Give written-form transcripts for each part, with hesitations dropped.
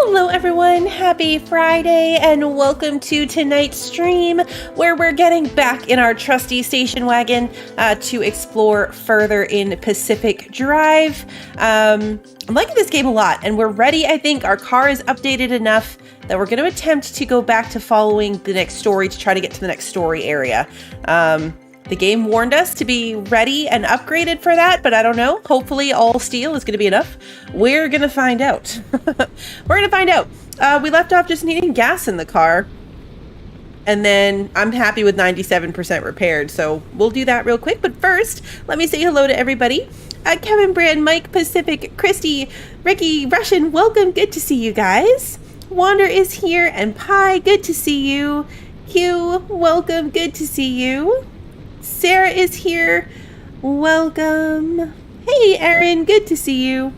Hello everyone, happy Friday and welcome to tonight's stream where we're getting back in our trusty station wagon to explore further in Pacific Drive. I'm liking this game a lot and we're ready. I think our car is updated enough that we're going to attempt to go back to following the next story to try to get to the next story area. The game warned us to be ready and upgraded for that, but I don't know. Hopefully all steel is going to be enough. We're going to find out. We're going to find out. We left off just needing gas in the car. And then I'm happy with 97% repaired, so we'll do that real quick. But first, let me say hello to everybody. Kevin, Brand, Mike, Pacific, Christy, Ricky, Russian, welcome. Good to see you guys. Wander is here, and Pi, good to see you. Hugh, welcome. Good to see you. Sarah is here. Welcome. Hey, Erin. Good to see you.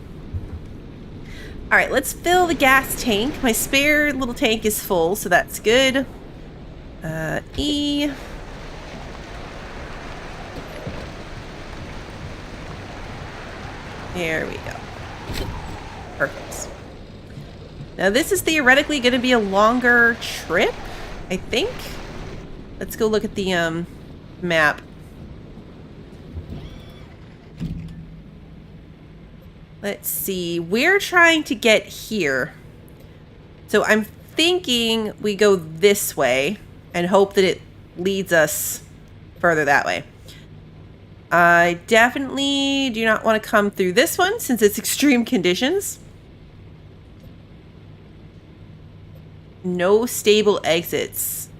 All right, let's fill the gas tank. My spare little tank is full, so that's good. E. There we go. Perfect. Now, this is theoretically going to be a longer trip, I think. Let's go look at the map. Let's see. We're trying to get here. So I'm thinking we go this way and hope that it leads us further that way. I definitely do not want to come through this one since it's extreme conditions. No stable exits.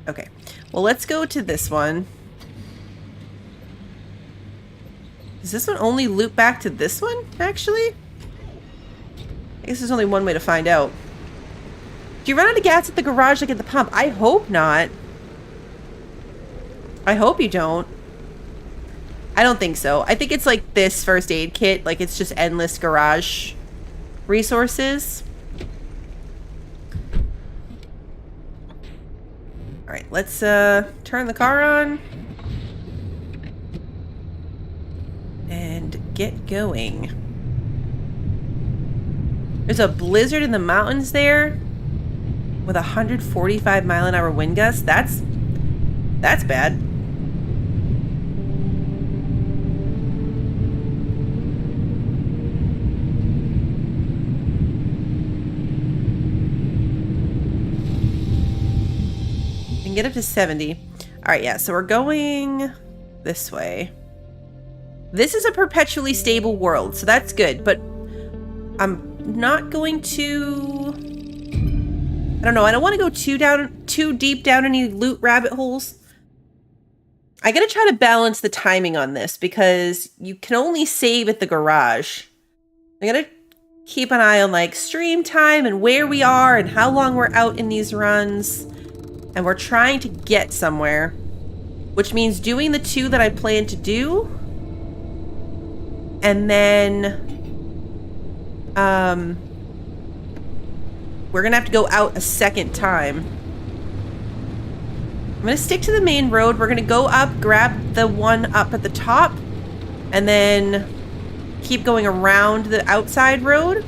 Okay. Well, let's go to this one. Does this one only loop back to this one, actually? I guess there's only one way to find out. Do you run out of gas at the garage like at the pump? I hope not. I hope you don't. I don't think so. I think it's like this first aid kit. Like it's just endless garage resources. All right, let's turn the car on. And get going. There's a blizzard in the mountains there with 145-mile-an-hour wind gusts. That's bad. You can get up to 70. All right, yeah, so we're going this way. This is a perpetually stable world, so that's good, but I'm not going to... I don't know, I don't want to go too deep down any loot rabbit holes. I gotta try to balance the timing on this because you can only save at the garage. I gotta keep an eye on like stream time and where we are and how long we're out in these runs. And we're trying to get somewhere, which means doing the two that I plan to do. And then, we're gonna have to go out a second time. I'm gonna stick to the main road. We're gonna go up, grab the one up at the top, and then keep going around the outside road.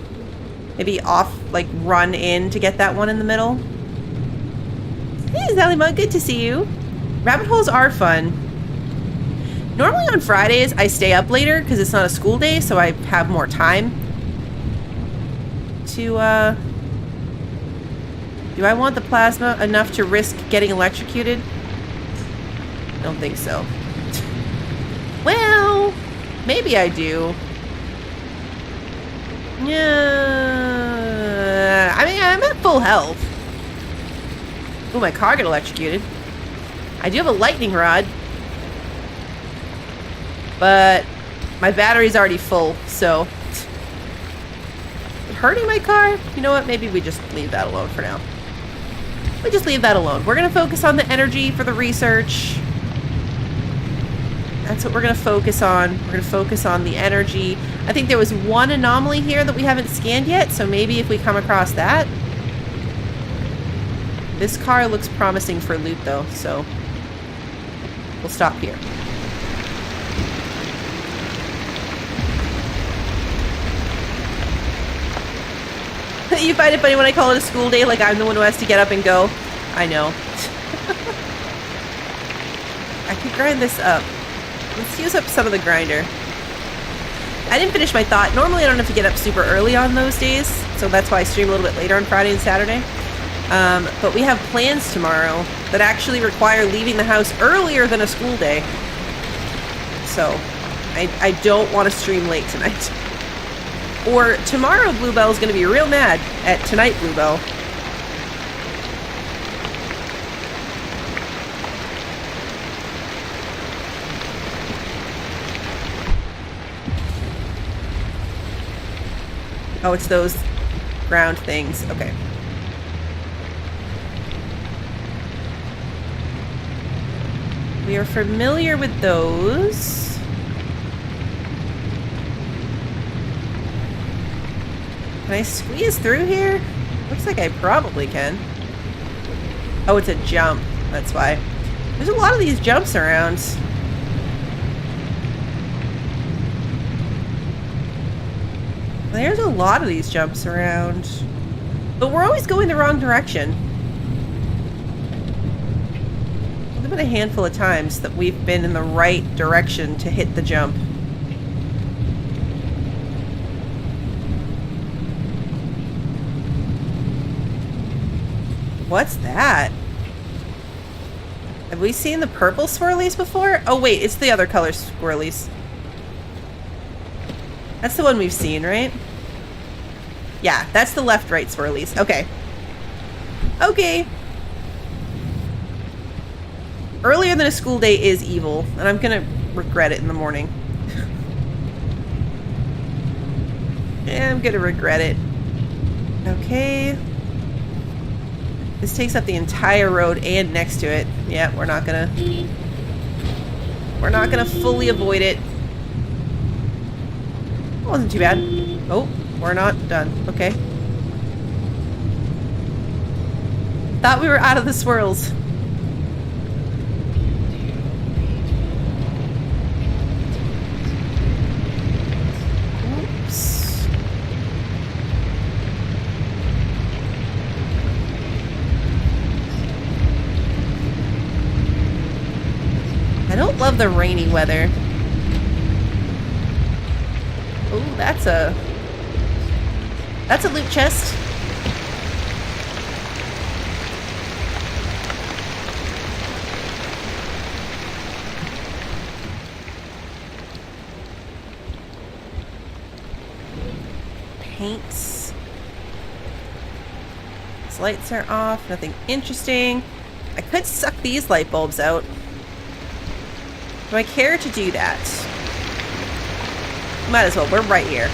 Maybe off, like, run in to get that one in the middle. Hey, Zalima, good to see you. Rabbit holes are fun. Normally on Fridays, I stay up later because it's not a school day, so I have more time to, do I want the plasma enough to risk getting electrocuted? I don't think so. Well, maybe I do. Yeah, I mean, I'm at full health. Oh, my car got electrocuted. I do have a lightning rod. But my battery's already full, so... Hurting my car? You know what? Maybe we just leave that alone for now. We just leave that alone. We're going to focus on the energy for the research. That's what we're going to focus on. We're going to focus on the energy. I think there was one anomaly here that we haven't scanned yet, so maybe if we come across that. This car looks promising for loot, though, so we'll stop here. You find it funny when I call it a school day, like I'm the one who has to get up and go. I know. I could grind this up. Let's use up some of the grinder. I didn't finish my thought. Normally I don't have to get up super early on those days, so that's why I stream a little bit later on Friday and Saturday. But we have plans tomorrow that actually require leaving the house earlier than a school day. So I don't want to stream late tonight. Or tomorrow Bluebell's going to be real mad at tonight Bluebell. Oh, it's those ground things. Okay. We are familiar with those. Can I squeeze through here? Looks like I probably can. Oh, it's a jump. That's why. There's a lot of these jumps around. There's a lot of these jumps around. But we're always going the wrong direction. There's been a handful of times that we've been in the right direction to hit the jump. What's that? Have we seen the purple swirlies before? Oh wait, it's the other color swirlies. That's the one we've seen, right? Yeah, that's the left-right swirlies. Okay. Okay. Earlier than a school day is evil, and I'm gonna regret it in the morning. Yeah, I'm gonna regret it. Okay. This takes up the entire road and next to it. Yeah, we're not gonna fully avoid it. Wasn't too bad. Oh, we're not done. Okay. Thought we were out of the swirls. Oops. I don't love the rainy weather. Oh, that's a loot chest. Paints. These lights are off. Nothing interesting. I could suck these light bulbs out. Do I care to do that? Might as well. We're right here.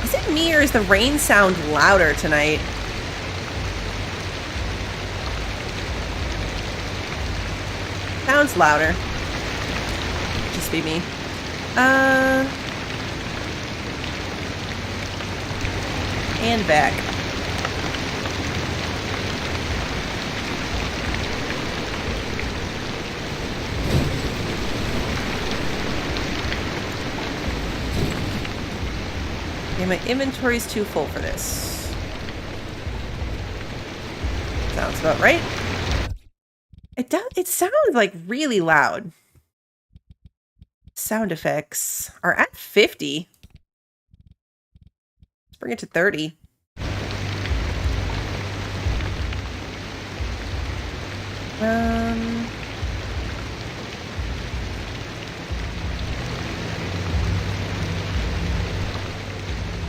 Is it me or is the rain sound louder tonight? Sounds louder. Just be me. And back. Okay, my inventory's too full for this. Sounds about right. It sounds like really loud. Sound effects are at 50. Let's bring it to 30.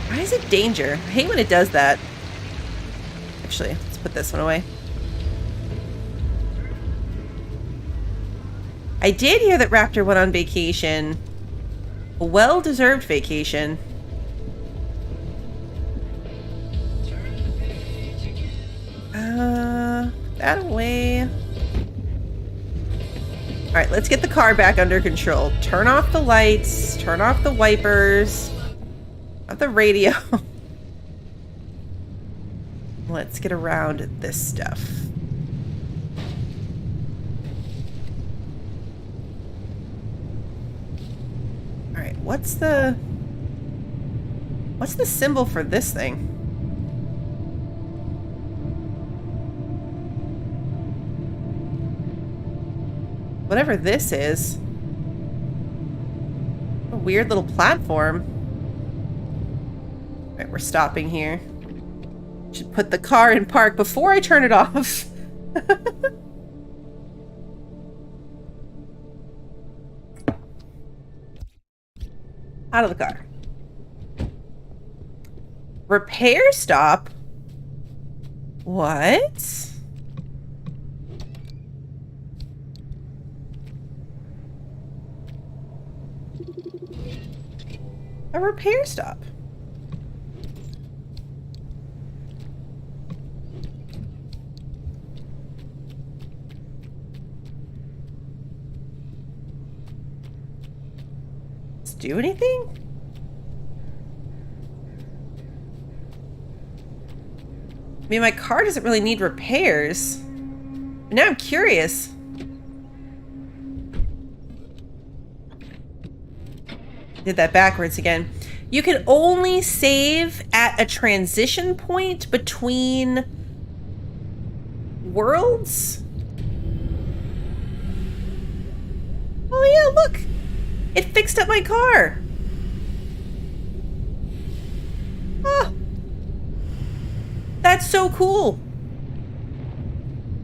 Why is it danger? I hate when it does that. Actually, let's put this one away. I did hear that Raptor went on vacation. A well-deserved vacation. That away. Alright, let's get the car back under control. Turn off the lights. Turn off the wipers. Not the radio. Let's get around this stuff. Alright, what's What's the symbol for this thing? Whatever this is. A weird little platform. Alright, we're stopping here. Should put the car in park before I turn it off. Out of the car. Repair stop? What? A repair stop. Let's do anything? I mean, my car doesn't really need repairs. But now I'm curious. Did that backwards again. You can only save at a transition point between worlds. Oh yeah, look. It fixed up my car. Oh. That's so cool.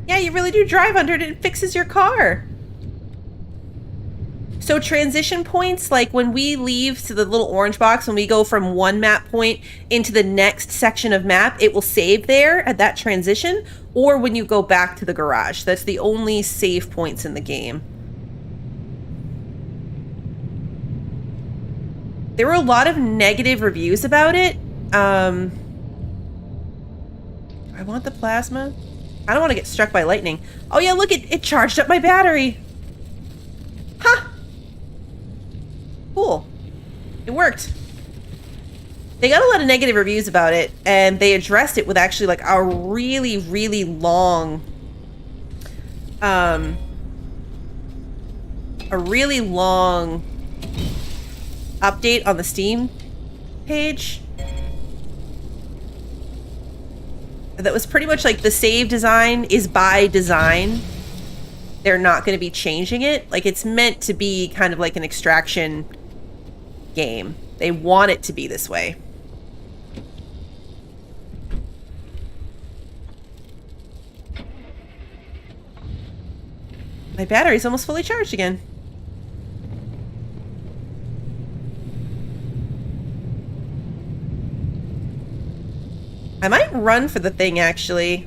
Yeah, you really do drive under it and it fixes your car. So transition points, like when we leave to the little orange box, when we go from one map point into the next section of map, it will save there at that transition, or when you go back to the garage. That's the only save points in the game. There were a lot of negative reviews about it. I want the plasma. I don't want to get struck by lightning. Oh yeah, look, it charged up my battery. Ha! Cool. It worked. They got a lot of negative reviews about it, and they addressed it with actually like a really, really long update on the Steam page. That was pretty much like the save design is by design. They're not going to be changing it. Like, it's meant to be kind of like an extraction game. They want it to be this way. My battery's almost fully charged again. I might run for the thing, actually.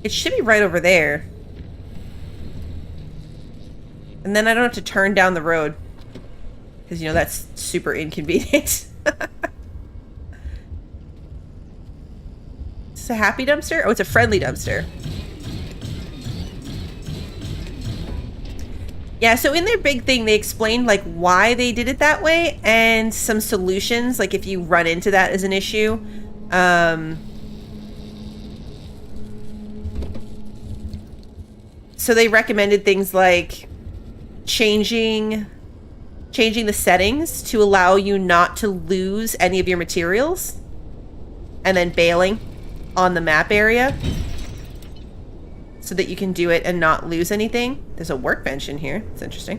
It should be right over there. And then I don't have to turn down the road. Because, you know, that's super inconvenient. Is this a happy dumpster? Oh, it's a friendly dumpster. Yeah, so in their big thing, they explained, like, why they did it that way and some solutions, like, if you run into that as an issue. So they recommended things like changing the settings to allow you not to lose any of your materials, and then bailing on the map area so that you can do it and not lose anything. There's a workbench in here. It's interesting.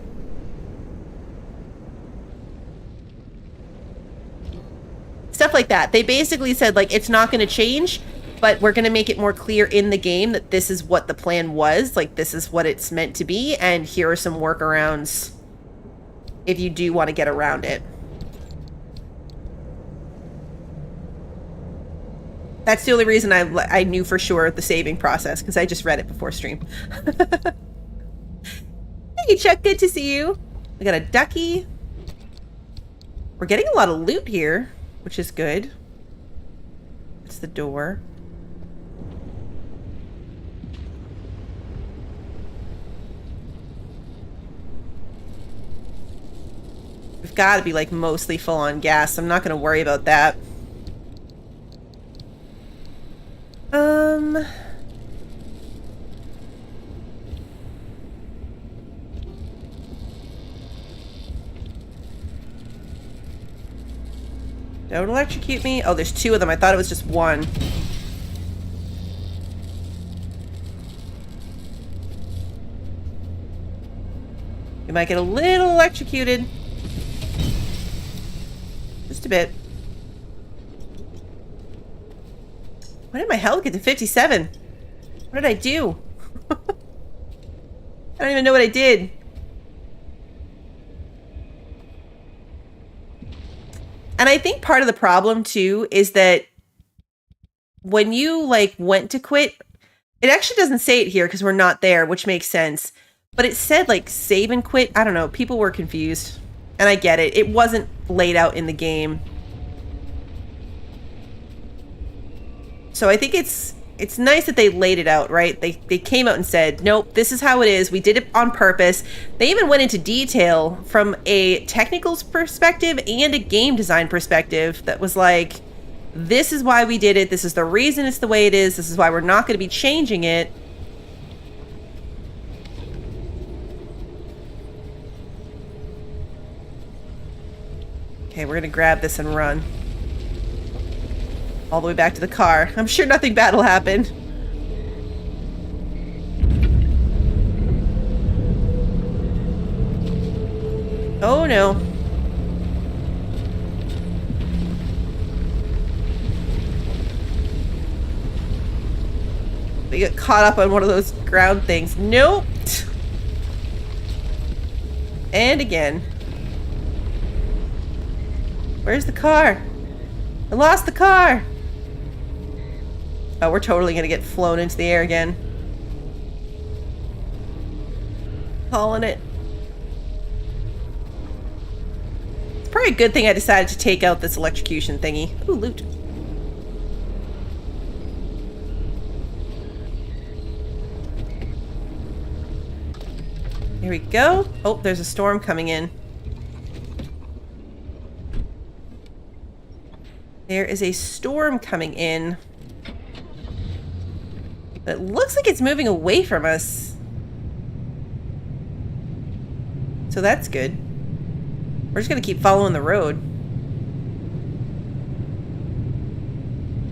Stuff like that. They basically said, like, it's not going to change, but we're going to make it more clear in the game that this is what the plan was. Like, this is what it's meant to be, and here are some workarounds if you do want to get around it. That's the only reason I knew for sure the saving process, because I just read it before stream. Hey, Chuck, good to see you. We got a ducky. We're getting a lot of loot here, which is good. It's the door. We've got to be, like, mostly full on gas. I'm not going to worry about that. Don't electrocute me. Oh, there's 2 of them. I thought it was just 1. You might get a little electrocuted. Just a bit. Why did my health get to 57? What did I do? I don't even know what I did. And I think part of the problem too is that when you like went to quit, it actually doesn't say it here because we're not there, which makes sense. But it said like save and quit. I don't know. People were confused. And I get it. It wasn't laid out in the game. So I think it's nice that they laid it out, right? They came out and said, nope, this is how it is. We did it on purpose. They even went into detail from a technical perspective and a game design perspective that was like, this is why we did it. This is the reason it's the way it is. This is why we're not going to be changing it. Okay, we're going to grab this and run. All the way back to the car. I'm sure nothing bad will happen. Oh no. We get caught up on one of those ground things. Nope. And again. Where's the car? I lost the car. Oh, we're totally gonna get flown into the air again. Calling it. It's probably a good thing I decided to take out this electrocution thingy. Ooh, loot. Here we go. Oh, there's a storm coming in. There is a storm coming in. It looks like it's moving away from us. So that's good. We're just gonna keep following the road.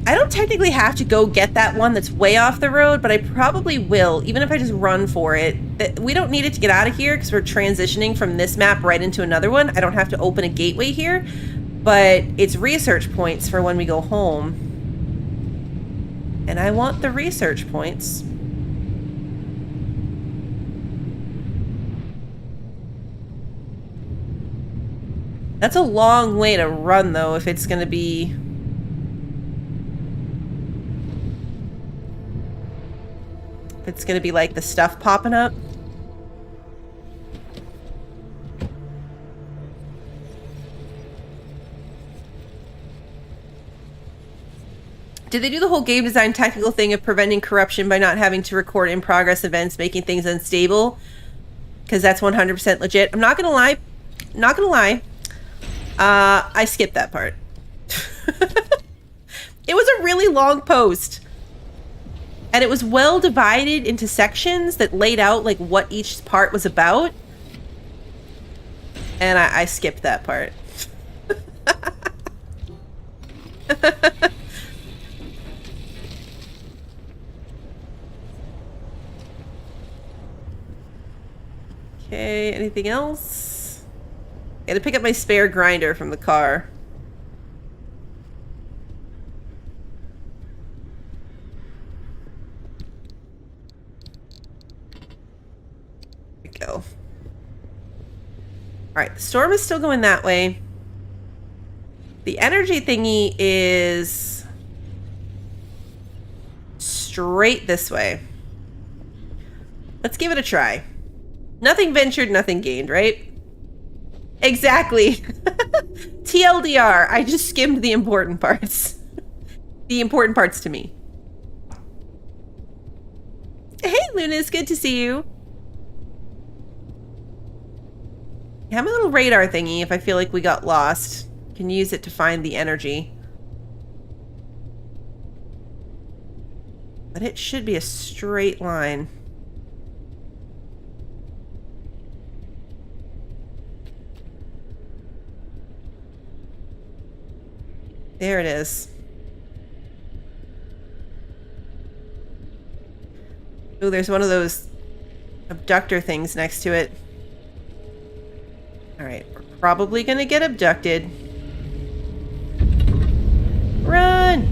I don't technically have to go get that one that's way off the road, but I probably will, even if I just run for it. We don't need it to get out of here because we're transitioning from this map right into another one. I don't have to open a gateway here, but it's research points for when we go home. And I want the research points. That's a long way to run, though, if it's going to be... If it's going to be like the stuff popping up. Did they do the whole game design technical thing of preventing corruption by not having to record in progress events, making things unstable? Because that's 100% legit. I'm not gonna lie. Not gonna lie. I skipped that part. It was a really long post. And it was well divided into sections that laid out like what each part was about. And I skipped that part. Okay, anything else? Gotta pick up my spare grinder from the car. There we go. Alright, the storm is still going that way. The energy thingy is straight this way. Let's give it a try. Nothing ventured, nothing gained, right? Exactly. TLDR, I just skimmed the important parts. The important parts to me. Hey, Luna, it's good to see you. I have a little radar thingy if I feel like we got lost. Can use it to find the energy. But it should be a straight line. There it is. Oh, there's one of those abductor things next to it. Alright, we're probably gonna get abducted. Run!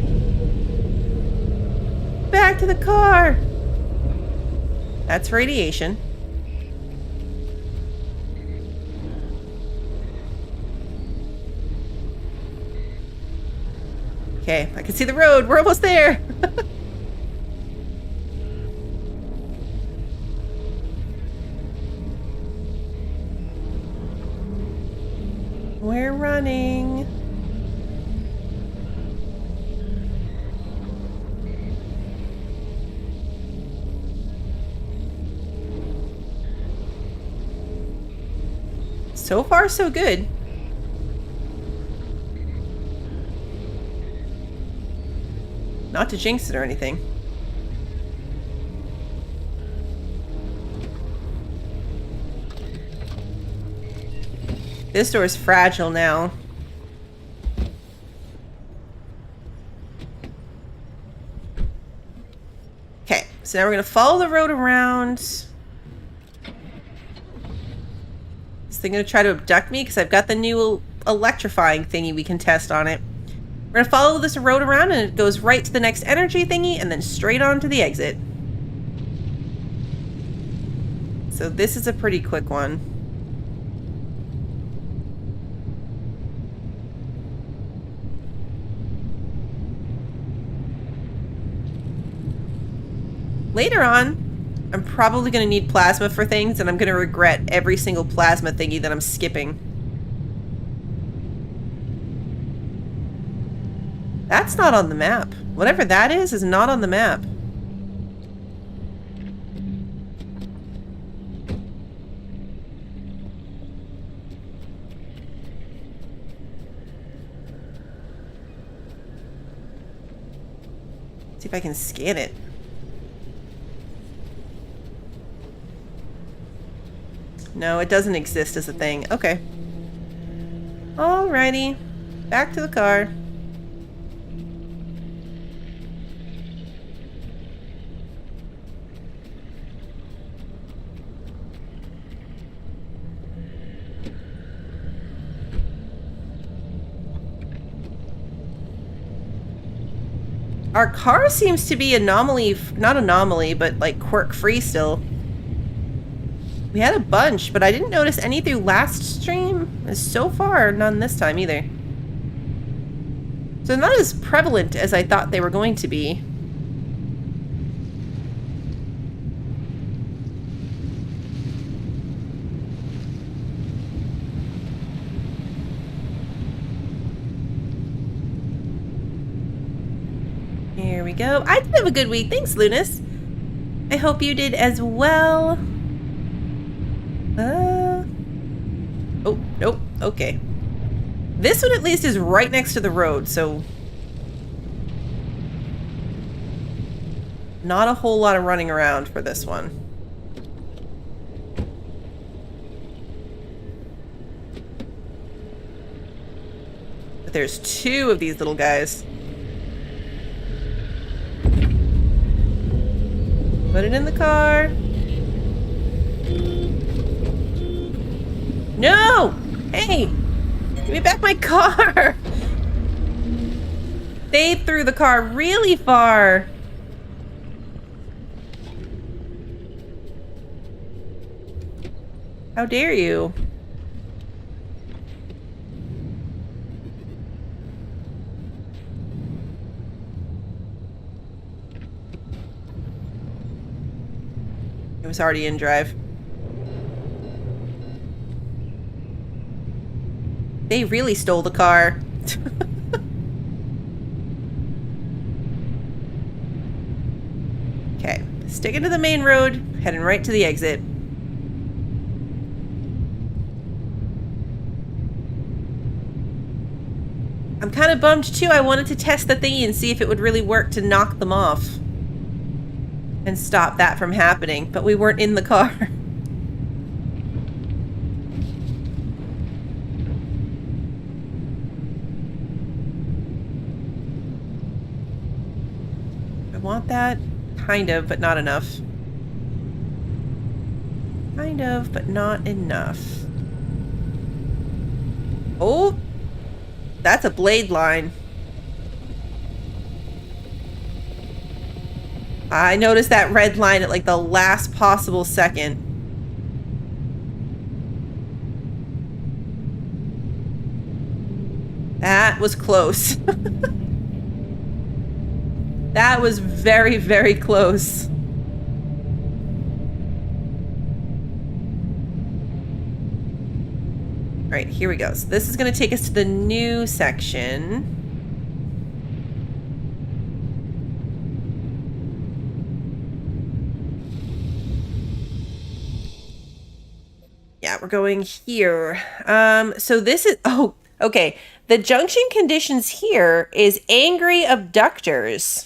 Back to the car! That's radiation. Okay, I can see the road. We're almost there. We're running. So far, so good. Not to jinx it or anything. This door is fragile now. Okay, so now we're gonna follow the road around. Is they gonna try to abduct me? Because I've got the new electrifying thingy we can test on it. We're gonna follow this road around and it goes right to the next energy thingy and then straight on to the exit. So this is a pretty quick one. Later on, I'm probably going to need plasma for things, and I'm going to regret every single plasma thingy that I'm skipping. That's not on the map. Whatever that is not on the map. See if I can scan it. No, it doesn't exist as a thing. Okay. Alrighty. Back to the car. Our car seems to be not anomaly, but like quirk-free still. We had a bunch, but I didn't notice any through last stream. And so far, none this time either. So not as prevalent as I thought they were going to be. Here we go. I did have a good week. Thanks, Lunas. I hope you did as well. Oh, nope. Okay. This one at least is right next to the road, so not a whole lot of running around for this one. But there's two of these little guys. Put it in the car. No! Hey! Give me back my car! They threw the car really far. How dare you? It was already in drive. They really stole the car. Okay, sticking to the main road, heading right to the exit. I'm kind of bummed too. I wanted to test the thingy and see if it would really work to knock them off and stop that from happening, but we weren't in the car. want that? Kind of, but not enough. Kind of, but not enough. Oh! That's a blade line. I noticed that red line at like the last possible second. That was close. That was very, very close. All right, here we go. So this is going to take us to the new section. Yeah, we're going here. So this is, oh, okay. The junction conditions here is angry abductors.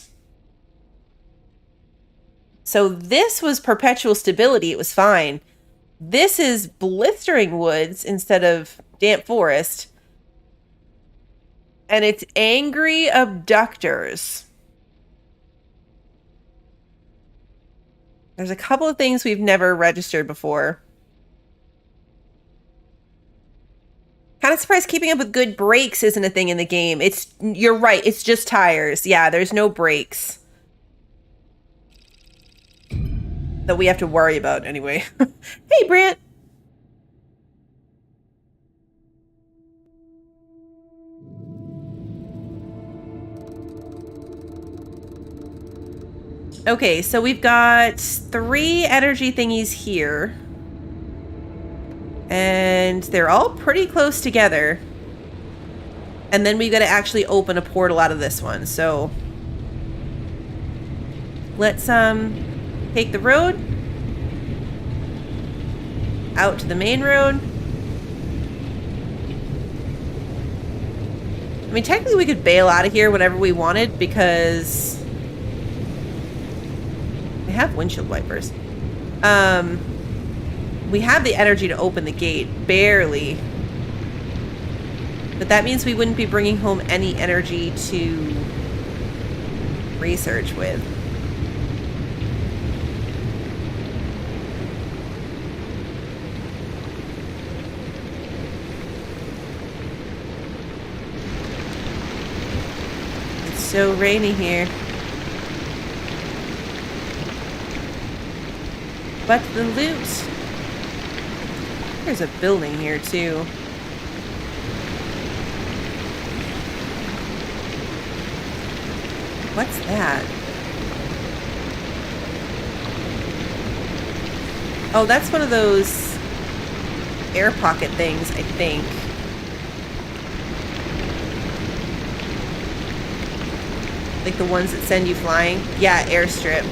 So this was perpetual stability. It was fine. This is blistering woods instead of damp forest. And it's angry abductors. There's a couple of things we've never registered before. Kind of surprised keeping up with good brakes isn't a thing in the game. You're right, it's just tires. Yeah, there's no brakes. That we have to worry about anyway. Hey, Brant. Okay, so we've got 3 energy thingies here. And they're all pretty close together. And then we've got to actually open a portal out of this one. So let's take the road out to the main road. I mean, technically we could bail out of here whenever we wanted because I have windshield wipers. We have the energy to open the gate, barely. But that means we wouldn't be bringing home any energy to research with. It's so rainy here. But the loot... There's a building here, too. What's that? Oh, that's one of those air pocket things, I think. Like the ones that send you flying? Yeah, airstrip.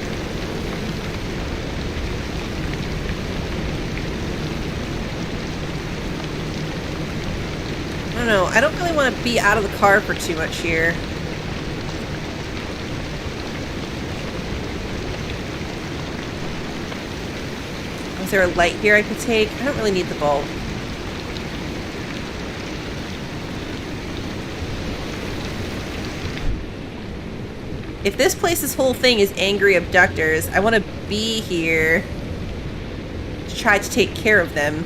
I don't know. I don't really want to be out of the car for too much here. Is there a light here I could take? I don't really need the bulb. If this place's whole thing is angry abductors, I want to be here to try to take care of them.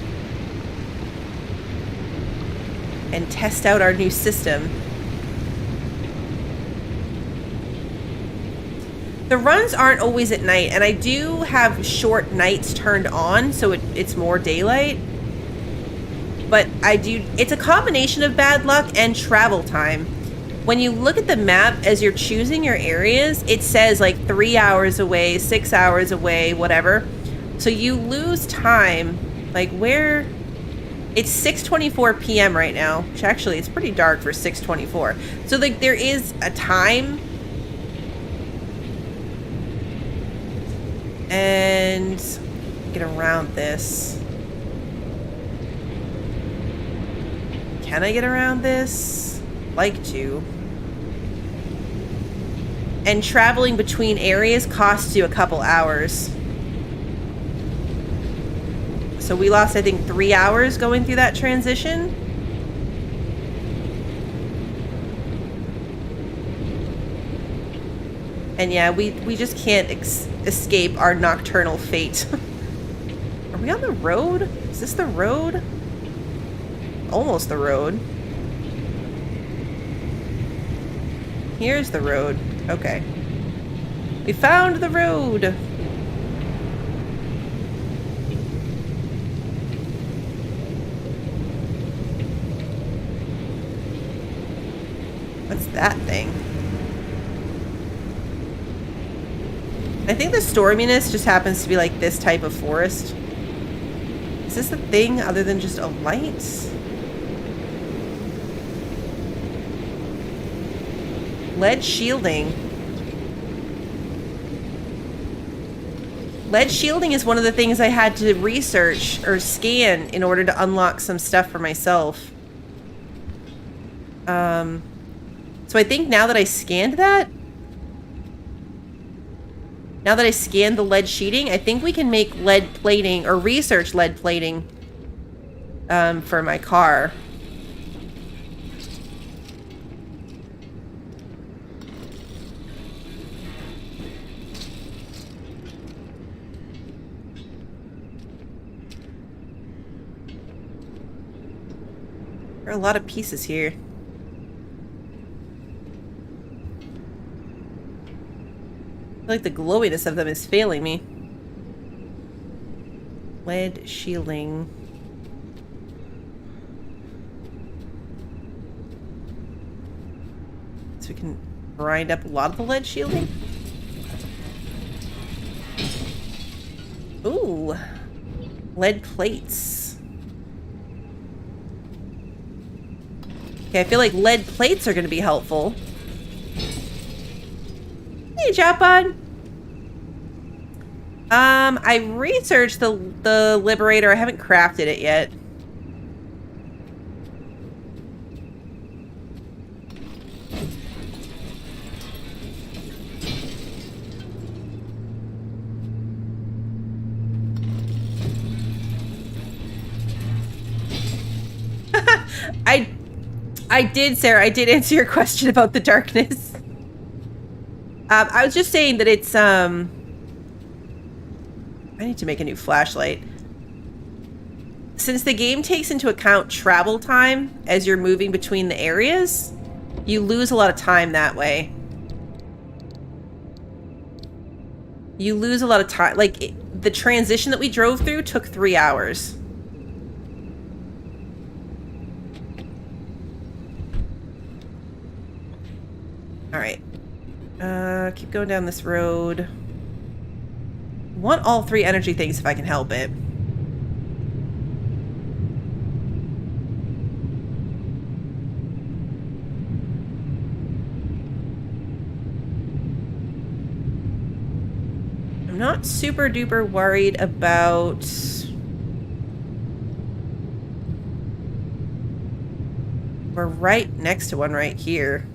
And test out our new system. The runs aren't always at night, and I do have short nights turned on, so it's more daylight. But it's a combination of bad luck and travel time. When you look at the map as you're choosing your areas, it says like 3 hours away, 6 hours away, whatever. So you lose time, like where... It's 6:24 p.m. right now, which actually it's pretty dark for 6:24. So like there is a time. And get around this. Can I get around this? Like to. And traveling between areas costs you a couple hours. So we lost, I think, 3 hours going through that transition. And yeah, we just can't escape our nocturnal fate. Are we on the road? Is this the road? Almost the road. Here's the road. Okay. We found the road! What's that thing? I think the storminess just happens to be like this type of forest. Is this a thing other than just a light? Lead shielding. Lead shielding is one of the things I had to research or scan in order to unlock some stuff for myself. So I think now that I scanned that, now that I scanned the lead sheeting, I think we can make lead plating or research lead plating for my car. There are a lot of pieces here. I feel like the glowiness of them is failing me. Lead shielding. So we can grind up a lot of the lead shielding. Ooh. Lead plates. Okay, I feel like lead plates are going to be helpful. Hey, Japan. I researched the Liberator. I haven't crafted it yet. I did, Sarah. I did answer your question about the darkness. I was just saying that it's, I need to make a new flashlight. Since the game takes into account travel time as you're moving between the areas, you lose a lot of time that way. You lose a lot of time. Like, the transition that we drove through took 3 hours. Alright. Keep going down this road. Want all 3 energy things if I can help it. I'm not super duper worried about... We're right next to one right here.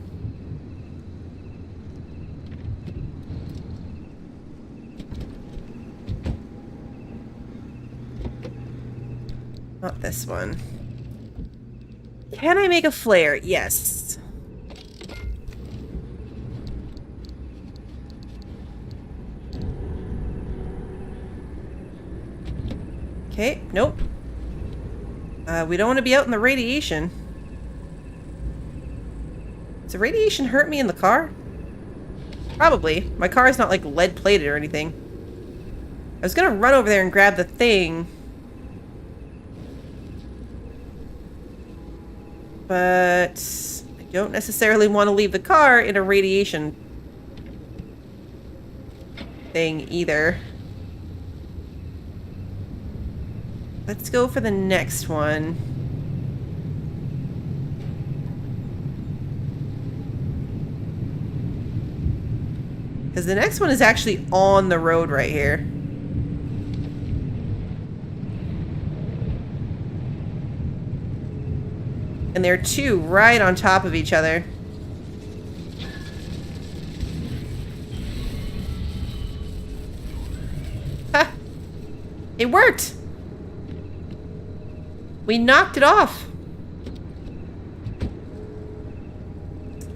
Not this one. Can I make a flare? Yes. Okay, nope. We don't want to be out in the radiation. Does the radiation hurt me in the car? Probably. My car is not like lead plated or anything. I was gonna run over there and grab the thing. But I don't necessarily want to leave the car in a radiation thing either. Let's go for the next one. Because the next one is actually on the road right here. And there are 2 right on top of each other. Ha! It worked! We knocked it off!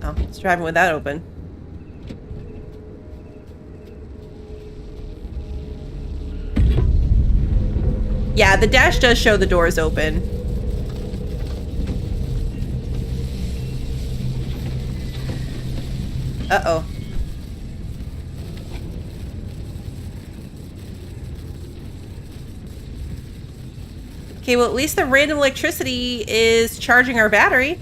Oh, it's driving with that open. Yeah, the dash does show the doors open. Uh-oh. Okay, well, at least the random electricity is charging our battery.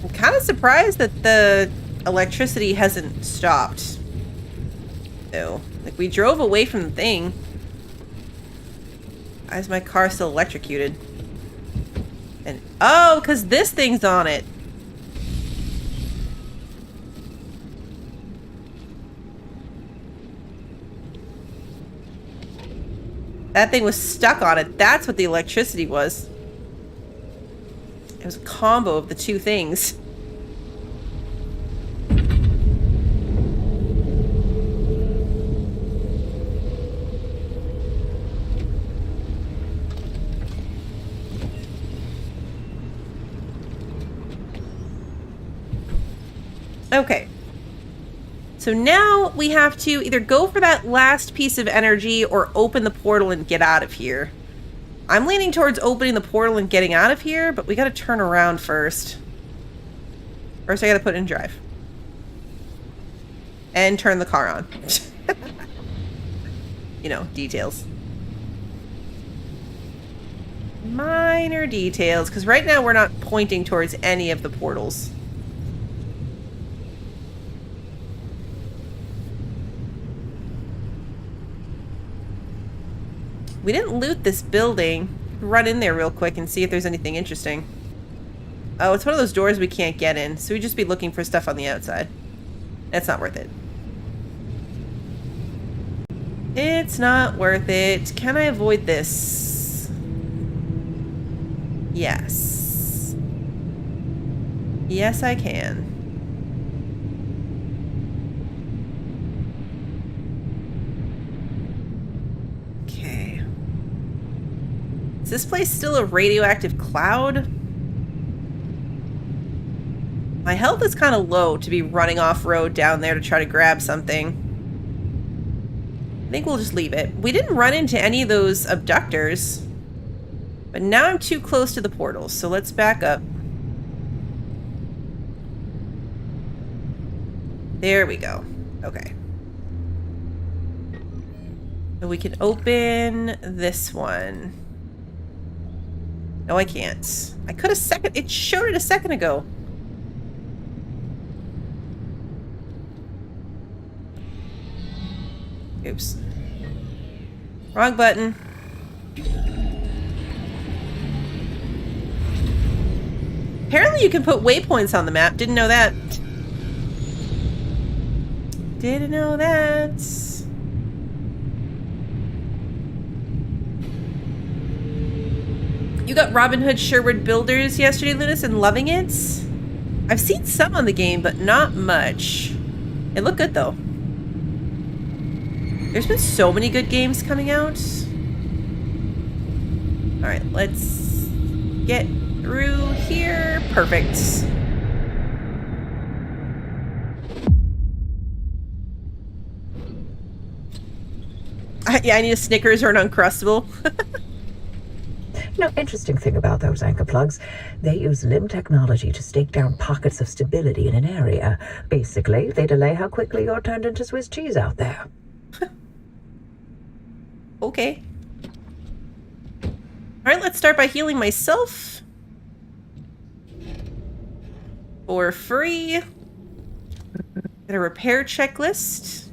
I'm kind of surprised that the electricity hasn't stopped. Though. Like, we drove away from the thing. Why is my car still electrocuted? And oh, because this thing's on it. That thing was stuck on it. That's what the electricity was. It was a combo of the two things. Okay. So now we have to either go for that last piece of energy or open the portal and get out of here. I'm leaning towards opening the portal and getting out of here, but we gotta turn around first. First I gotta put it in drive. And turn the car on. You know, details. Minor details, because right now we're not pointing towards any of the portals. We didn't loot this building. Run in there real quick and see if there's anything interesting. Oh, it's one of those doors we can't get in, so we'd just be looking for stuff on the outside. That's not worth it. It's not worth it. Can I avoid this? Yes. Yes, I can. Is this place still a radioactive cloud? My health is kind of low to be running off-road down there to try to grab something. I think we'll just leave it. We didn't run into any of those abductors. But now I'm too close to the portals, so let's back up. There we go. Okay. So we can open this one. No, I can't. I could have it showed it a second ago. Oops. Wrong button. Apparently you can put waypoints on the map. Didn't know that. Didn't know that. You got Robin Hood Sherwood Builders yesterday, Lunas, and loving it? I've seen some on the game, but not much. It looked good, though. There's been so many good games coming out. Alright, let's get through here. Perfect. Yeah, I need a Snickers or an Uncrustable. You know, interesting thing about those anchor plugs, they use limb technology to stake down pockets of stability in an area. Basically, they delay how quickly you're turned into Swiss cheese out there. Okay. Alright, let's start by healing myself. For free. Get a repair checklist.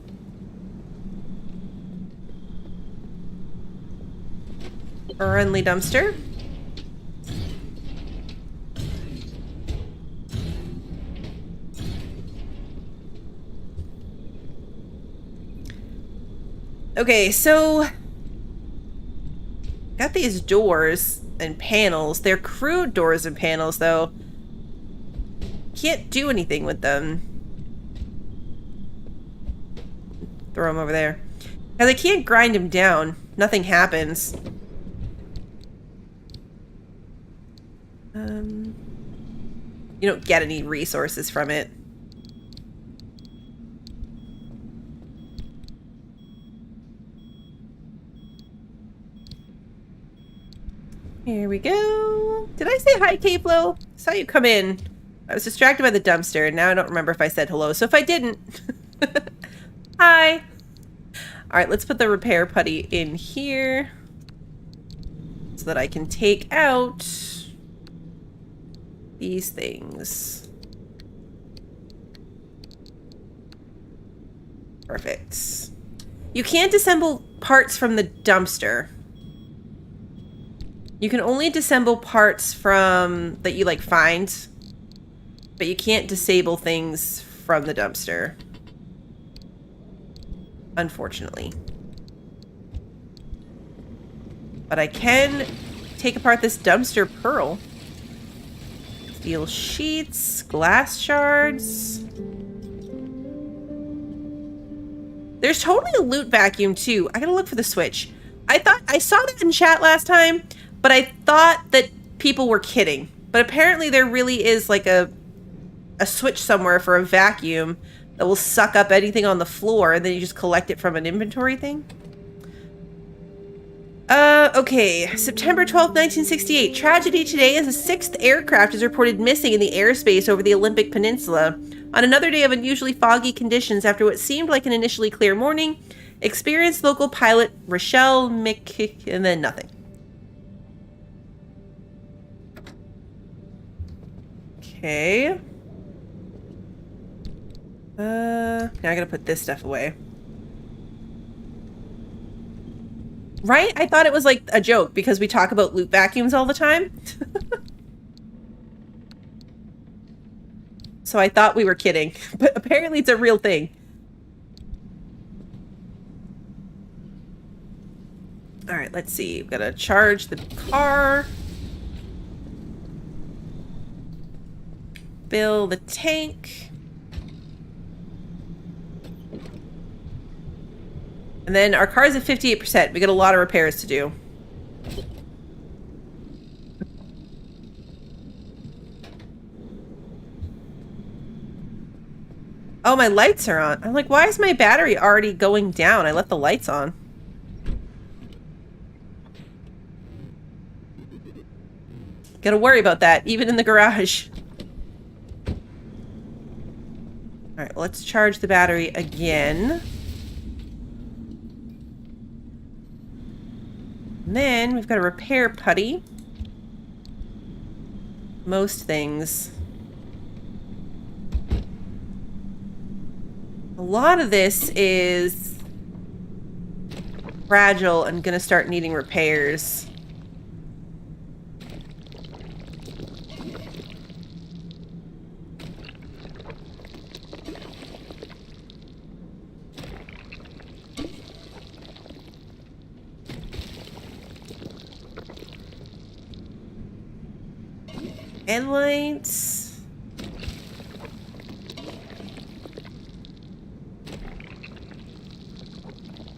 Friendly dumpster. Okay, so got these doors and panels. They're crude doors and panels, though. Can't do anything with them. Throw him over there. Because I can't grind him down. Nothing happens. You don't get any resources from it. Here we go. Did I say hi, K-Flow? I saw you come in. I was distracted by the dumpster, and now I don't remember if I said hello. So if I didn't... Hi. All right, let's put the repair putty in here so that I can take out these things. Perfect. You can't disassemble parts from the dumpster. You can only disassemble parts from that you like find, but you can't disable things from the dumpster. Unfortunately. But I can take apart this dumpster pearl. Steel sheets, glass shards. There's totally a loot vacuum too. I gotta look for the switch. I thought I saw that in chat last time, but I thought that people were kidding. But apparently there really is like a switch somewhere for a vacuum that will suck up anything on the floor, and then you just collect it from an inventory thing. Okay. September 12th, 1968. Tragedy today as a sixth aircraft is reported missing in the airspace over the Olympic Peninsula. On another day of unusually foggy conditions after what seemed like an initially clear morning, experienced local pilot Rochelle and then nothing. Okay. Now I gotta put this stuff away. Right? I thought it was like a joke because we talk about loot vacuums all the time. So I thought we were kidding, but apparently it's a real thing. All right, let's see. We've got to charge the car. Fill the tank. And then our car's at 58%. We got a lot of repairs to do. Oh, my lights are on. I'm like, why is my battery already going down? I left the lights on. Gotta worry about that, even in the garage. Alright, well, let's charge the battery again. And then we've got a repair putty. Most things. A lot of this is fragile and gonna start needing repairs. Headlights.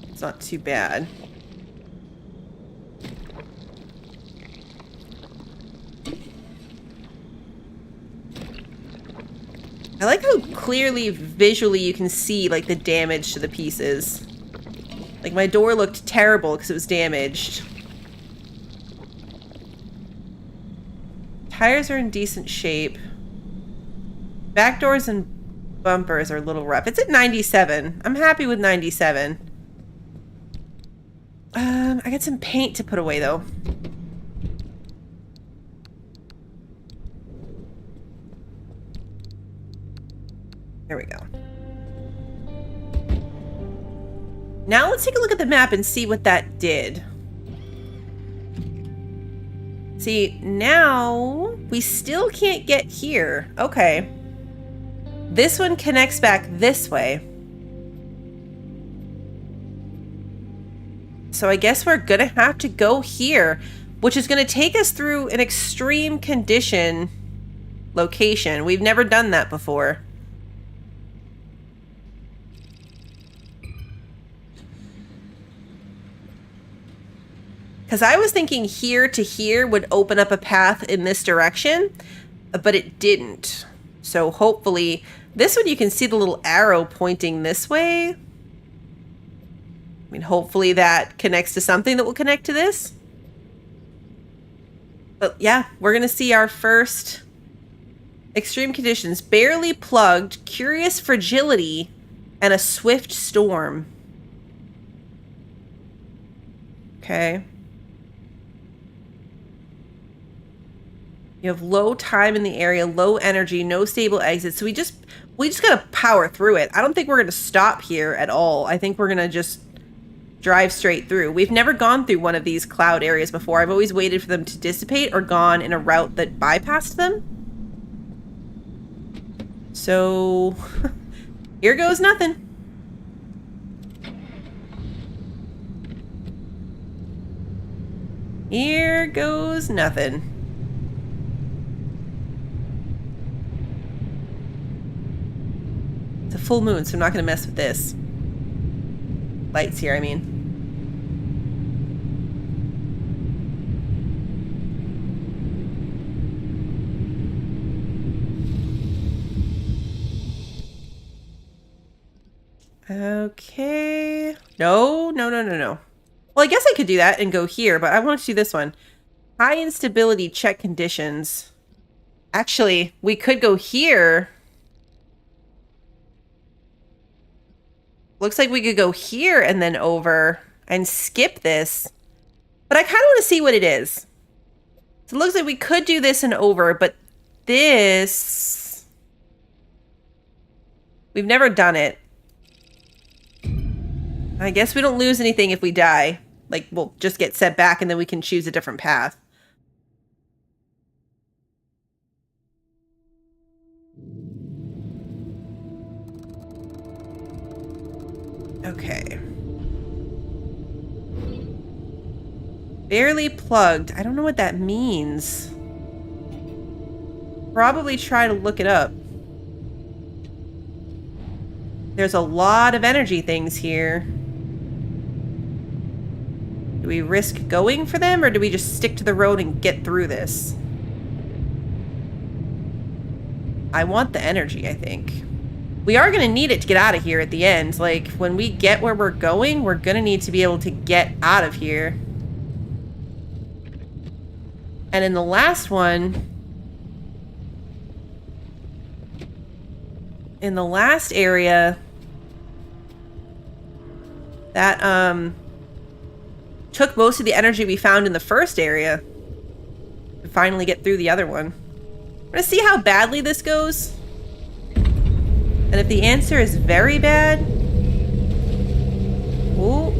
It's not too bad. I like how clearly visually you can see like the damage to the pieces. Like my door looked terrible because it was damaged. Tires are in decent shape. Back doors and bumpers are a little rough. It's at 97. I'm happy with 97. I got some paint to put away though. There we go. Now let's take a look at the map and see what that did. See, now we still can't get here. Okay. This one connects back this way. So I guess we're gonna have to go here, which is gonna take us through an extreme condition location. We've never done that before. Because I was thinking here to here would open up a path in this direction, but it didn't. So hopefully, this one you can see the little arrow pointing this way. I mean, hopefully that connects to something that will connect to this. But yeah, we're going to see our first extreme conditions. Barely plugged, curious fragility, and a swift storm. Okay. You have low time in the area, low energy, no stable exit. So we just gotta power through it. I don't think we're gonna stop here at all. I think we're gonna just drive straight through. We've never gone through one of these cloud areas before. I've always waited for them to dissipate or gone in a route that bypassed them. So here goes nothing. Here goes nothing. It's a full moon, so I'm not going to mess with this. Lights here, I mean. Okay. No. Well, I guess I could do that and go here, but I want to do this one. High instability, check conditions. Actually, we could go here. Looks like we could go here and then over and skip this. But I kind of want to see what it is. So it looks like we could do this and over, but this... We've never done it. I guess we don't lose anything if we die. Like, we'll just get set back and then we can choose a different path. Okay. Barely plugged. I don't know what that means. Probably try to look it up. There's a lot of energy things here. Do we risk going for them, or do we just stick to the road and get through this? I want the energy, I think. We are going to need it to get out of here at the end. Like, when we get where we're going, we're going to need to be able to get out of here. And in the last one... In the last area... That, took most of the energy we found in the first area to finally get through the other one. We're going to see how badly this goes. And if the answer is very bad... Ooh.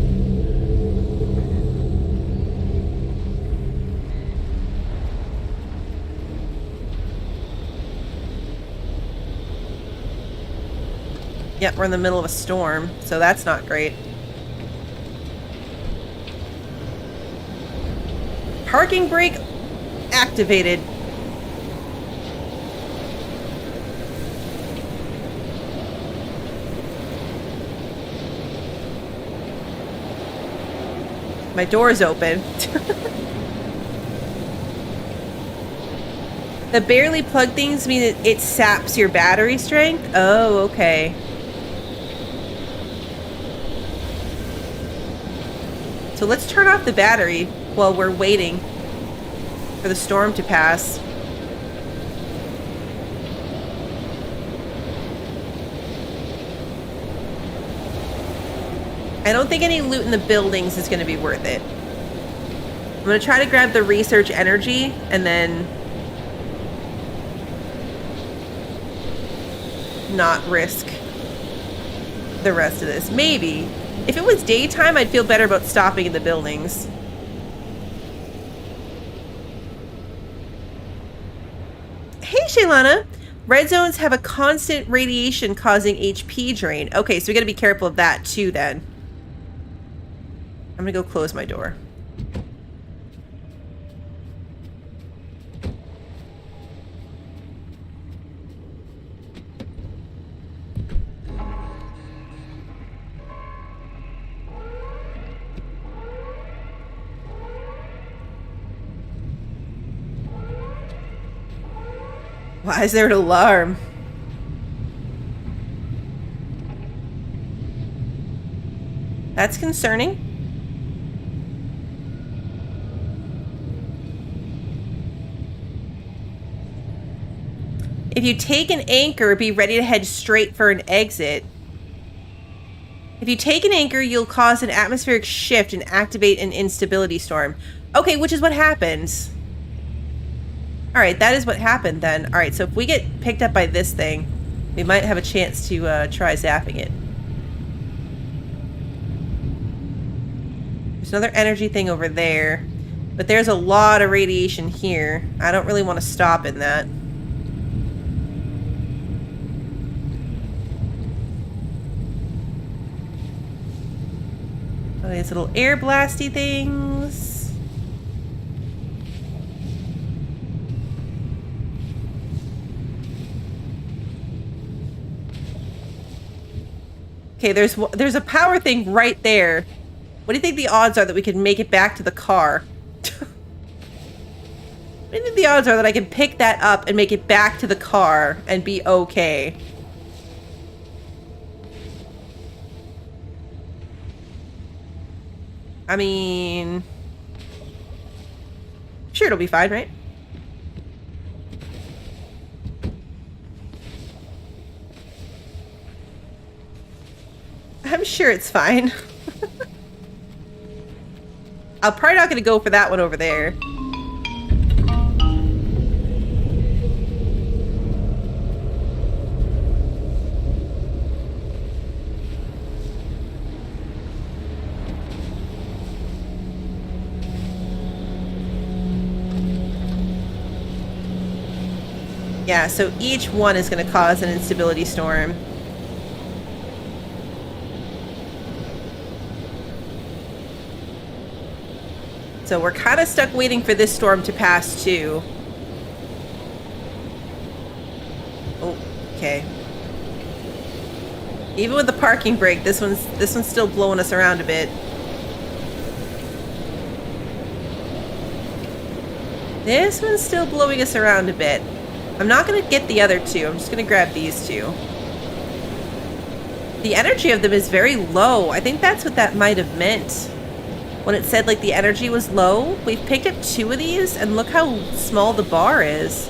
Yep, we're in the middle of a storm, so that's not great. Parking brake activated. My door's open. The barely plugged things mean it saps your battery strength? Oh, okay. So let's turn off the battery while we're waiting for the storm to pass. I don't think any loot in the buildings is going to be worth it. I'm going to try to grab the research energy and then not risk the rest of this. Maybe. If it was daytime, I'd feel better about stopping in the buildings. Hey, Shaylana. Red zones have a constant radiation causing HP drain. Okay, so we got to be careful of that too then. I'm going to go close my door. Why is there an alarm? That's concerning. If you take an anchor, be ready to head straight for an exit. If you take an anchor, you'll cause an atmospheric shift and activate an instability storm. Okay, which is what happens. Alright, that is what happened then. Alright, so if we get picked up by this thing, we might have a chance to try zapping it. There's another energy thing over there. But there's a lot of radiation here. I don't really want to stop in that. Oh, these little air blasty things. Okay, there's a power thing right there. What do you think the odds are that we can make it back to the car? What do you think the odds are that I can pick that up and make it back to the car and be okay? I mean... sure, it'll be fine, right? I'm sure it's fine. I'm probably not going to go for that one over there. Yeah, so each one is going to cause an instability storm. So we're kind of stuck waiting for this storm to pass too. Oh, okay. Even with the parking brake, this one's still blowing us around a bit. This one's still blowing us around a bit. I'm not going to get the other two. I'm just going to grab these two. The energy of them is very low. I think that's what that might have meant. When it said, like, the energy was low. We've picked up two of these, and look how small the bar is.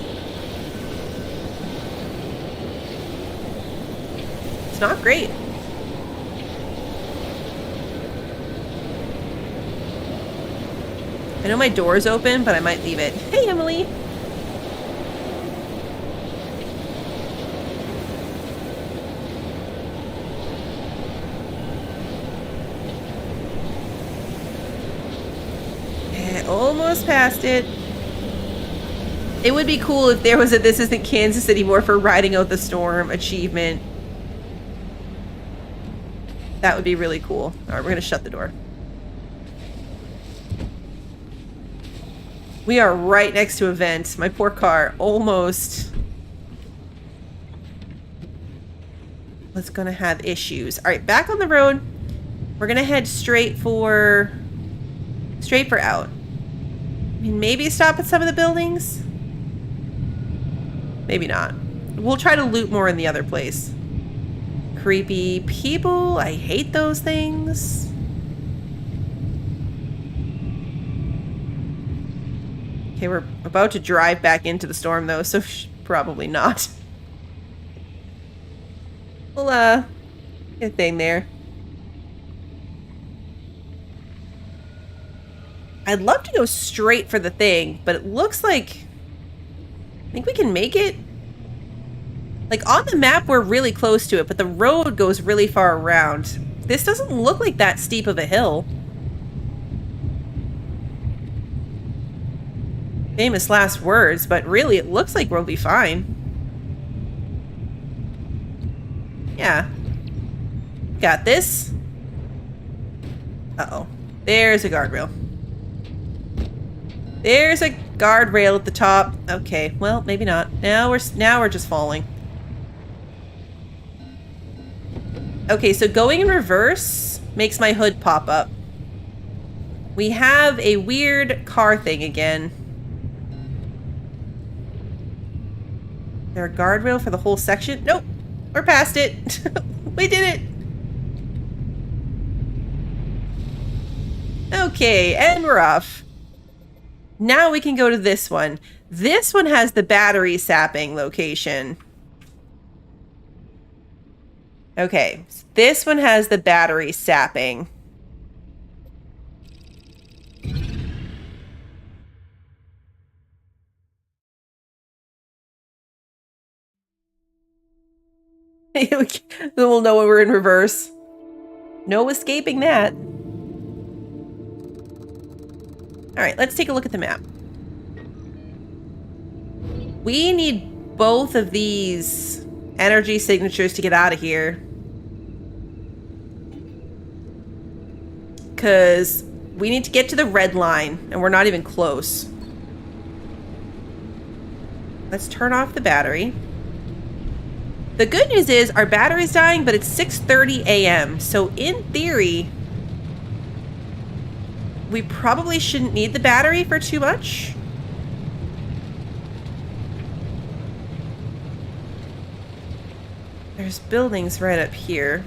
It's not great. I know my door's open, but I might leave it. Hey, Emily! Almost past it. It would be cool if there was a "This isn't Kansas anymore" for riding out the storm achievement. That would be really cool. Alright, we're gonna shut the door. We are right next to a vent. My poor car. Almost. Was gonna have issues. Alright, back on the road. We're gonna head straight for out. I mean, maybe stop at some of the buildings? Maybe not. We'll try to loot more in the other place. Creepy people. I hate those things. Okay, we're about to drive back into the storm, though, so probably not. We'll, get a thing there. I'd love to go straight for the thing, but it looks like... I think we can make it. Like, on the map, we're really close to it, but the road goes really far around. This doesn't look like that steep of a hill. Famous last words, but really, it looks like we'll be fine. Yeah. Got this. Uh-oh. There's a guardrail. There's a guardrail at the top. Okay, well, maybe not. Now we're just falling. Okay, so going in reverse makes my hood pop up. We have a weird car thing again. there a guardrail for the whole section? Nope. We're past it. We did it. Okay, and we're off. Now we can go to this one. This one has the battery sapping location. Okay, so this one has the battery sapping. We'll know when we're in reverse. No escaping that. All right, let's take a look at the map. We need both of these energy signatures to get out of here. Because we need to get to the red line, and we're not even close. Let's turn off the battery. The good news is our battery's dying, but it's 6:30 a.m. So in theory, we probably shouldn't need the battery for too much. There's buildings right up here.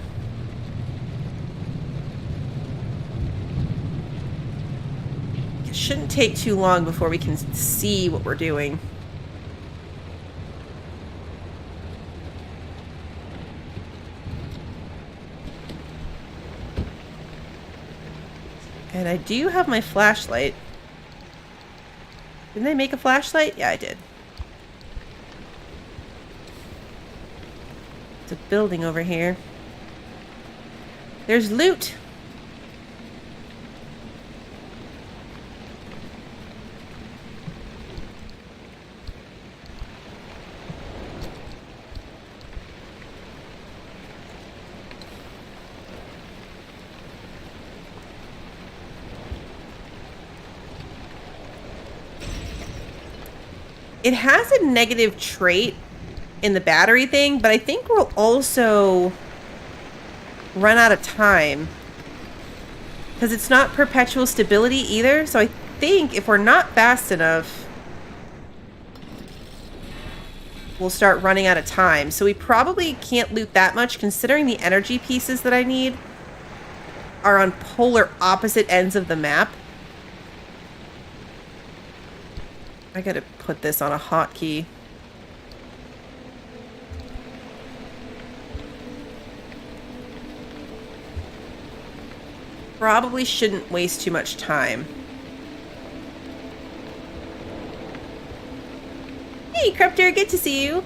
It shouldn't take too long before we can see what we're doing. And I do have my flashlight. Didn't they make a flashlight? Yeah, I did. It's a building over here. There's loot. It has a negative trait in the battery thing, but I think we'll also run out of time. Because it's not perpetual stability either, so I think if we're not fast enough, we'll start running out of time. So we probably can't loot that much, considering the energy pieces that I need are on polar opposite ends of the map. I gotta put this on a hotkey. Probably shouldn't waste too much time. Hey, Crupter, good to see you.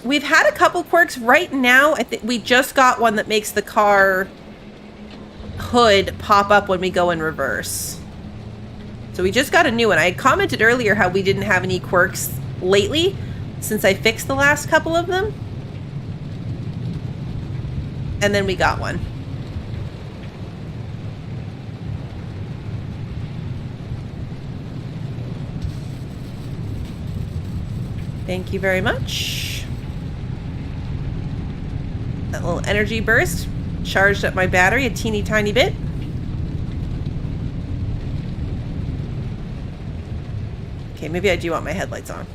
We've had a couple quirks. Right now, I think we just got one that makes the car hood pop up when we go in reverse. So we just got a new one. I had commented earlier how we didn't have any quirks lately since I fixed the last couple of them. And then we got one. Thank you very much. That little energy burst charged up my battery a teeny tiny bit. Okay, maybe I do want my headlights on.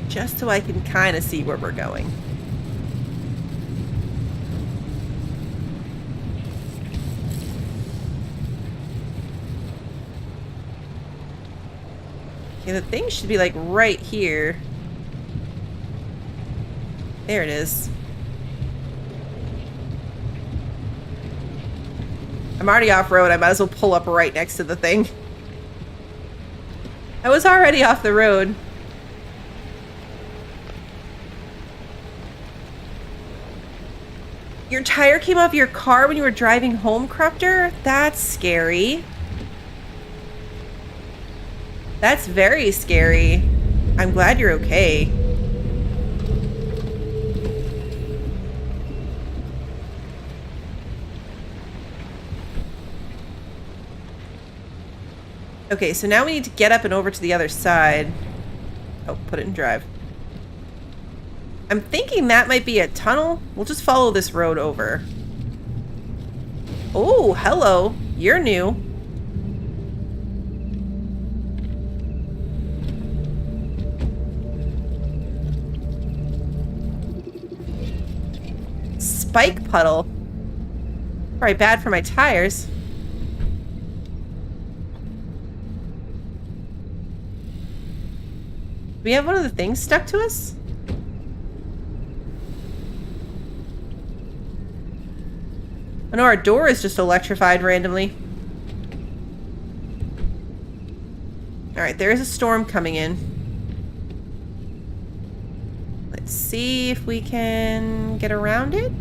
Just so I can kind of see where we're going. Okay, the thing should be like right here. There it is. I'm already off-road. I might as well pull up right next to the thing. I was already off the road. Your tire came off your car when you were driving home, Crupter? That's scary. That's very scary. I'm glad you're okay. Okay, so now we need to get up and over to the other side. Oh, put it in drive. I'm thinking that might be a tunnel. We'll just follow this road over. Oh, hello. you're new. Spike puddle. Probably bad for my tires. Do we have one of the things stuck to us? I know our door is just electrified randomly. Alright, there is a storm coming in. Let's see if we can get around it.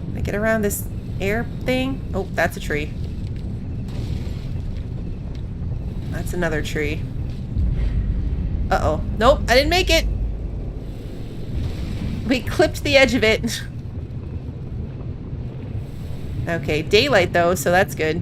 Can I get around this air thing? Oh, that's a tree. That's another tree. Uh-oh. Nope, I didn't make it. We clipped the edge of it. Okay, daylight though, so that's good.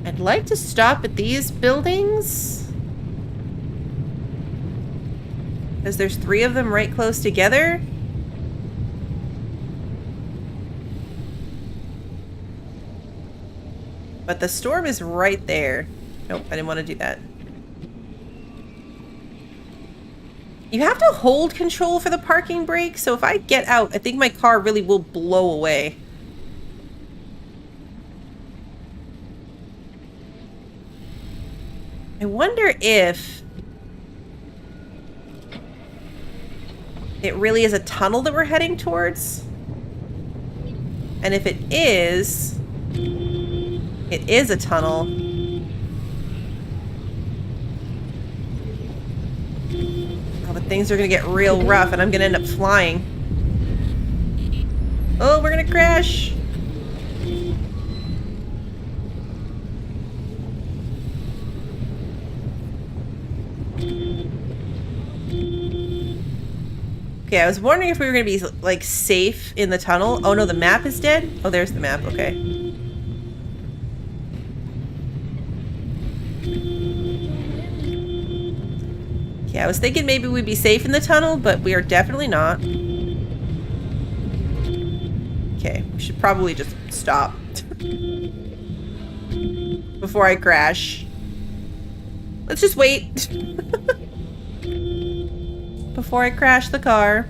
I'd like to stop at these buildings. Because there's 3 of them right close together. But the storm is right there. Nope, I didn't want to do that. You have to hold control for the parking brake, so if I get out, I think my car really will blow away. I wonder if it really is a tunnel that we're heading towards. And if it is a tunnel. Oh, but things are gonna get real rough and I'm gonna end up flying. Oh, we're gonna crash. Okay, I was wondering if we were gonna be, like, safe in the tunnel. Oh no, the map is dead? Oh, there's the map, okay. Yeah, I was thinking maybe we'd be safe in the tunnel, but we are definitely not. Okay, we should probably just stop. Before I crash. Let's just wait. Before I crash the car.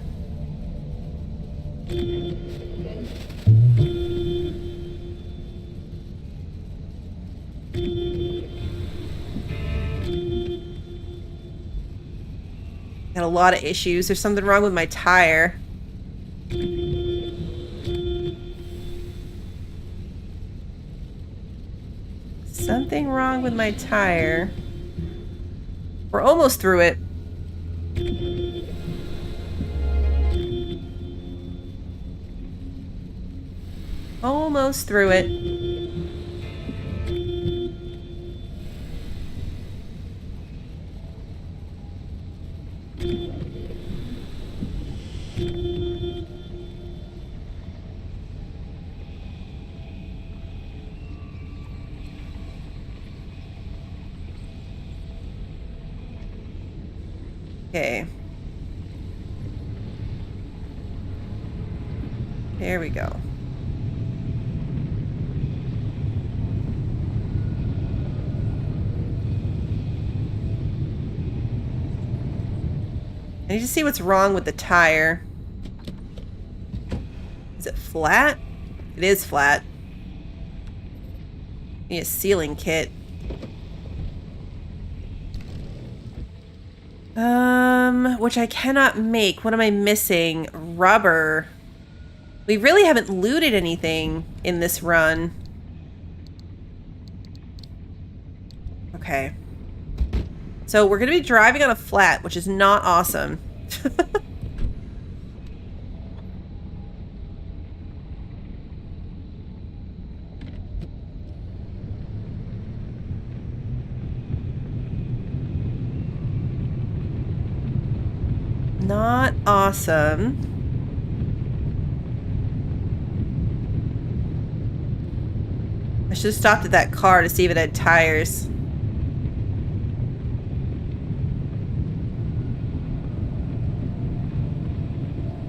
Got a lot of issues. There's something wrong with my tire. Something wrong with my tire. We're almost through it. Almost through it. Okay. There we go. I need to see what's wrong with the tire. Is it flat? It is flat. Need a sealing kit. Which I cannot make. What am I missing? Rubber. We really haven't looted anything in this run. Okay. So we're going to be driving on a flat, which is not awesome. Not awesome. I should have stopped at that car to see if it had tires.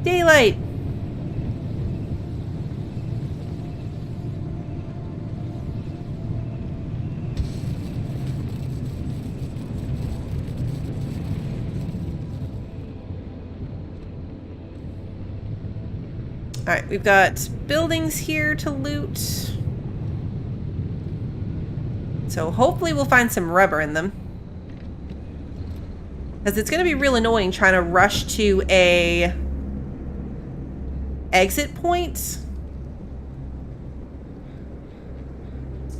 daylight. Alright, we've got buildings here to loot. So hopefully we'll find some rubber in them. Because it's going to be real annoying trying to rush to a exit point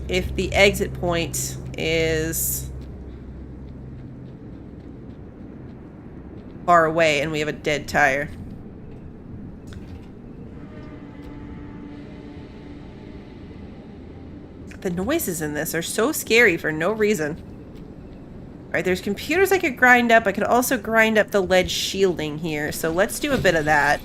if the exit point is far away and we have a dead tire. The noises in this are so scary for no reason. Alright, there's computers I could grind up. I could also grind up the lead shielding here. So let's do a bit of that.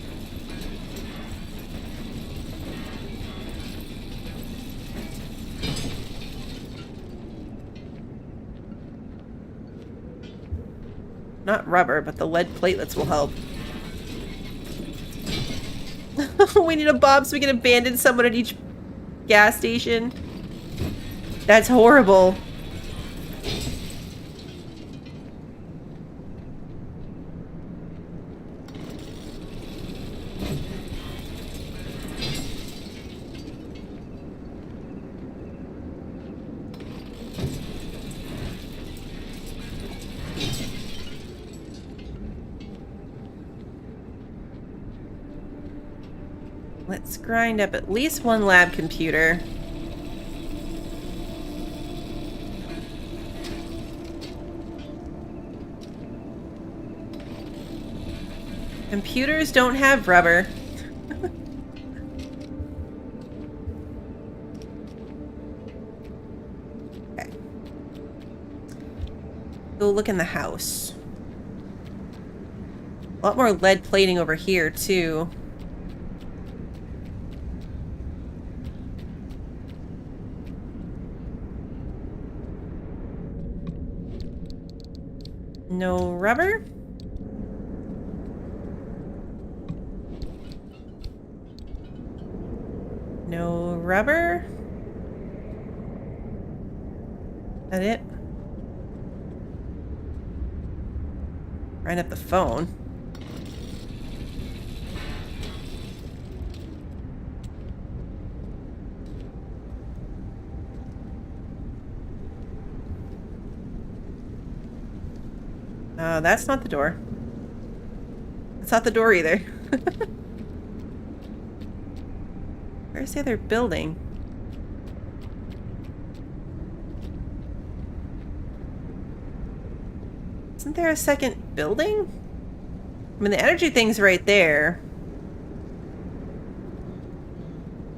Not rubber, but the lead platelets will help. We need a bomb so we can abandon someone at each gas station. That's horrible. Let's grind up at least one lab computer. Computers don't have rubber. Okay. Go look in the house. A lot more lead plating over here, too. No rubber? No rubber? That it? Right up the phone. That's not the door. That's not the door either. Where's the other building? Isn't there a second building? I mean, the energy thing's right there.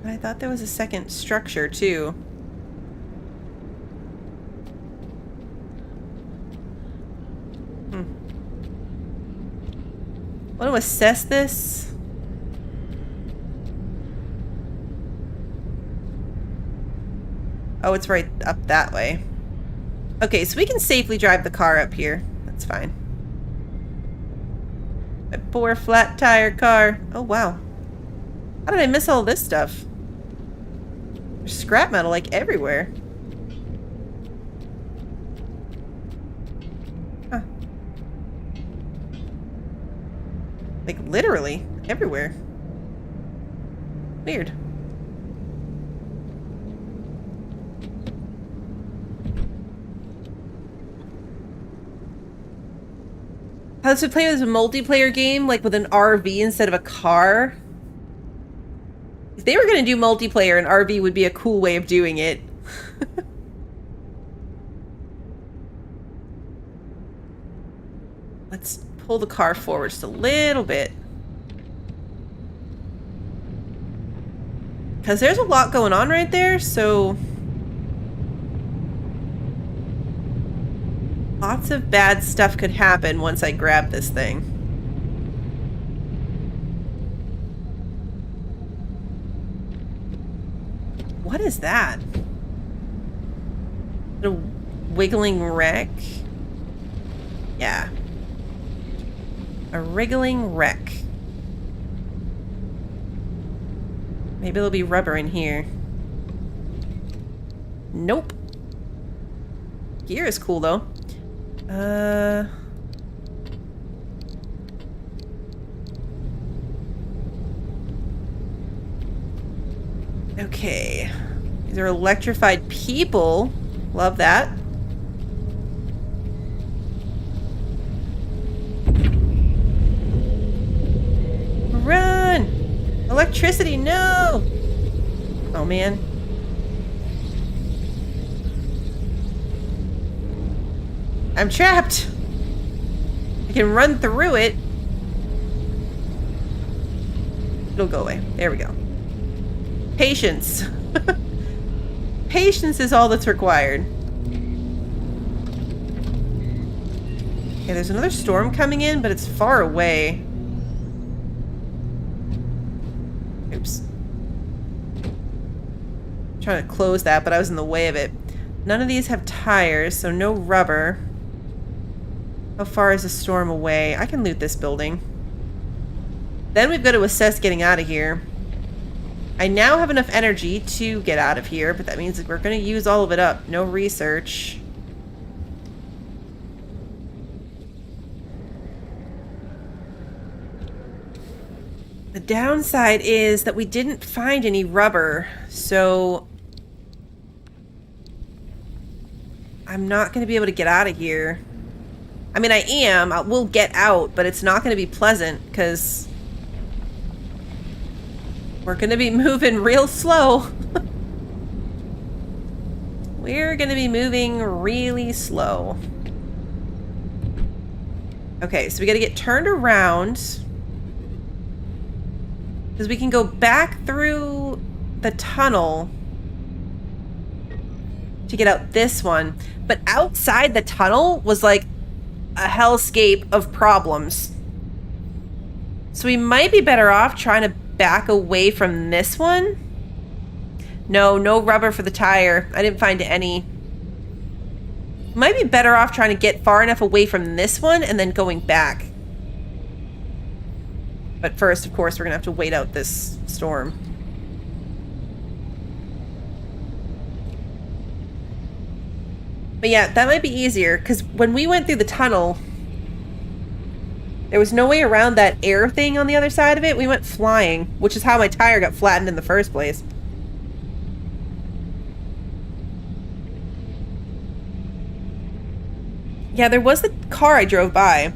But I thought there was a second structure, too. Want to assess this? Oh, it's right up that way. Okay, so we can safely drive the car up here. That's fine. My poor flat tire car. Oh, wow. How did I miss all this stuff? There's scrap metal, like, everywhere. Huh. Like, literally, everywhere. Weird. How this would play as a multiplayer game, like with an RV instead of a car. If they were going to do multiplayer, an RV would be a cool way of doing it. Let's pull the car forward just a little bit. Because there's a lot going on right there, so... lots of bad stuff could happen once I grab this thing. What is that? A wiggling wreck? Yeah. A wriggling wreck. Maybe there'll be rubber in here. Nope. Gear is cool, though. Okay. These are electrified people. Love that. Run! Electricity, no! Oh, man. I'm trapped! I can run through it. It'll go away. There we go. Patience. Patience is all that's required. Okay, there's another storm coming in, but it's far away. Oops. I'm trying to close that, but I was in the way of it. None of these have tires, so no rubber. How far is the storm away? I can loot this building. Then we've got to assess getting out of here. I now have enough energy to get out of here, but that means that we're going to use all of it up. No research. The downside is that we didn't find any rubber, so I'm not going to be able to get out of here. I mean, I am. We'll get out, but it's not going to be pleasant because we're going to be moving real slow. We're going to be moving really slow. Okay, so we got to get turned around because we can go back through the tunnel to get out this one. But outside the tunnel was like a hellscape of problems. So we might be better off trying to back away from this one. No rubber for the tire. I didn't find any. Might be better off trying to get far enough away from this one and then going back. But first, of course, we're going to have to wait out this storm. But yeah, that might be easier, because when we went through the tunnel, there was no way around that air thing on the other side of it. We went flying, which is how my tire got flattened in the first place. Yeah, there was the car I drove by.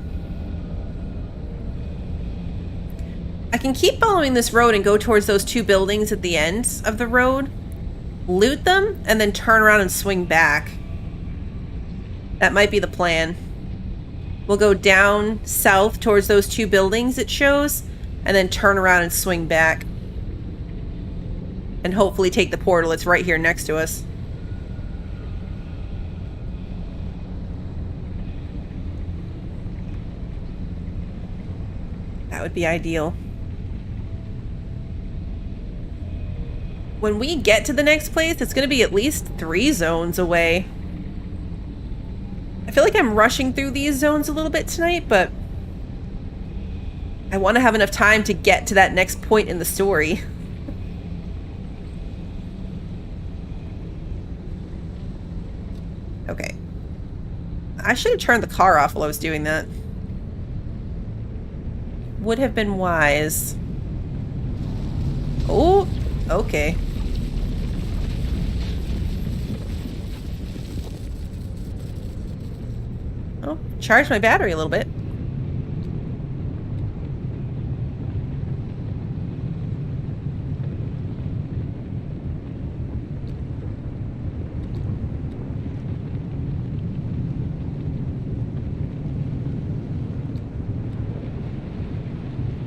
I can keep following this road and go towards those two buildings at the end of the road, loot them, and then turn around and swing back. That might be the plan. We'll go down south towards those two buildings it shows, and then turn around and swing back. And hopefully take the portal. It's right here next to us. That would be ideal. When we get to the next place, it's going to be at least 3 zones away. I feel like I'm rushing through these zones a little bit tonight, but I want to have enough time to get to that next point in the story. Okay. I should have turned the car off while I was doing that. Would have been wise. Oh, okay. Oh, charge my battery a little bit.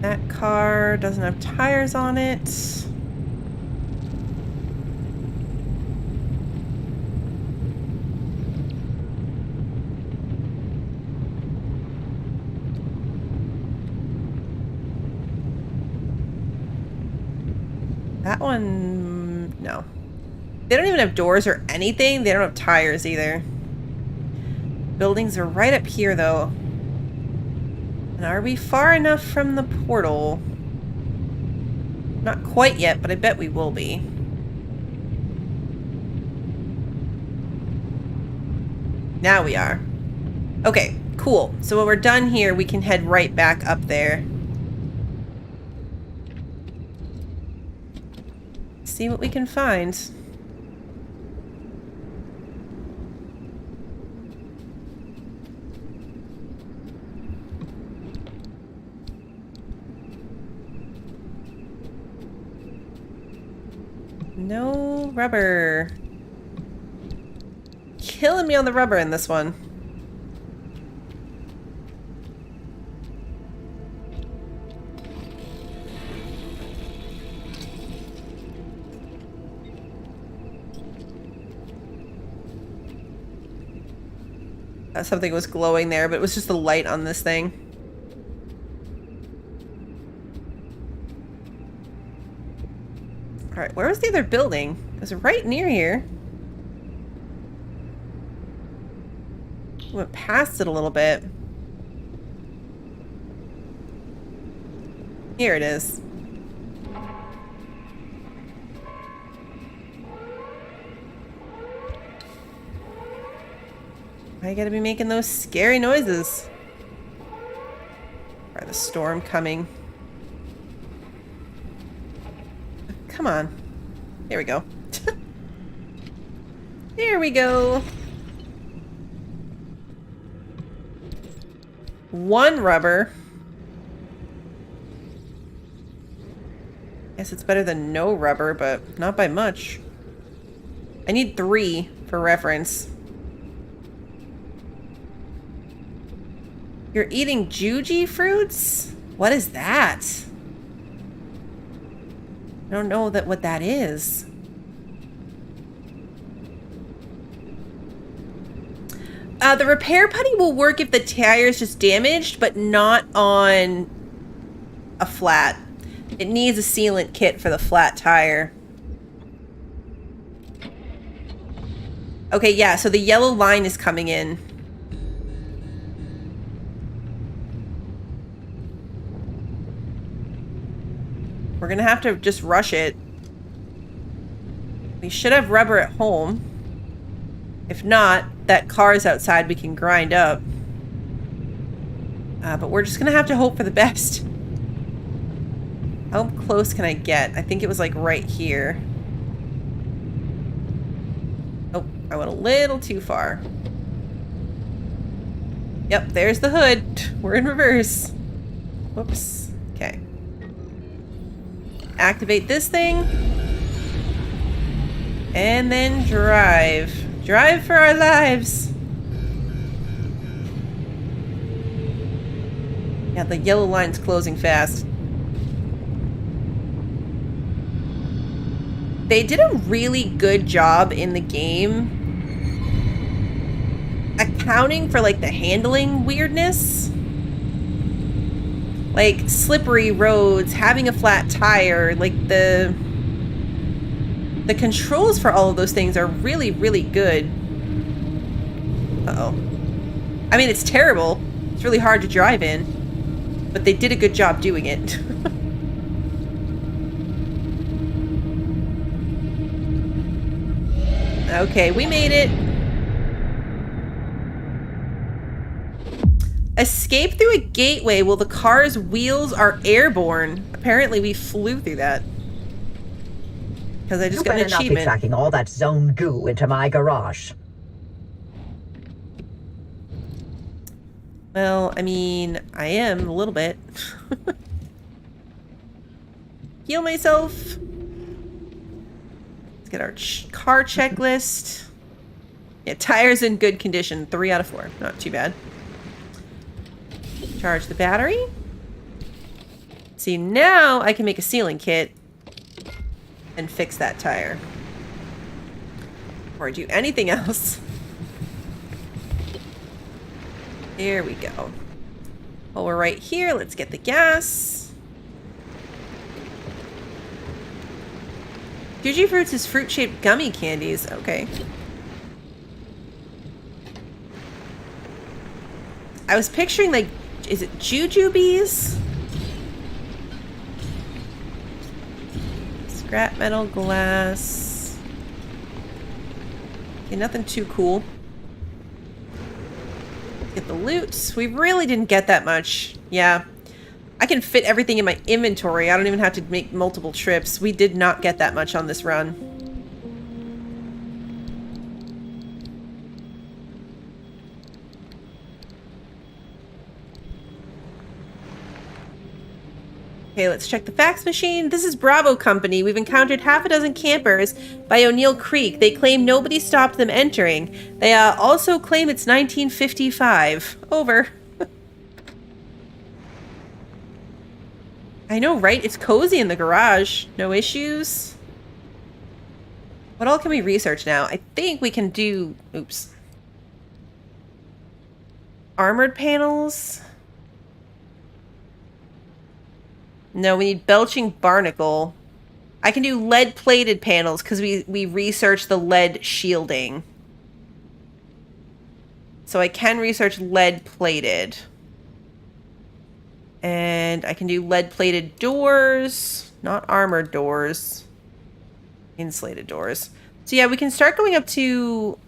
That car doesn't have tires on it. That one, no. They don't even have doors or anything. They don't have tires either. Buildings are right up here, though. And are we far enough from the portal? Not quite yet, but I bet we will be. Now we are. Okay, cool. So when we're done here, we can head right back up there. See what we can find. No rubber. Killing me on the rubber in this one. Something was glowing there, but it was just the light on this thing. Alright, where was the other building? It was right near here. Went past it a little bit. Here it is. I gotta be making those scary noises. Or the storm coming. Come on. There we go. There we go. One rubber. Guess it's better than no rubber, but not by much. I need 3 for reference. You're eating juji fruits? What is that? I don't know what that is. The repair putty will work if the tire is just damaged, but not on a flat. It needs a sealant kit for the flat tire. Okay, yeah, so the yellow line is coming in. We're gonna have to just rush it. We should have rubber at home. If not, that car's outside we can grind up. But we're just gonna have to hope for the best. How close can I get? I think it was like right here. Oh, I went a little too far. Yep, there's the hood. We're in reverse. Whoops. Okay. Activate this thing. And then drive. Drive for our lives. Yeah, the yellow line's closing fast. They did a really good job in the game accounting for like the handling weirdness. Like slippery roads, having a flat tire, like the controls for all of those things are really, really good. Uh-oh. I mean, it's terrible. It's really hard to drive in, but they did a good job doing it. Okay, we made it. Escape through a gateway while the car's wheels are airborne. Apparently we flew through that. Because I just got an achievement. You better not be tracking all that zone goo into my garage. Well, I mean, I am a little bit. Heal myself. Let's get our car checklist. Yeah, tires in good condition. 3 out of 4. Not too bad. Charge the battery. See, now I can make a sealing kit and fix that tire. Or do anything else. There we go. Well, we're right here. Let's get the gas. Juji Fruits is fruit-shaped gummy candies. Okay. I was picturing, like, is it jujubes? Scrap metal, glass. Okay, nothing too cool. Get the loot. We really didn't get that much. Yeah. I can fit everything in my inventory. I don't even have to make multiple trips. We did not get that much on this run. Okay, let's check the fax machine. This is Bravo Company. We've encountered half a dozen campers by O'Neill Creek. They claim nobody stopped them entering. They also claim it's 1955. Over. I know, right? It's cozy in the garage. No issues. What all can we research now? I think we can do... Oops. Armored panels... No, we need belching barnacle. I can do lead-plated panels because we researched the lead shielding. So I can research lead-plated. And I can do lead-plated doors. Not armored doors. Insulated doors. So yeah, we can start going up to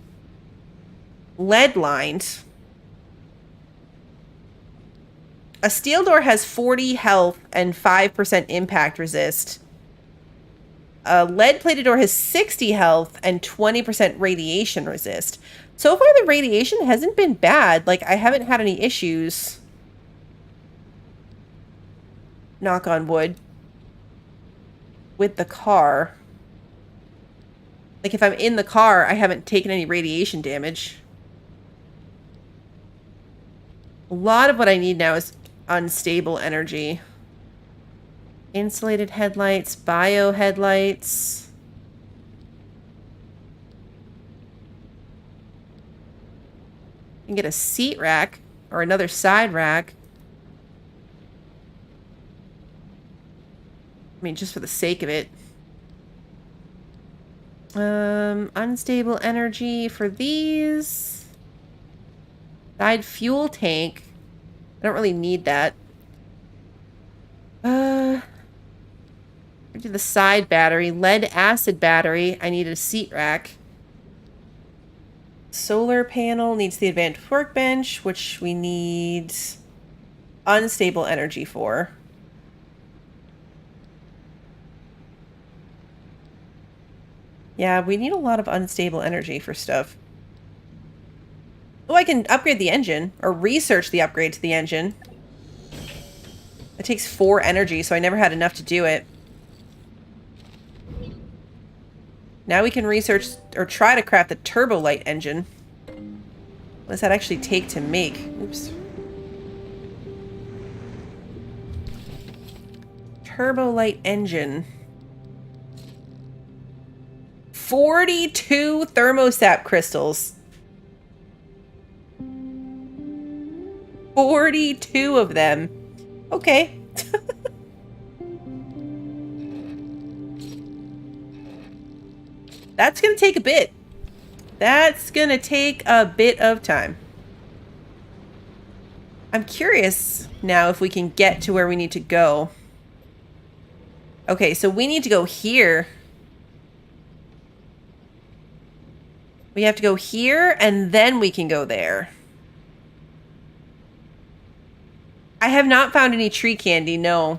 lead-lined. A steel door has 40 health and 5% impact resist. A lead-plated door has 60 health and 20% radiation resist. So far, the radiation hasn't been bad. Like, I haven't had any issues. Knock on wood. With the car. Like, if I'm in the car, I haven't taken any radiation damage. A lot of what I need now is unstable energy. Insulated headlights, bio headlights. You can get a seat rack or another side rack. I mean, just for the sake of it. Unstable energy for these. Side fuel tank. I don't really need that. Do the side battery. Lead acid battery. I need a seat rack. Solar panel needs the advanced workbench, which we need unstable energy for. Yeah, we need a lot of unstable energy for stuff. Oh, I can upgrade the engine, or research the upgrade to the engine. It takes 4 energy, so I never had enough to do it. Now we can research, or try to craft the turbo light engine. What does that actually take to make? Oops. Turbo light engine. 42 thermostat crystals. 42 of them. Okay. That's gonna take a bit. That's gonna take a bit of time. I'm curious now if we can get to where we need to go. Okay, so we need to go here. We have to go here, and then we can go there. I have not found any tree candy, no.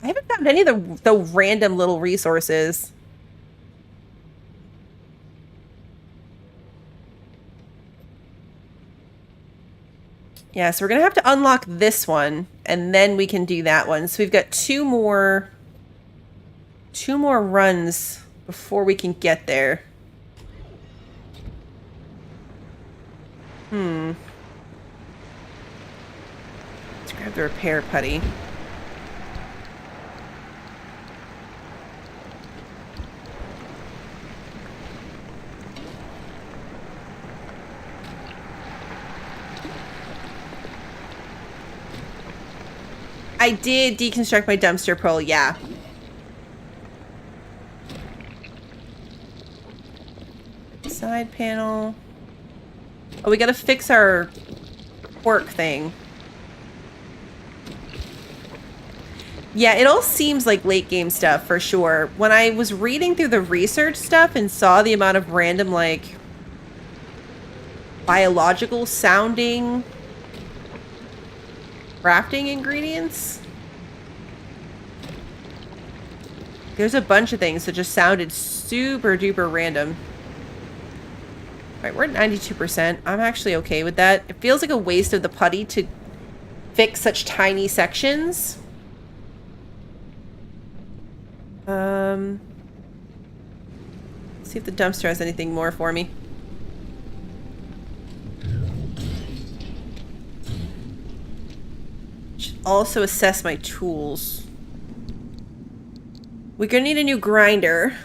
I haven't found any of the random little resources. Yeah, so we're going to have to unlock this one, and then we can do that one. So we've got two more runs before we can get there. Let's grab the repair putty. I did deconstruct my dumpster pearl, yeah. Side panel. Oh, we gotta fix our quirk thing. Yeah, it all seems like late game stuff for sure. When I was reading through the research stuff and saw the amount of random, like, biological sounding crafting ingredients, there's a bunch of things that just sounded super duper random. Alright, we're at 92%. I'm actually okay with that. It feels like a waste of the putty to fix such tiny sections. See if the dumpster has anything more for me. Should also assess my tools. We're gonna need a new grinder.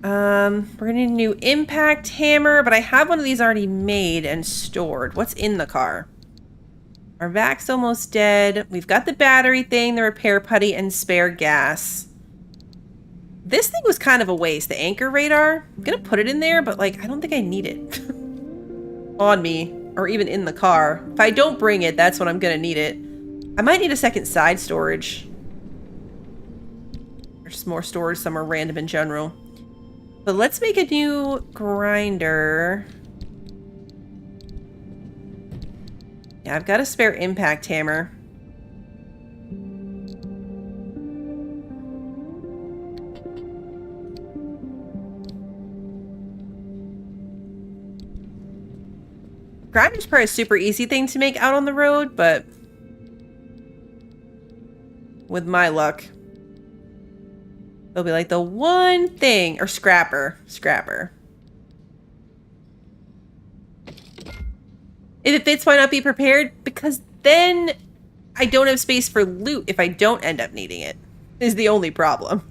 We're gonna need a new impact hammer, but I have one of these already made and stored. What's in the car? Our vac's almost dead. We've got the battery thing, the repair putty, and spare gas. This thing was kind of a waste, the anchor radar. I'm gonna put it in there, but like, I don't think I need it on me or even in the car. If I don't bring it, that's when I'm gonna need it. I might need a second side storage. Or just more storage somewhere random in general. But let's make a new grinder. Yeah, I've got a spare impact hammer. Grinder's probably a super easy thing to make out on the road, but with my luck, it'll be like the one thing, or scrapper. If it fits, why not be prepared? Because then I don't have space for loot if I don't end up needing it, is the only problem.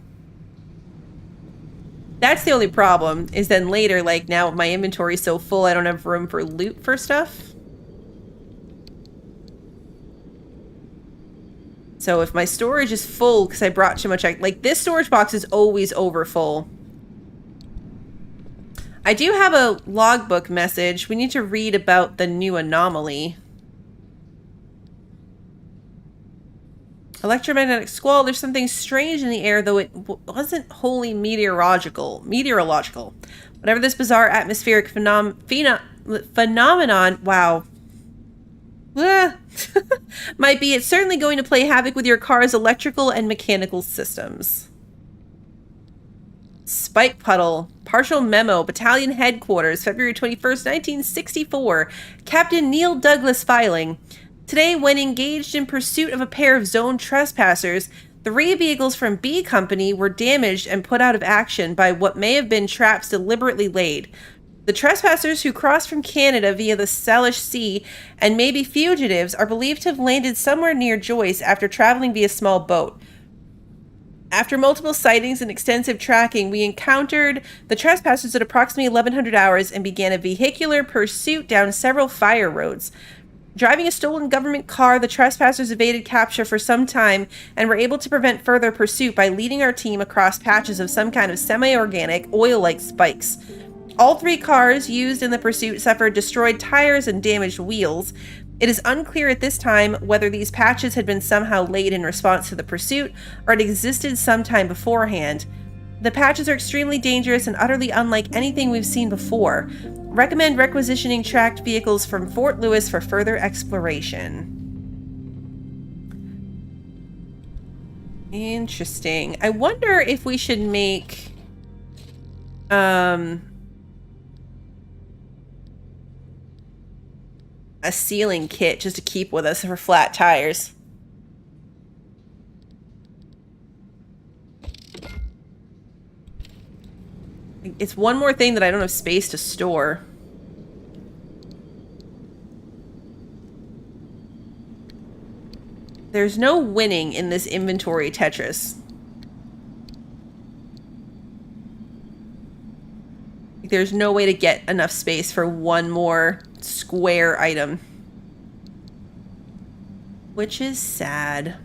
That's the only problem, is then later, like, now my inventory's so full I don't have room for loot for stuff. So if my storage is full because I brought too much, like, this storage box is always over full. I do have a logbook message. We need to read about the new anomaly. Electromagnetic squall. There's something strange in the air, though it wasn't wholly meteorological. Whatever this bizarre atmospheric phenomenon, wow, might be, it's certainly going to play havoc with your car's electrical and mechanical systems. Spike puddle. Partial memo. Battalion headquarters, February 21st, 1964. Captain Neil Douglas filing. Today, when engaged in pursuit of a pair of zone trespassers, 3 vehicles from B Company were damaged and put out of action by what may have been traps deliberately laid. The trespassers, who crossed from Canada via the Salish Sea and may be fugitives, are believed to have landed somewhere near Joyce after traveling via small boat. After multiple sightings and extensive tracking, we encountered the trespassers at approximately 1100 hours and began a vehicular pursuit down several fire roads. Driving a stolen government car, the trespassers evaded capture for some time and were able to prevent further pursuit by leading our team across patches of some kind of semi-organic, oil-like spikes. All 3 cars used in the pursuit suffered destroyed tires and damaged wheels. It is unclear at this time whether these patches had been somehow laid in response to the pursuit or had existed sometime beforehand. The patches are extremely dangerous and utterly unlike anything we've seen before. Recommend requisitioning tracked vehicles from Fort Lewis for further exploration. Interesting. I wonder if we should make a sealing kit just to keep with us for flat tires. It's one more thing that I don't have space to store. There's no winning in this inventory Tetris. There's no way to get enough space for one more square item. Which is sad.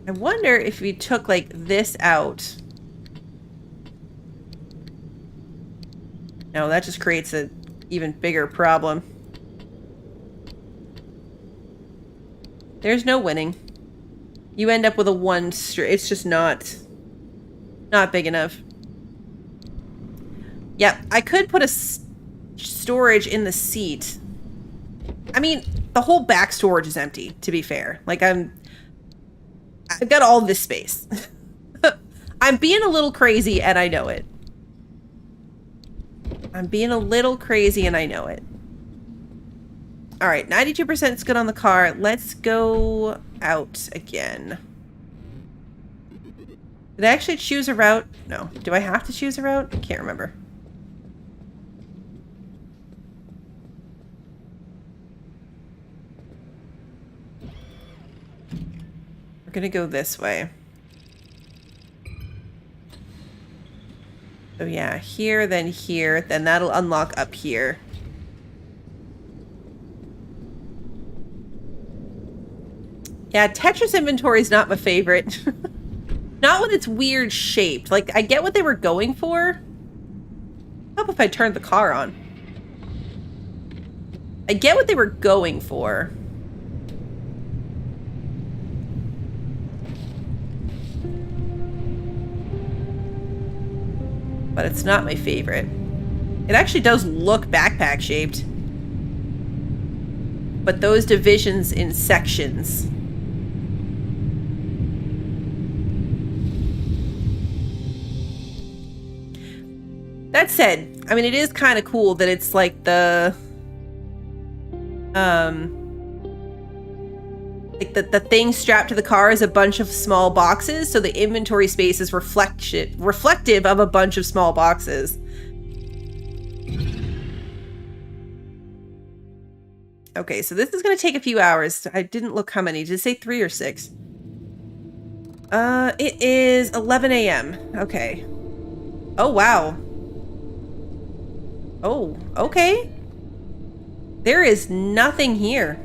I wonder if we took, like, this out. No, that just creates an even bigger problem. There's no winning. You end up with a 1 straight. It's just not big enough. Yep, I could put a storage in the seat. I mean, the whole back storage is empty, to be fair. Like, I've got all this space. I'm being a little crazy, and I know it. I'm being a little crazy, and I know it. All right, 92% is good on the car. Let's go out again. Did I actually choose a route? No. Do I have to choose a route? I can't remember. We're gonna go this way. So yeah, here, then that'll unlock up here. Yeah, Tetris inventory is not my favorite. Not when it's weird shaped. Like, I get what they were going for. How if I turned the car on? I get what they were going for. But it's not my favorite. It actually does look backpack shaped. But those divisions in sections. That said, I mean, it is kind of cool that it's like the thing strapped to the car is a bunch of small boxes, so the inventory space is reflective of a bunch of small boxes. Okay, so this is going to take a few hours. I didn't look how many. Did it say 3 or 6? It is 11 a.m. Okay. Oh, wow. Oh, okay. There is nothing here.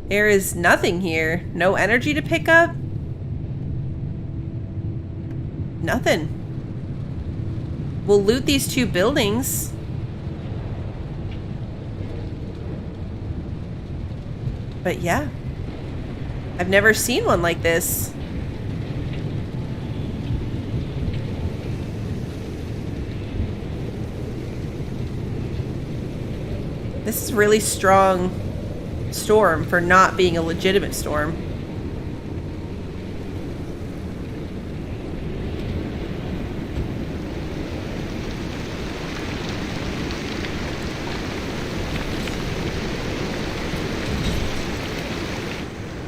There is nothing here. No energy to pick up. Nothing. We'll loot these 2 buildings. But yeah. I've never seen one like this. This is really strong storm for not being a legitimate storm.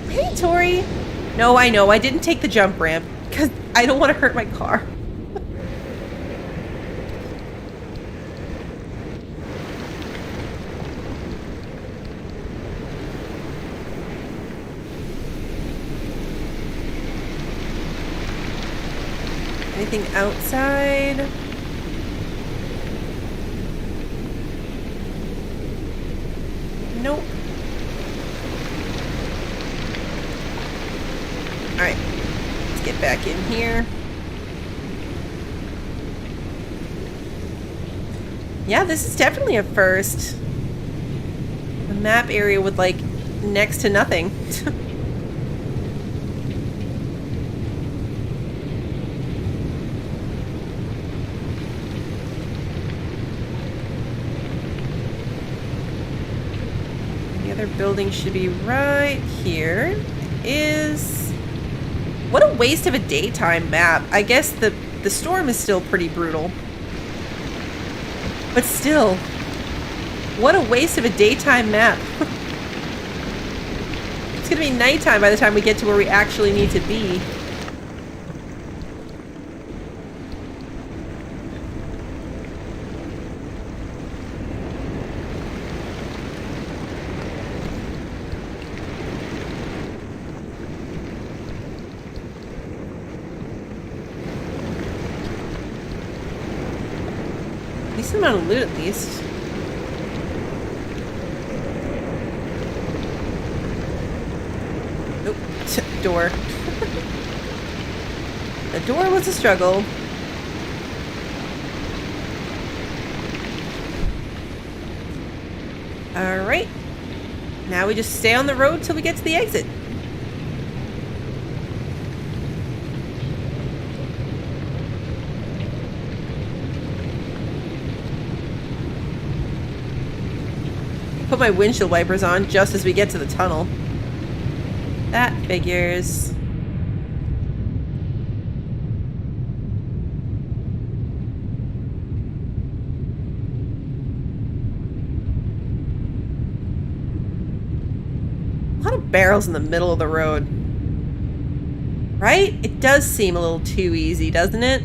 Hey, Tori. No, I know. I didn't take the jump ramp because I don't want to hurt my car. Anything outside? Nope. Alright. Let's get back in here. Yeah, this is definitely a first. A map area with, like, next to nothing. Building should be right here. Is what a waste of a daytime map. I guess the storm is still pretty brutal, but still, what a waste of a daytime map. It's gonna be nighttime by the time we get to where we actually need to be. Decent amount of loot at least. Nope. Door. The door was a struggle. Alright. Now we just stay on the road till we get to the exit. Put my windshield wipers on just as we get to the tunnel. That figures. A lot of barrels in the middle of the road. Right? It does seem a little too easy, doesn't it?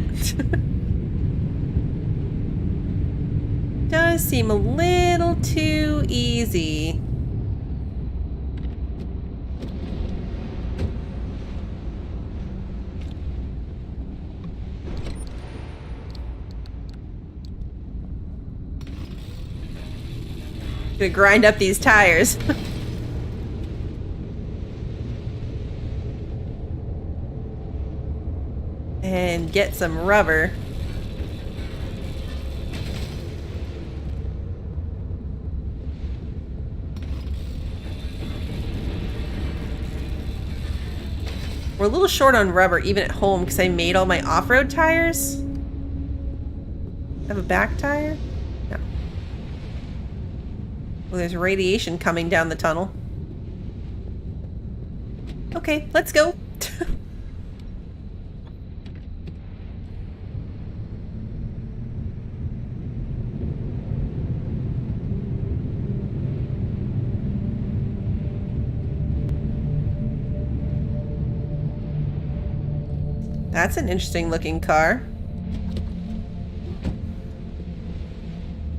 Does seem a little too easy. Gonna grind up these tires. And get some rubber. We're a little short on rubber even at home because I made all my off-road tires. Have a back tire? No. Well, there's radiation coming down the tunnel. Okay, let's go. That's an interesting looking car.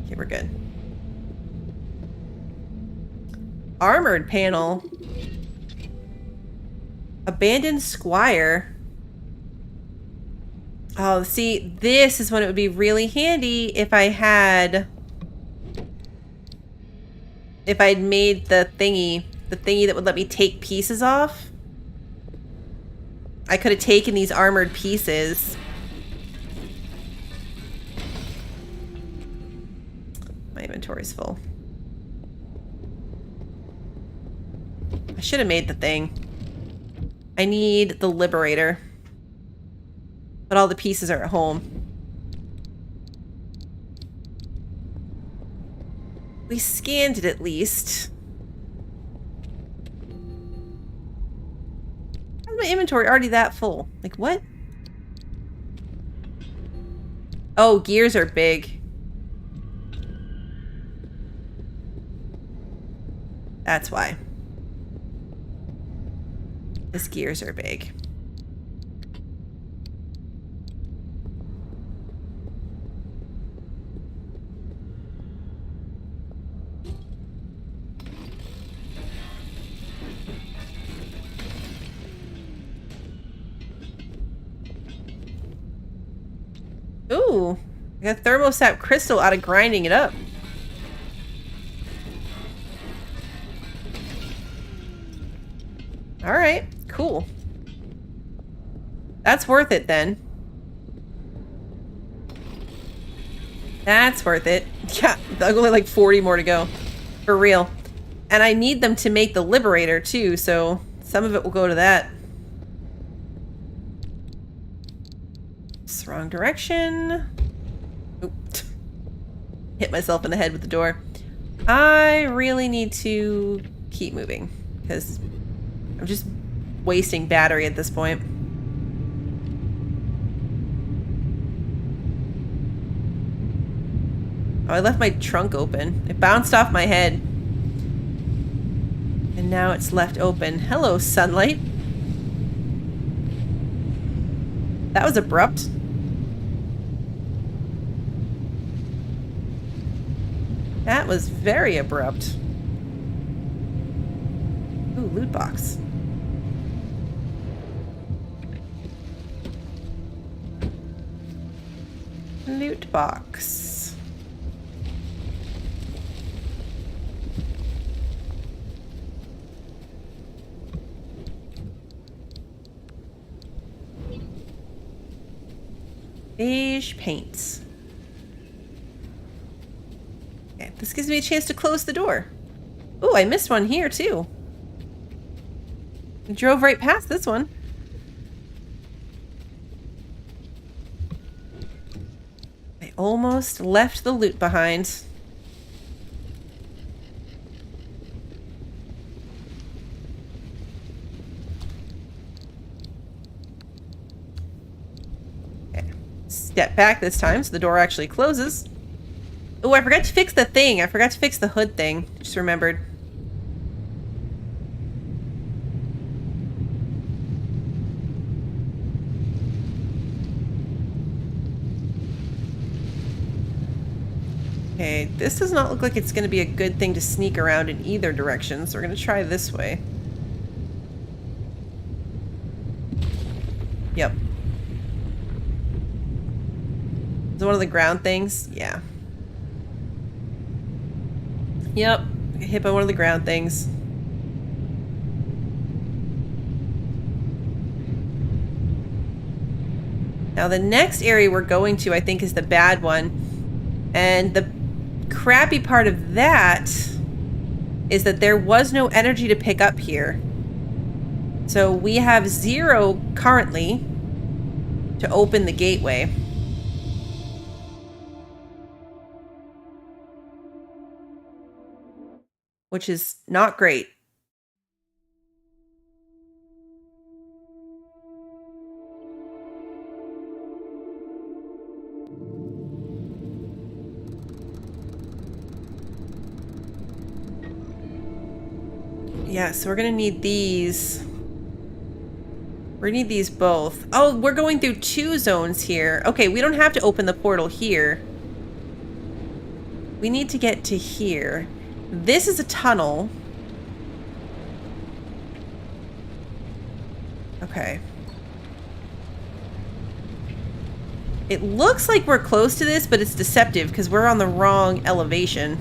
Okay, we're good. Armored panel. Abandoned squire. Oh, see, this is when it would be really handy if I had... If I'd made the thingy that would let me take pieces off. I could have taken these armored pieces. My inventory's full. I should have made the thing. I need the liberator. But all the pieces are at home. We scanned it at least. My inventory already that full. Like, what? Oh, gears are big. That's why. His gears are big. Ooh, I got thermostat crystal out of grinding it up. All right, cool. That's worth it then. That's worth it. Yeah, only like 40 more to go. For real. And I need them to make the liberator too, so some of it will go to that. It's the wrong direction. Oop. Hit myself in the head with the door. I really need to keep moving because I'm just wasting battery at this point. Oh, I left my trunk open. It bounced off my head. And now it's left open. Hello, sunlight. That was abrupt. That was very abrupt. Ooh, loot box. Loot box. Beige paints. Okay, this gives me a chance to close the door. Ooh, I missed one here, too. I drove right past this one. I almost left the loot behind. Okay. Step back this time so the door actually closes. Oh, I forgot to fix the thing. I forgot to fix the hood thing. Just remembered. Okay, this does not look like it's going to be a good thing to sneak around in either direction, so we're going to try this way. Yep. Is it one of the ground things? Yeah. Yep. Hit by one of the ground things. Now the next area we're going to, I think, is the bad one. And the crappy part of that is that there was no energy to pick up here. So we have 0 currently to open the gateway. Which is not great. Yeah, so we're gonna need these. We're gonna need these both. Oh, we're going through 2 zones here. Okay, we don't have to open the portal here. We need to get to here. This is a tunnel. Okay. It looks like we're close to this, but it's deceptive because we're on the wrong elevation.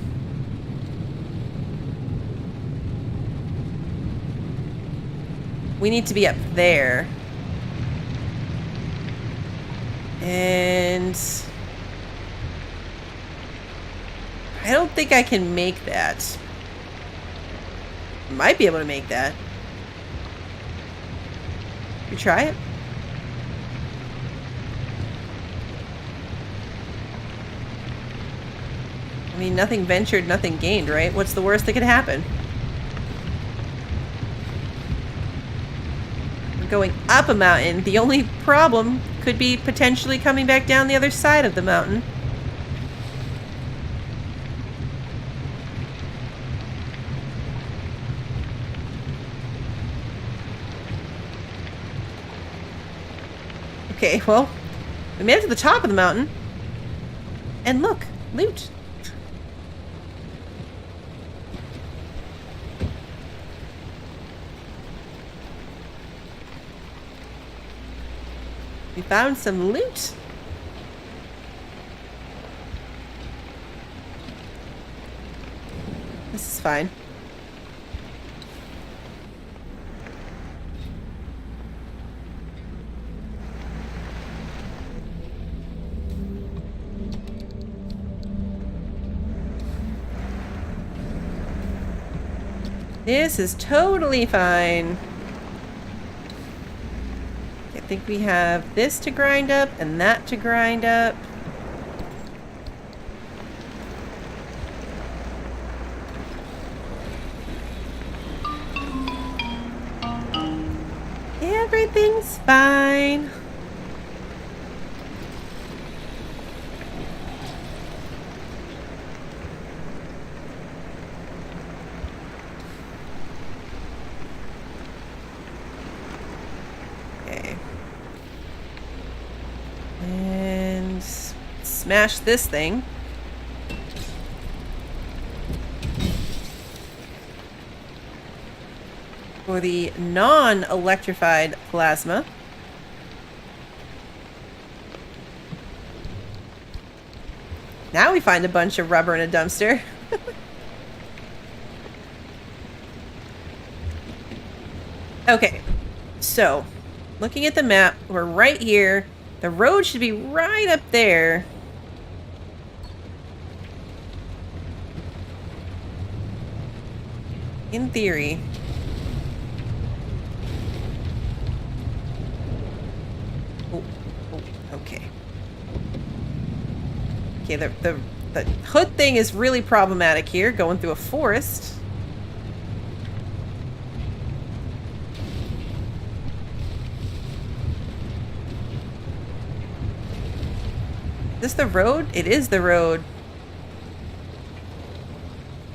We need to be up there. And I don't think I can make that. Might be able to make that. You try it? I mean, nothing ventured, nothing gained, right? What's the worst that could happen? We're going up a mountain. The only problem could be potentially coming back down the other side of the mountain. Okay, well, we made it to the top of the mountain. And look, loot. We found some loot. This is fine. This is totally fine. I think we have this to grind up and that to grind up. Everything's fine. Smash this thing. For the non-electrified plasma. Now we find a bunch of rubber in a dumpster. Okay, so looking at the map, we're right here. The road should be right up there. In theory. Oh, okay. Okay, the hood thing is really problematic here, going through a forest. Is this the road? It is the road.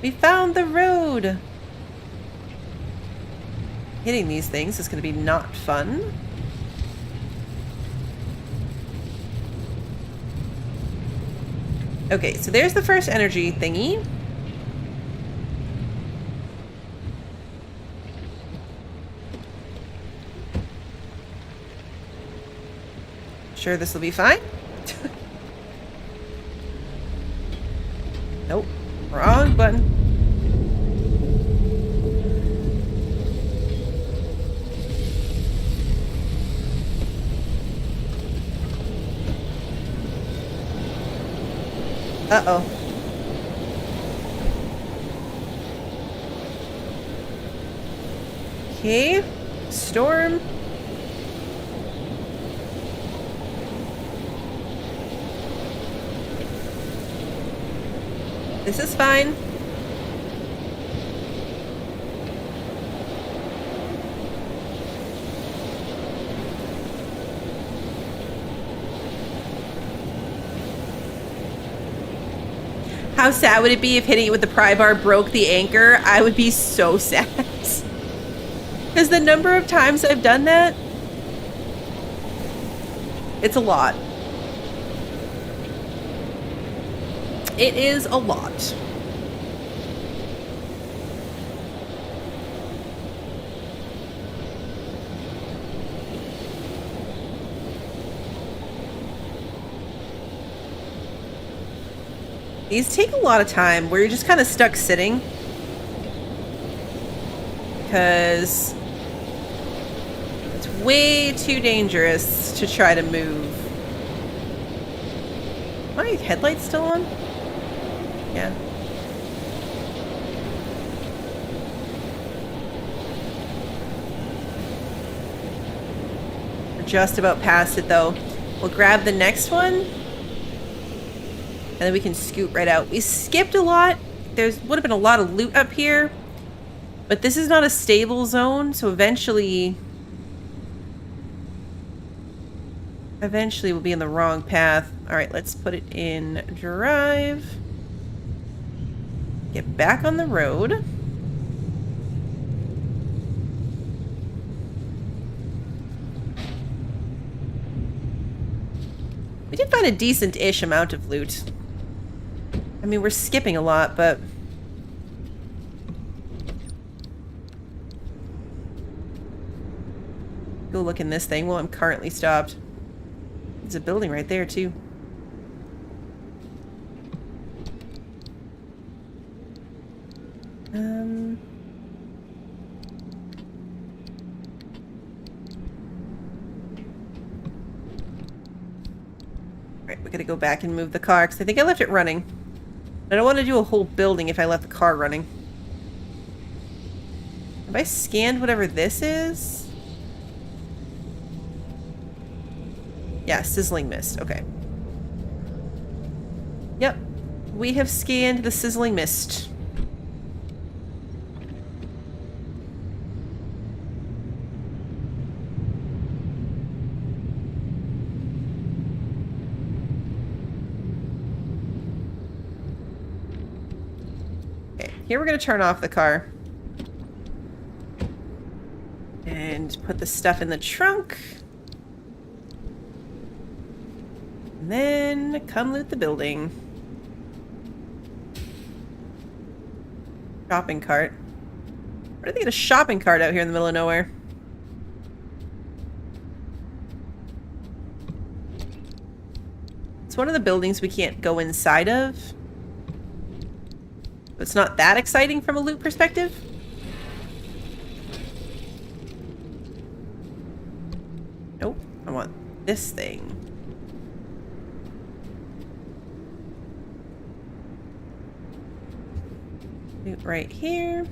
We found the road! Hitting these things is going to be not fun. Okay, so there's the first energy thingy. Sure, this will be fine. Nope. Wrong button. Uh-oh. Okay. Storm. This is fine. How sad would it be if hitting it with the pry bar broke the anchor? I would be so sad. Because the number of times I've done that, it's a lot. It is a lot. These take a lot of time where you're just kind of stuck sitting. Because it's way too dangerous to try to move. Are my headlights still on? Yeah. We're just about past it though. We'll grab the next one. And then we can scoot right out. We skipped a lot. Would have been a lot of loot up here. But this is not a stable zone, so eventually we'll be in the wrong path. Alright, let's put it in drive. Get back on the road. We did find a decent-ish amount of loot. I mean, we're skipping a lot, but... Go look in this thing while I'm currently stopped. There's a building right there, too. Alright, we gotta go back and move the car, because I think I left it running. I don't want to do a whole building if I left the car running. Have I scanned whatever this is? Yeah, sizzling mist. Okay. Yep. We have scanned the sizzling mist. Here we're going to turn off the car. And put the stuff in the trunk. And then come loot the building. Shopping cart. Where do they get a shopping cart out here in the middle of nowhere? It's one of the buildings we can't go inside of. It's not that exciting from a loot perspective. Nope. I want this thing. Loot right here.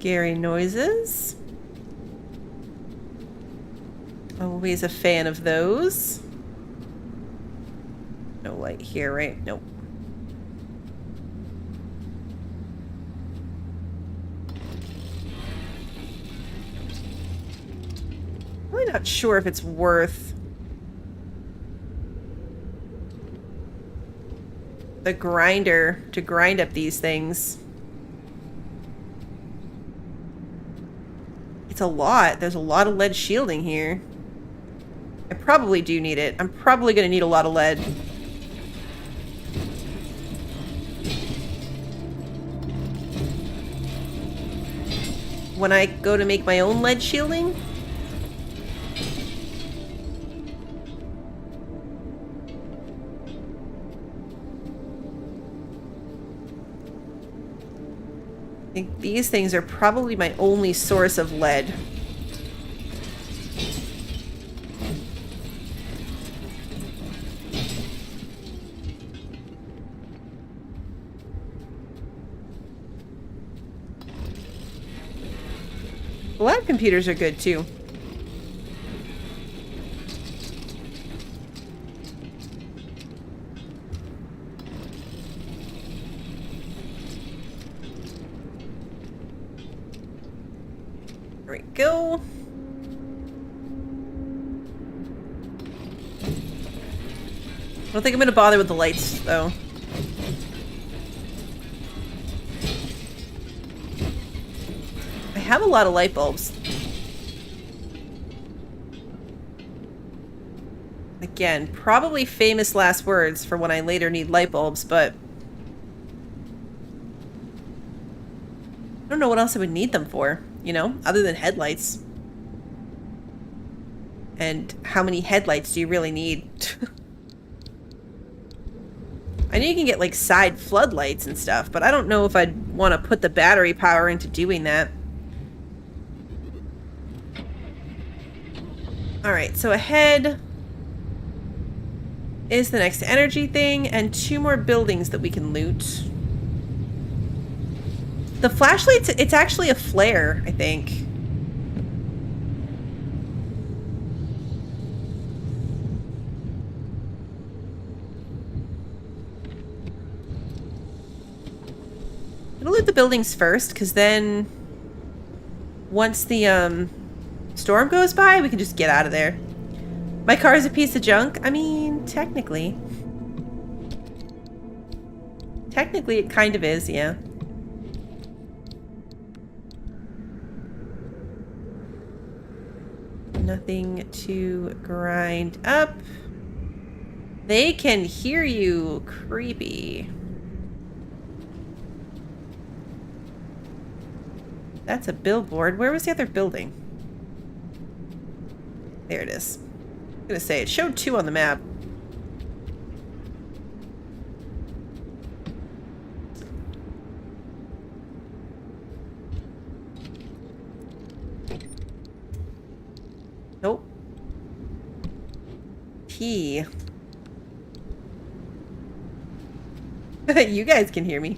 Scary noises. Always a fan of those. No light here, right? Nope. Really not sure if it's worth the grinder to grind up these things. It's a lot. There's a lot of lead shielding here. I probably do need it. I'm probably going to need a lot of lead. When I go to make my own lead shielding. I think these things are probably my only source of lead. The lab computers are good too. There we go. I don't think I'm gonna bother with the lights though. I have a lot of light bulbs. Again, probably famous last words for when I later need light bulbs, but I don't know what else I would need them for, you know, other than headlights. And how many headlights do you really need? I know you can get like side floodlights and stuff, but I don't know if I'd want to put the battery power into doing that. Alright, so ahead is the next energy thing and 2 more buildings that we can loot. The flashlights, it's actually a flare, I think. I'm gonna loot the buildings first, because then once the storm goes by, we can just get out of there. My car is a piece of junk. I mean, technically. Technically, it kind of is, yeah. Nothing to grind up. They can hear you. Creepy. That's a billboard. Where was the other building? There it is. I'm gonna say it showed 2 on the map. Nope. Key. You guys can hear me.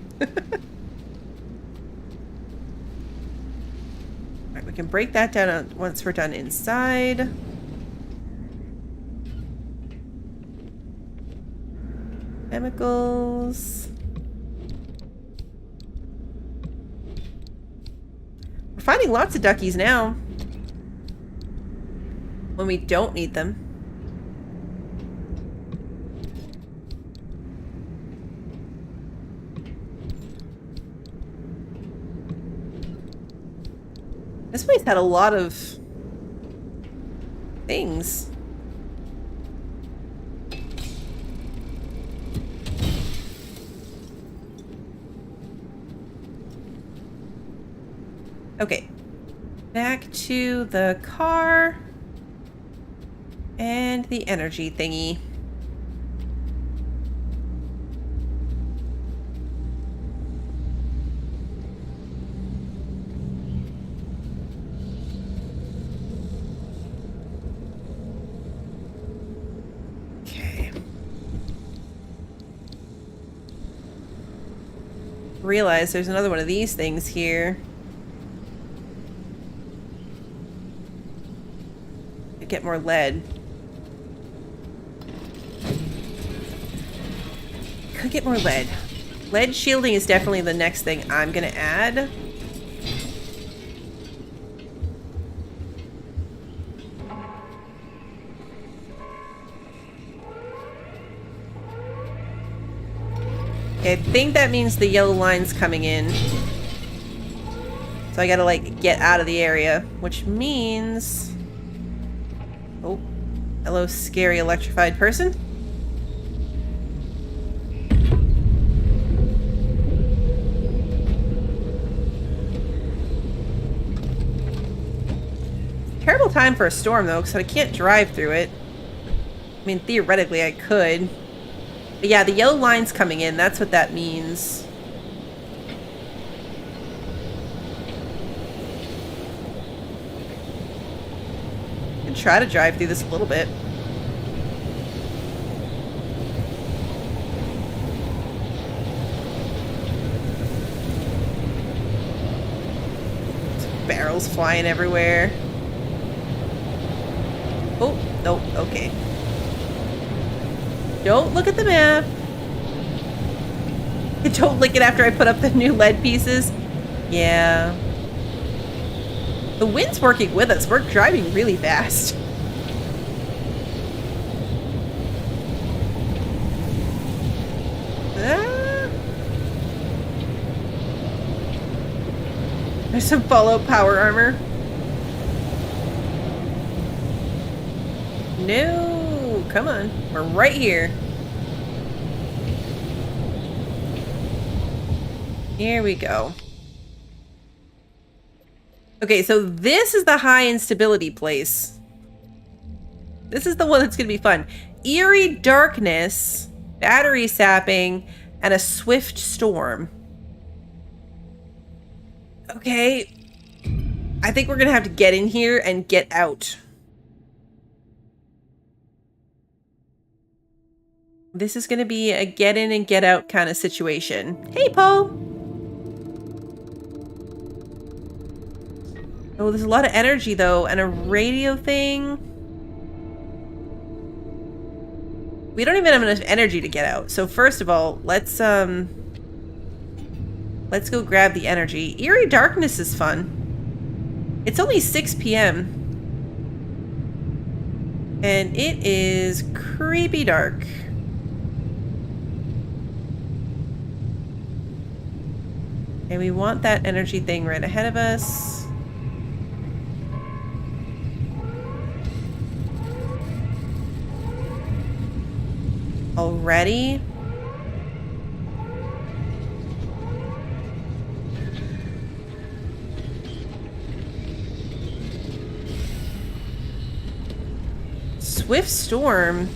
Alright, we can break that down once we're done inside. Chemicals. We're finding lots of duckies now. When we don't need them. This place had a lot of things. Okay. Back to the car. And the energy thingy. Okay. Realize there's another one of these things here. Get more lead. Could get more lead. Lead shielding is definitely the next thing I'm gonna add. Okay, I think that means the yellow line's coming in. So I gotta, like, get out of the area, which means... Oh, hello, scary electrified person. Terrible time for a storm, though, because I can't drive through it. I mean, theoretically, I could. But yeah, the yellow line's coming in. That's what that means. I can try to drive through this a little bit. Barrels flying everywhere. Oh, nope, okay. Don't look at the map. Don't lick it after I put up the new lead pieces. Yeah. The wind's working with us. We're driving really fast. Ah. There's some Fallout power armor. No, come on. We're right here. Here we go. Okay, so this is the high instability place. This is the one that's going to be fun. Eerie darkness, battery sapping, and a swift storm. Okay. I think we're going to have to get in here and get out. This is going to be a get in and get out kind of situation. Hey, Poe. Oh, there's a lot of energy, though, and a radio thing. We don't even have enough energy to get out. So first of all, let's go grab the energy. Eerie darkness is fun. It's only 6 p.m. And it is creepy dark. And we want that energy thing right ahead of us. Already? Swift storm.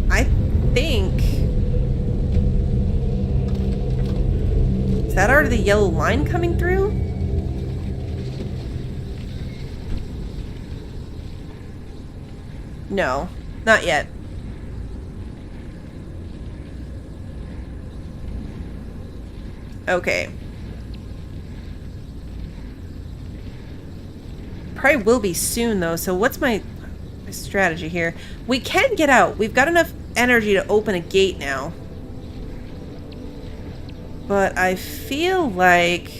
I think. Is that already the yellow line coming through? No, not yet. Okay. Probably will be soon, though, so what's my strategy here? We can get out. We've got enough energy to open a gate now. But I feel like...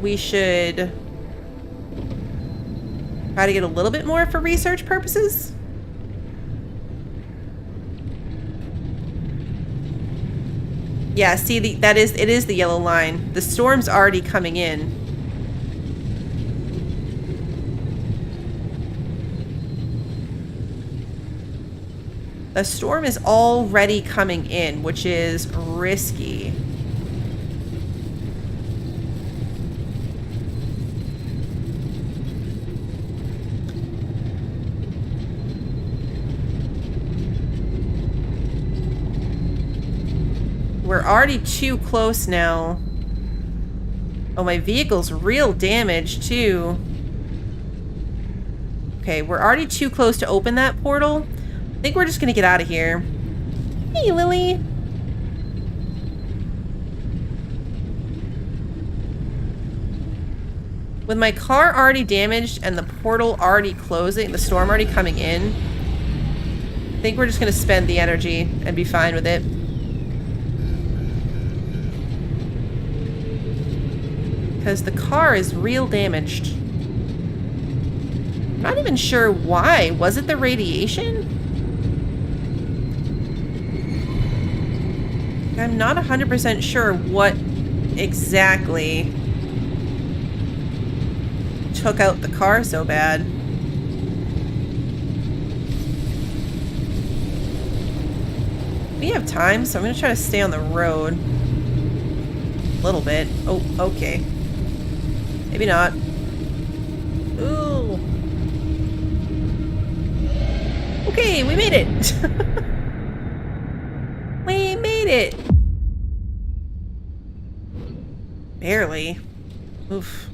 we should... try to get a little bit more for research purposes. Yeah, see, it is the yellow line. The storm's already coming in. The storm is already coming in, which is risky. We're already too close now. Oh, my vehicle's real damage, too. Okay, we're already too close to open that portal. I think we're just gonna get out of here. Hey, Lily. With my car already damaged and the portal already closing, the storm already coming in, I think we're just going to spend the energy and be fine with it. Because the car is real damaged. I'm not even sure why. Was it the radiation? I'm not 100% sure what exactly took out the car so bad. We have time, so I'm going to try to stay on the road. A little bit. Oh, okay. Maybe not. Ooh. Okay, we made it. We made it. Barely. Oof.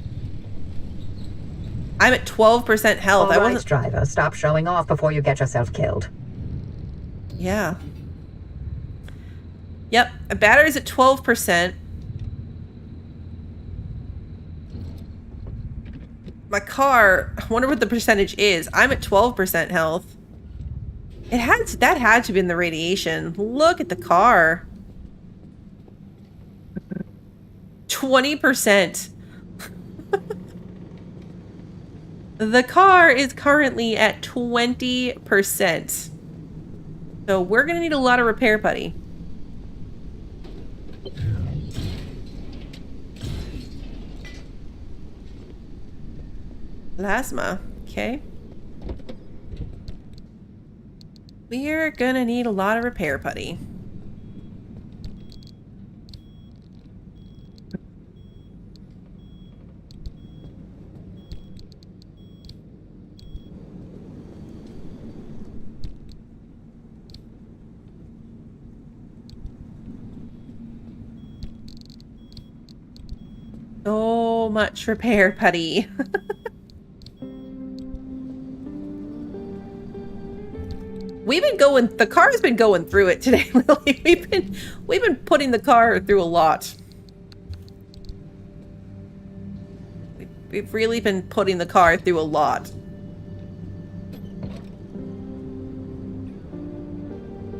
I'm at 12% health. All right, driver, stop showing off before you get yourself killed. Yeah. Yep, a battery's at 12%. My car, I wonder what the percentage is. I'm at 12% health. That had to be in the radiation. Look at the car. 20%. The car is currently at 20%. So we're gonna need a lot of repair putty. Plasma, okay. We're gonna need a lot of repair putty. So much repair putty. The car's been going through it today, Lily. We've been putting the car through a lot. We've really been putting the car through a lot.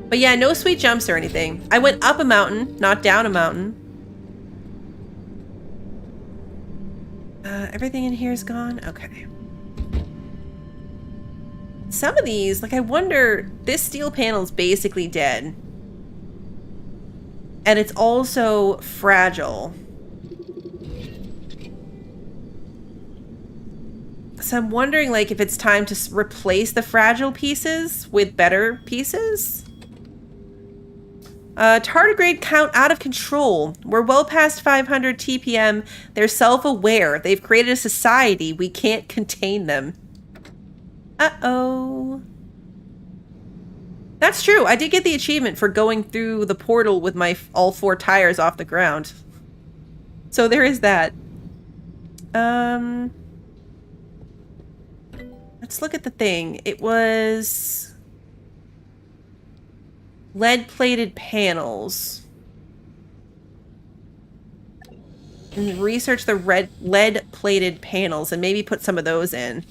But yeah, no sweet jumps or anything. I went up a mountain, not down a mountain. Everything in here is gone? Okay. Some of these, like, I wonder, this steel panel's basically dead. And it's also fragile. So I'm wondering, like, if it's time to replace the fragile pieces with better pieces? Tardigrade count out of control. We're well past 500 TPM. They're self-aware. They've created a society. We can't contain them. Uh-oh. That's true. I did get the achievement for going through the portal with my all 4 tires off the ground. So there is that. Let's look at the thing. It was lead-plated panels. And research the lead-plated panels and maybe put some of those in.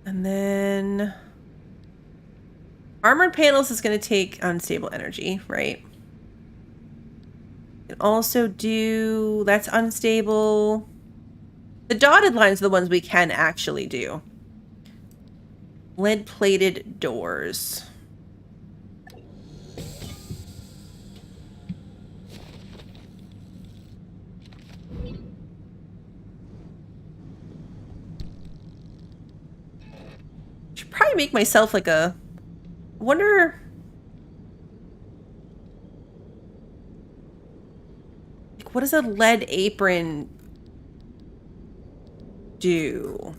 And then armored panels is going to take unstable energy, right? You can also do, that's unstable. The dotted lines are the ones we can actually do. Lead-plated doors. Should probably make myself like a... wonder... like, what does a lead apron do?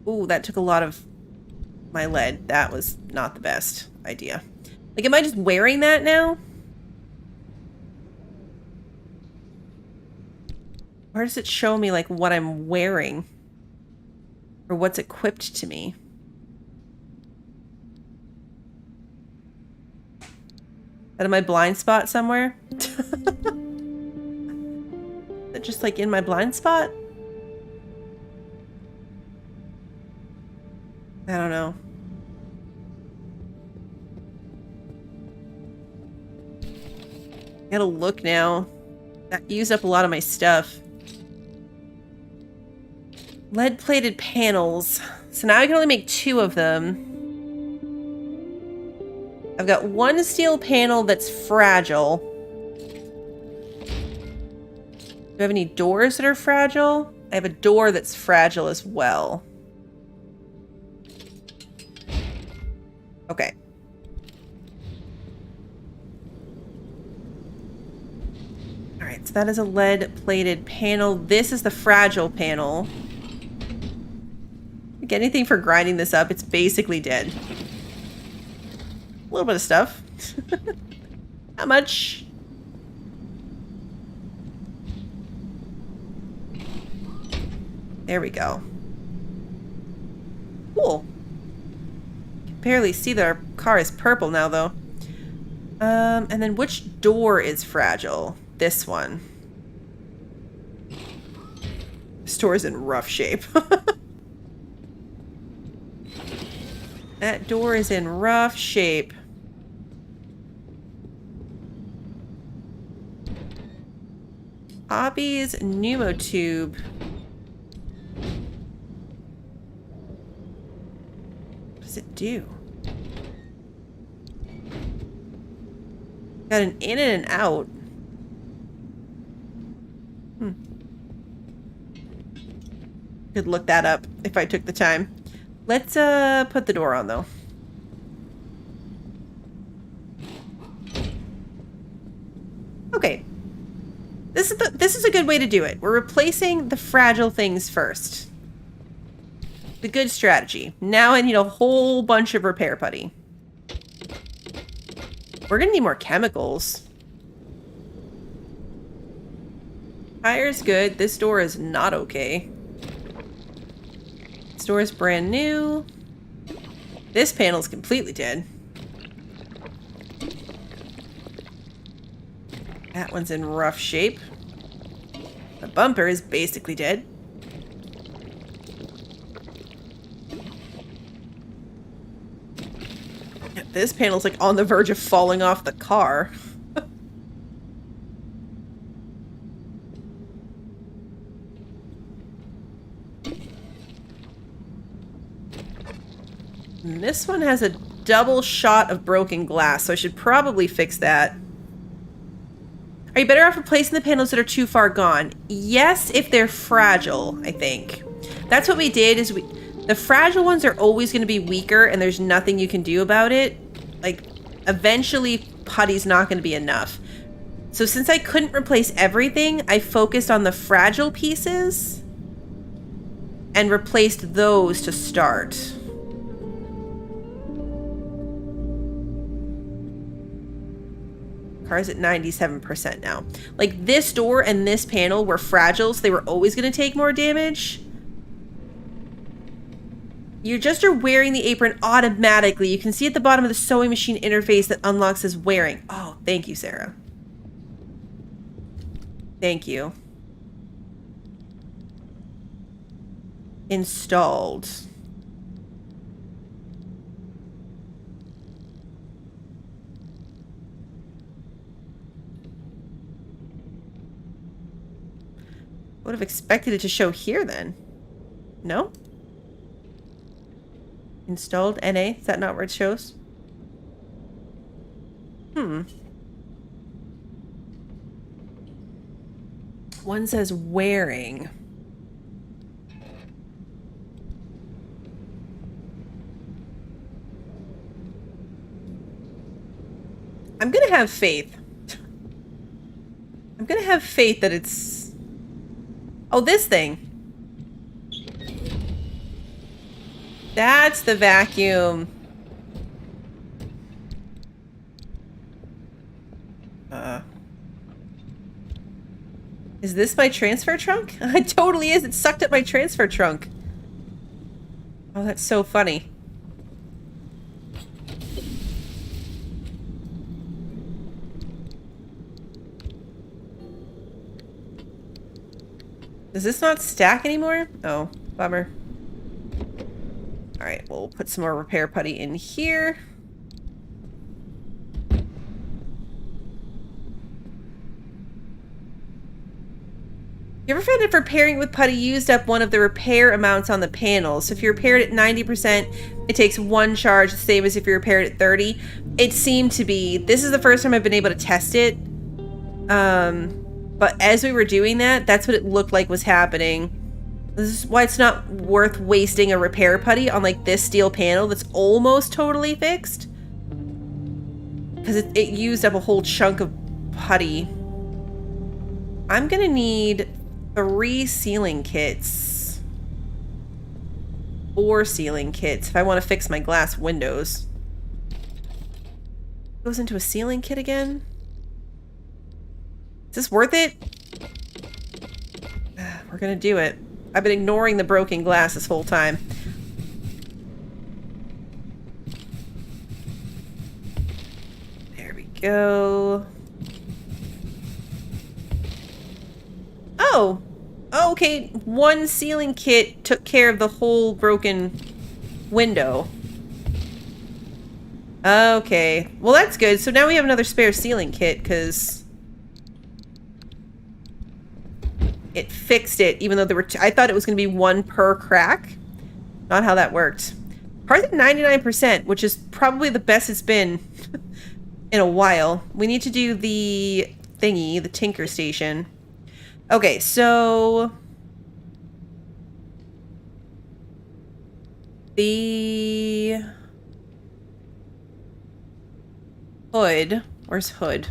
Ooh, that took a lot of my lead. That was not the best idea. Like, am I just wearing that now? Or does it show me, like, what I'm wearing? Or what's equipped to me? Out of my blind spot somewhere? Just like in my blind spot? I don't know. Gotta look now. That used up a lot of my stuff. Lead-plated panels. So now I can only make 2 of them. I've got 1 steel panel that's fragile. Do I have any doors that are fragile? I have a door that's fragile as well. Okay. Alright, so that is a lead-plated panel. This is the fragile panel. Get anything for grinding this up, it's basically dead. A little bit of stuff. Not much. There we go. Cool. Can barely see that our car is purple now, though. And then which door is fragile? This one. This door is in rough shape. That door is in rough shape. Obby's pneumotube. What does it do? Got an in and an out. Could look that up if I took the time. Let's put the door on though. Okay. This is a good way to do it. We're replacing the fragile things first. The good strategy. Now I need a whole bunch of repair putty. We're gonna need more chemicals. Tire's good. This door is not okay. This door is brand new. This panel's completely dead. That one's in rough shape. The bumper is basically dead. This panel's like on the verge of falling off the car. And this one has a double shot of broken glass, so I should probably fix that. Are you better off replacing the panels that are too far gone? Yes, if they're fragile, I think. That's what we did, is the fragile ones are always going to be weaker and there's nothing you can do about it. Like, eventually putty's not going to be enough. So since I couldn't replace everything, I focused on the fragile pieces and replaced those to start. Car's at 97% now. Like, this door and this panel were fragile, so they were always going to take more damage. You just are wearing the apron automatically. You can see at the bottom of the sewing machine interface that unlocks as wearing. Oh, thank you, Sarah. Thank you. Installed. Would have expected it to show here then. No? Installed NA? Is that not where it shows? One says wearing. I'm gonna have faith. I'm gonna have faith that it's... Oh, this thing. That's the vacuum. Is this my transfer trunk? It totally is. It sucked up my transfer trunk. Oh, that's so funny. Does this not stack anymore? Oh, bummer. All right, we'll put some more repair putty in here. You ever found if repairing with putty used up one of the repair amounts on the panels? So if you repaired at 90%, it takes 1 charge, the same as if you repaired at 30. It seemed to be. This is the first time I've been able to test it. But as we were doing that, that's what it looked like was happening. This is why it's not worth wasting a repair putty on like this steel panel that's almost totally fixed. Because it used up a whole chunk of putty. I'm gonna need 3 sealing kits. 4 sealing kits if I want to fix my glass windows. Goes into a sealing kit again? Is this worth it? We're gonna do it. I've been ignoring the broken glass this whole time. There we go. Oh, okay. 1 sealing kit took care of the whole broken window. Okay. Well, that's good. So now we have another spare sealing kit because it fixed it, even though there were I thought it was going to be 1 per crack. Not how that worked. Car's at 99%, which is probably the best it's been in a while. We need to do the thingy, the tinker station. Okay, so the hood, where's hood?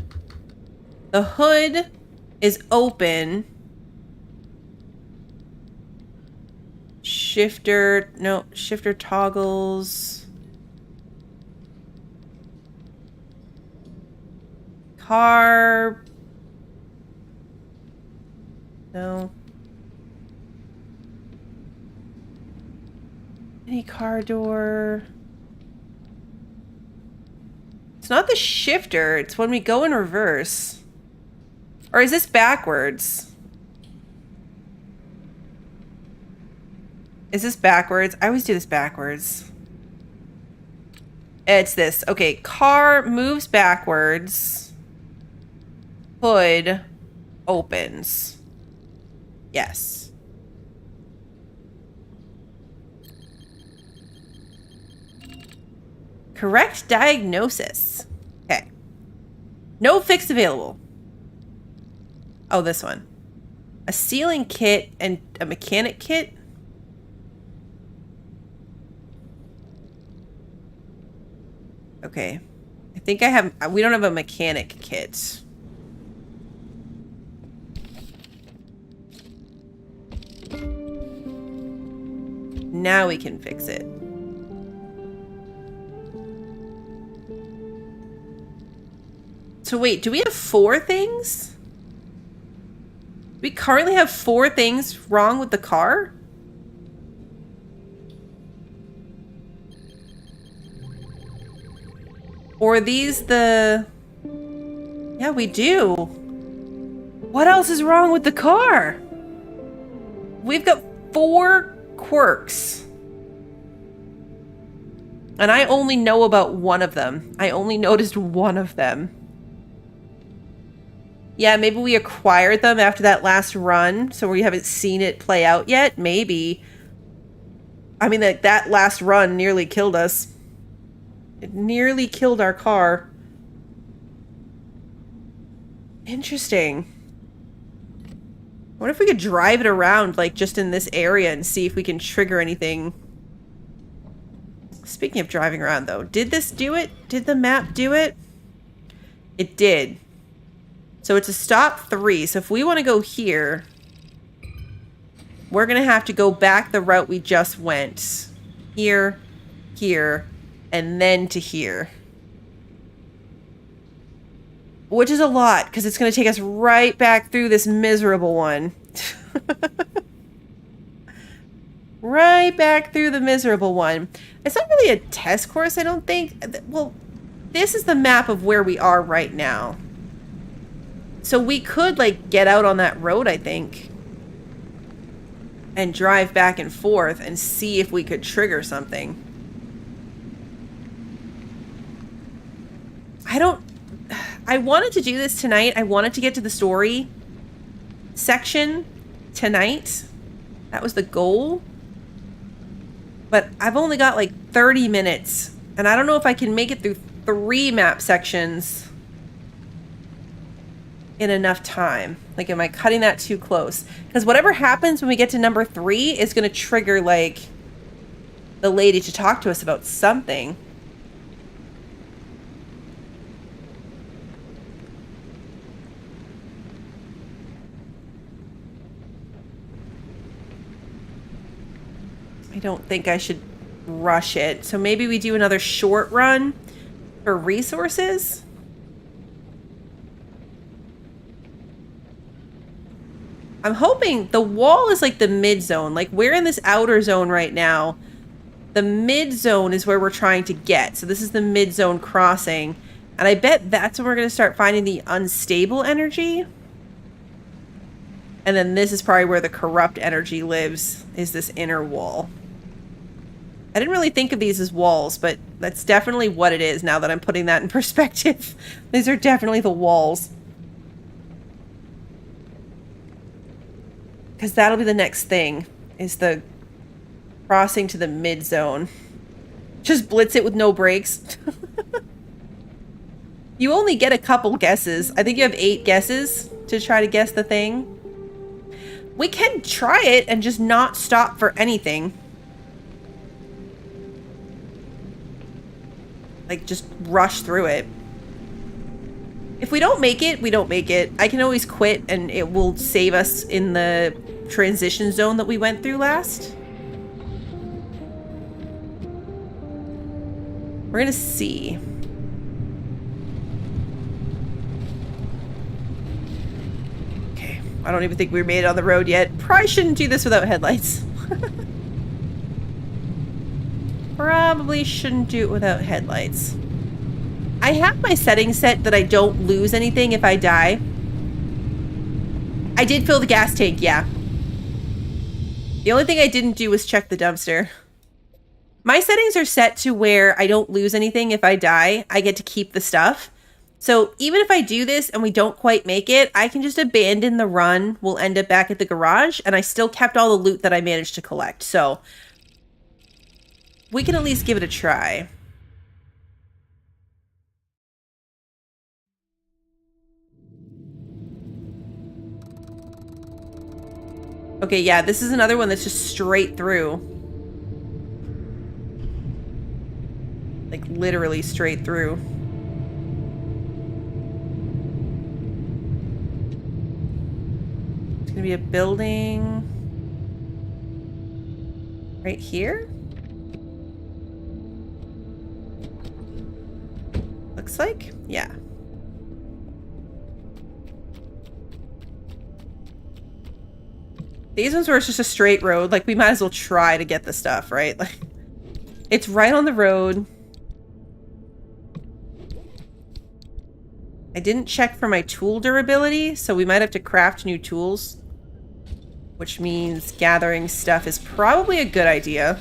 The hood is open. Shifter, no, shifter toggles. Car. No. Any car door. It's not the shifter. It's when we go in reverse. Or is this backwards? Is this backwards? I always do this backwards. It's this. Okay, car moves backwards. Hood opens. Yes. Correct diagnosis. Okay. No fix available. Oh, this one. A sealing kit and a mechanic kit. Okay. I think I have... We don't have a mechanic kit. Now we can fix it. So wait, do we have 4 things? We currently have 4 things wrong with the car? Or are these the... Yeah, we do. What else is wrong with the car? We've got 4 quirks. And I only know about one of them. I only noticed one of them. Yeah, maybe we acquired them after that last run, so we haven't seen it play out yet. Maybe. I mean, that last run nearly killed us. It nearly killed our car. Interesting. I wonder if we could drive it around, like, just in this area and see if we can trigger anything. Speaking of driving around, though, did this do it? Did the map do it? It did. So it's a stop 3. So if we want to go here, we're going to have to go back the route we just went. Here, here, and then to here. Which is a lot, because it's going to take us right back through this miserable one. Right back through the miserable one. It's not really a test course, I don't think. Well, this is the map of where we are right now. So we could, like, get out on that road, I think. and drive back and forth and see if we could trigger something. I wanted to do this tonight. I wanted to get to the story section tonight. That was the goal. But I've only got like 30 minutes, and I don't know if I can make it through 3 map sections in enough time. Like, am I cutting that too close? Because whatever happens when we get to number 3 is going to trigger, like, the lady to talk to us about something. I don't think I should rush it. So maybe we do another short run for resources. I'm hoping the wall is like the mid zone. Like, we're in this outer zone right now. The mid zone is where we're trying to get. So this is the mid zone crossing. And I bet that's when we're going to start finding the unstable energy. And then this is probably where the corrupt energy lives, is this inner wall. I didn't really think of these as walls, but that's definitely what it is now that I'm putting that in perspective. These are definitely the walls. Because that'll be the next thing, is the crossing to the mid zone. Just blitz it with no brakes. You only get a couple guesses. I think you have 8 guesses to try to guess the thing. We can try it and just not stop for anything. Like, just rush through it. If we don't make it, we don't make it. I can always quit and it will save us in the transition zone that we went through last. We're gonna see. Okay, I don't even think we made it on the road yet. Probably shouldn't do this without headlights. Probably shouldn't do it without headlights. I have my settings set that I don't lose anything if I die. I did fill the gas tank, yeah. The only thing I didn't do was check the dumpster. My settings are set to where I don't lose anything if I die. I get to keep the stuff. So even if I do this and we don't quite make it, I can just abandon the run. We'll end up back at the garage, and I still kept all the loot that I managed to collect. So we can at least give it a try. Okay, yeah, this is another one that's just straight through. Like, literally straight through. It's gonna be a building right here. Looks like, yeah. These ones where it's just a straight road, like, we might as well try to get the stuff, right? Like, it's right on the road. I didn't check for my tool durability, so we might have to craft new tools, which means gathering stuff is probably a good idea.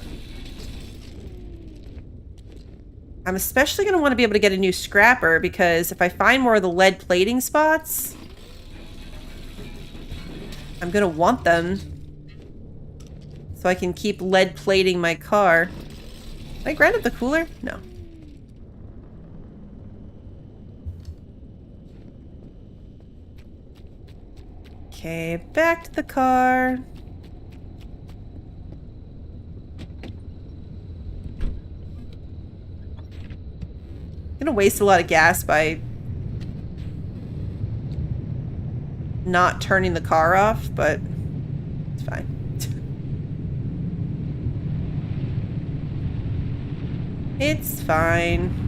I'm especially going to want to be able to get a new scrapper, because if I find more of the lead plating spots, I'm going to want them so I can keep lead plating my car. Did I grind up the cooler? No. Okay, back to the car. Gonna waste a lot of gas by not turning the car off, but it's fine. It's fine.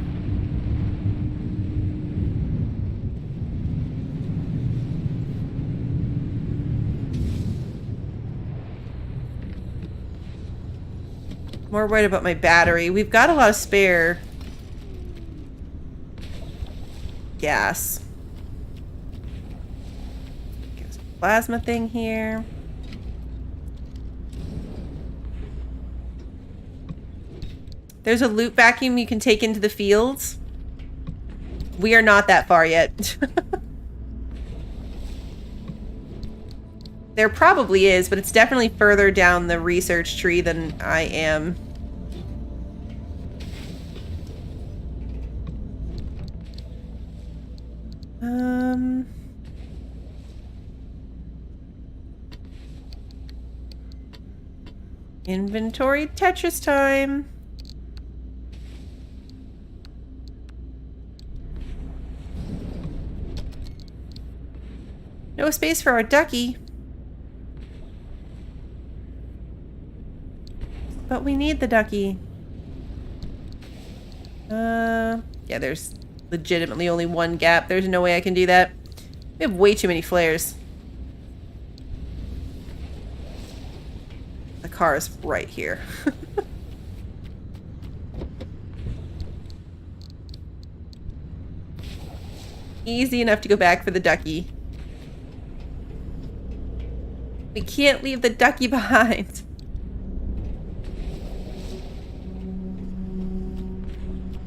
More worried about my battery. We've got a lot of spare gas. Get a plasma thing here. There's a loot vacuum you can take into the fields. We are not that far yet. There probably is, but it's definitely further down the research tree than I am. Inventory Tetris time. No space for our ducky. But we need the ducky. Yeah, there's legitimately only one gap. There's no way I can do that. We have way too many flares. The car is right here. Easy enough to go back for the ducky. We can't leave the ducky behind.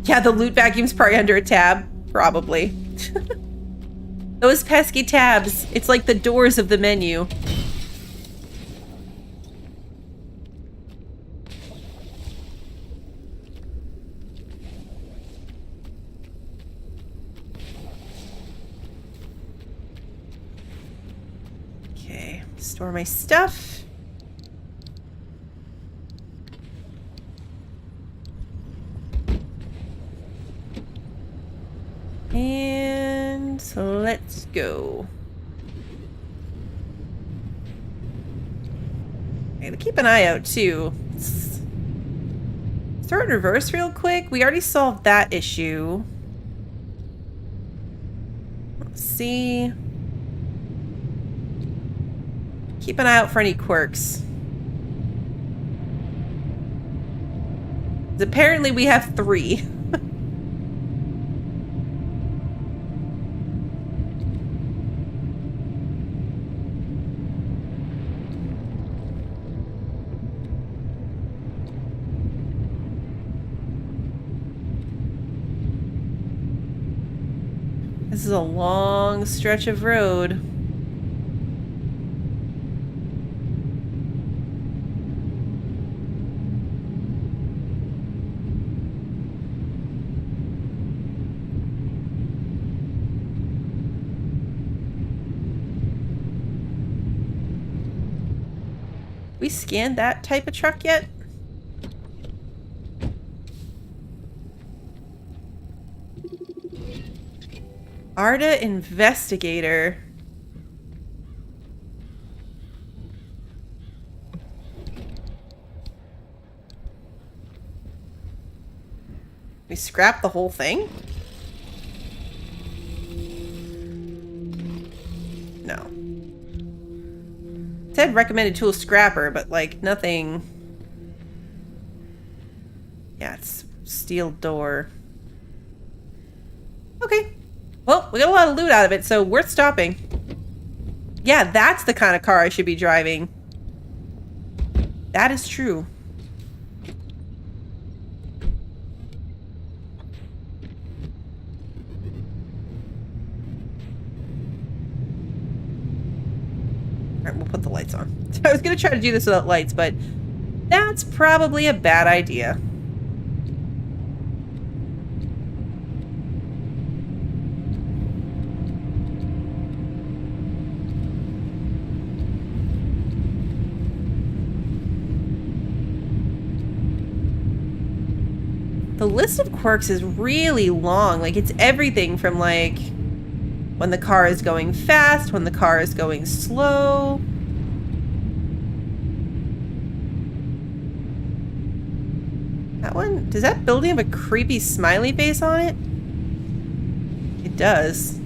Yeah, the loot vacuum's probably under a tab. Probably. Those pesky tabs. It's like the doors of the menu. Okay, store my stuff. And so let's go. I gotta keep an eye out too. Start in reverse real quick. We already solved that issue. Let's see. Keep an eye out for any quirks. Apparently we have 3. This is a long stretch of road. We scanned that type of truck yet? Arda Investigator. We scrapped the whole thing? No. It said recommended tool scrapper, but like nothing. Yeah, it's steel door. Okay. Well, we got a lot of loot out of it, so worth stopping. Yeah, that's the kind of car I should be driving. That is true. Alright, we'll put the lights on. I was going to try to do this without lights, but that's probably a bad idea. The list of quirks is really long. Like, it's everything from, like, when the car is going fast, when the car is going slow. That one, does that building have a creepy smiley face on it? It does.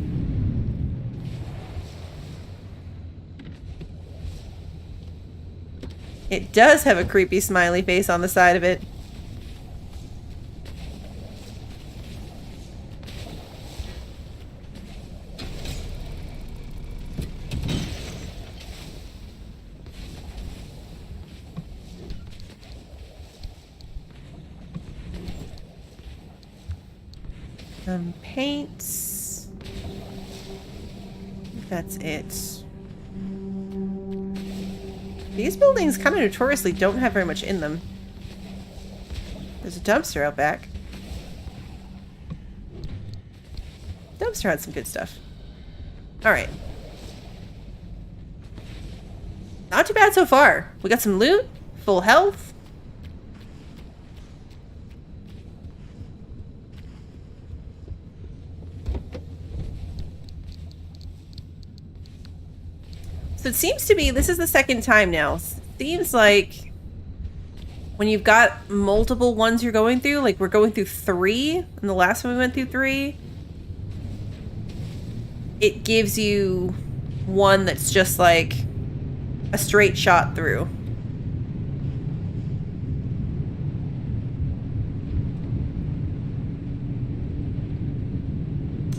It does have a creepy smiley face on the side of it. Paints. That's it. These buildings kind of notoriously don't have very much in them. There's a dumpster out back. Dumpster had some good stuff. Alright. Not too bad so far. We got some loot, full health. So it seems to be, this is the second time now. Seems like when you've got multiple ones you're going through, like we're going through 3, and the last one we went through 3, it gives you one that's just like a straight shot through.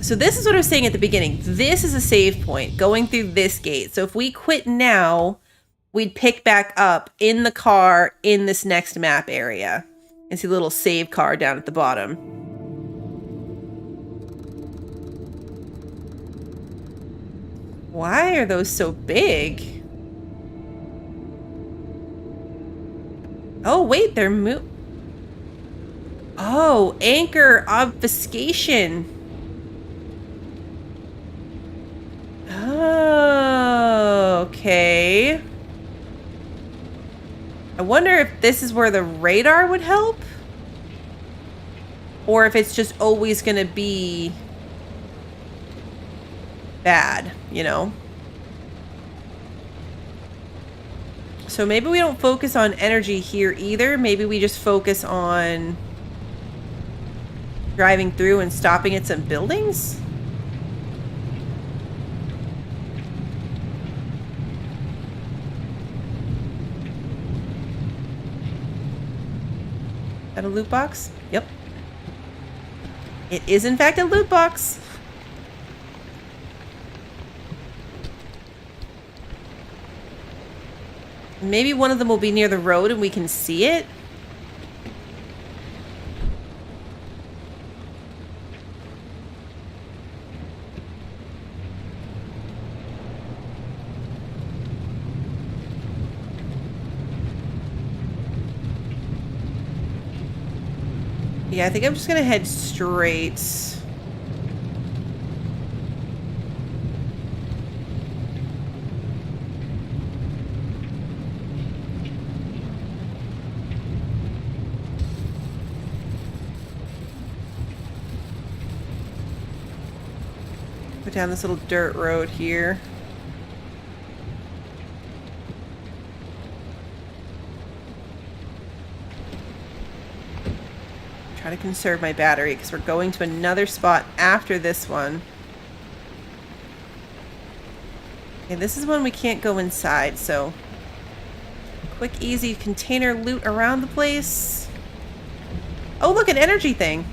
So this is what I was saying at the beginning. This is a save point, going through this gate. So if we quit now, we'd pick back up in the car in this next map area. And see the little save car down at the bottom. Why are those so big? Oh, wait, they're Oh, anchor obfuscation. Oh, okay. I wonder if this is where the radar would help? Or if it's just always going to be bad, you know? So maybe we don't focus on energy here either. Maybe we just focus on driving through and stopping at some buildings? At a loot box? Yep. It is in fact a loot box. Maybe one of them will be near the road and we can see it. Yeah, I think I'm just gonna head straight. Go down this little dirt road here. Try to conserve my battery because we're going to another spot after this one. Okay, this is one we can't go inside, so quick, easy container loot around the place. Oh, look, an energy thing.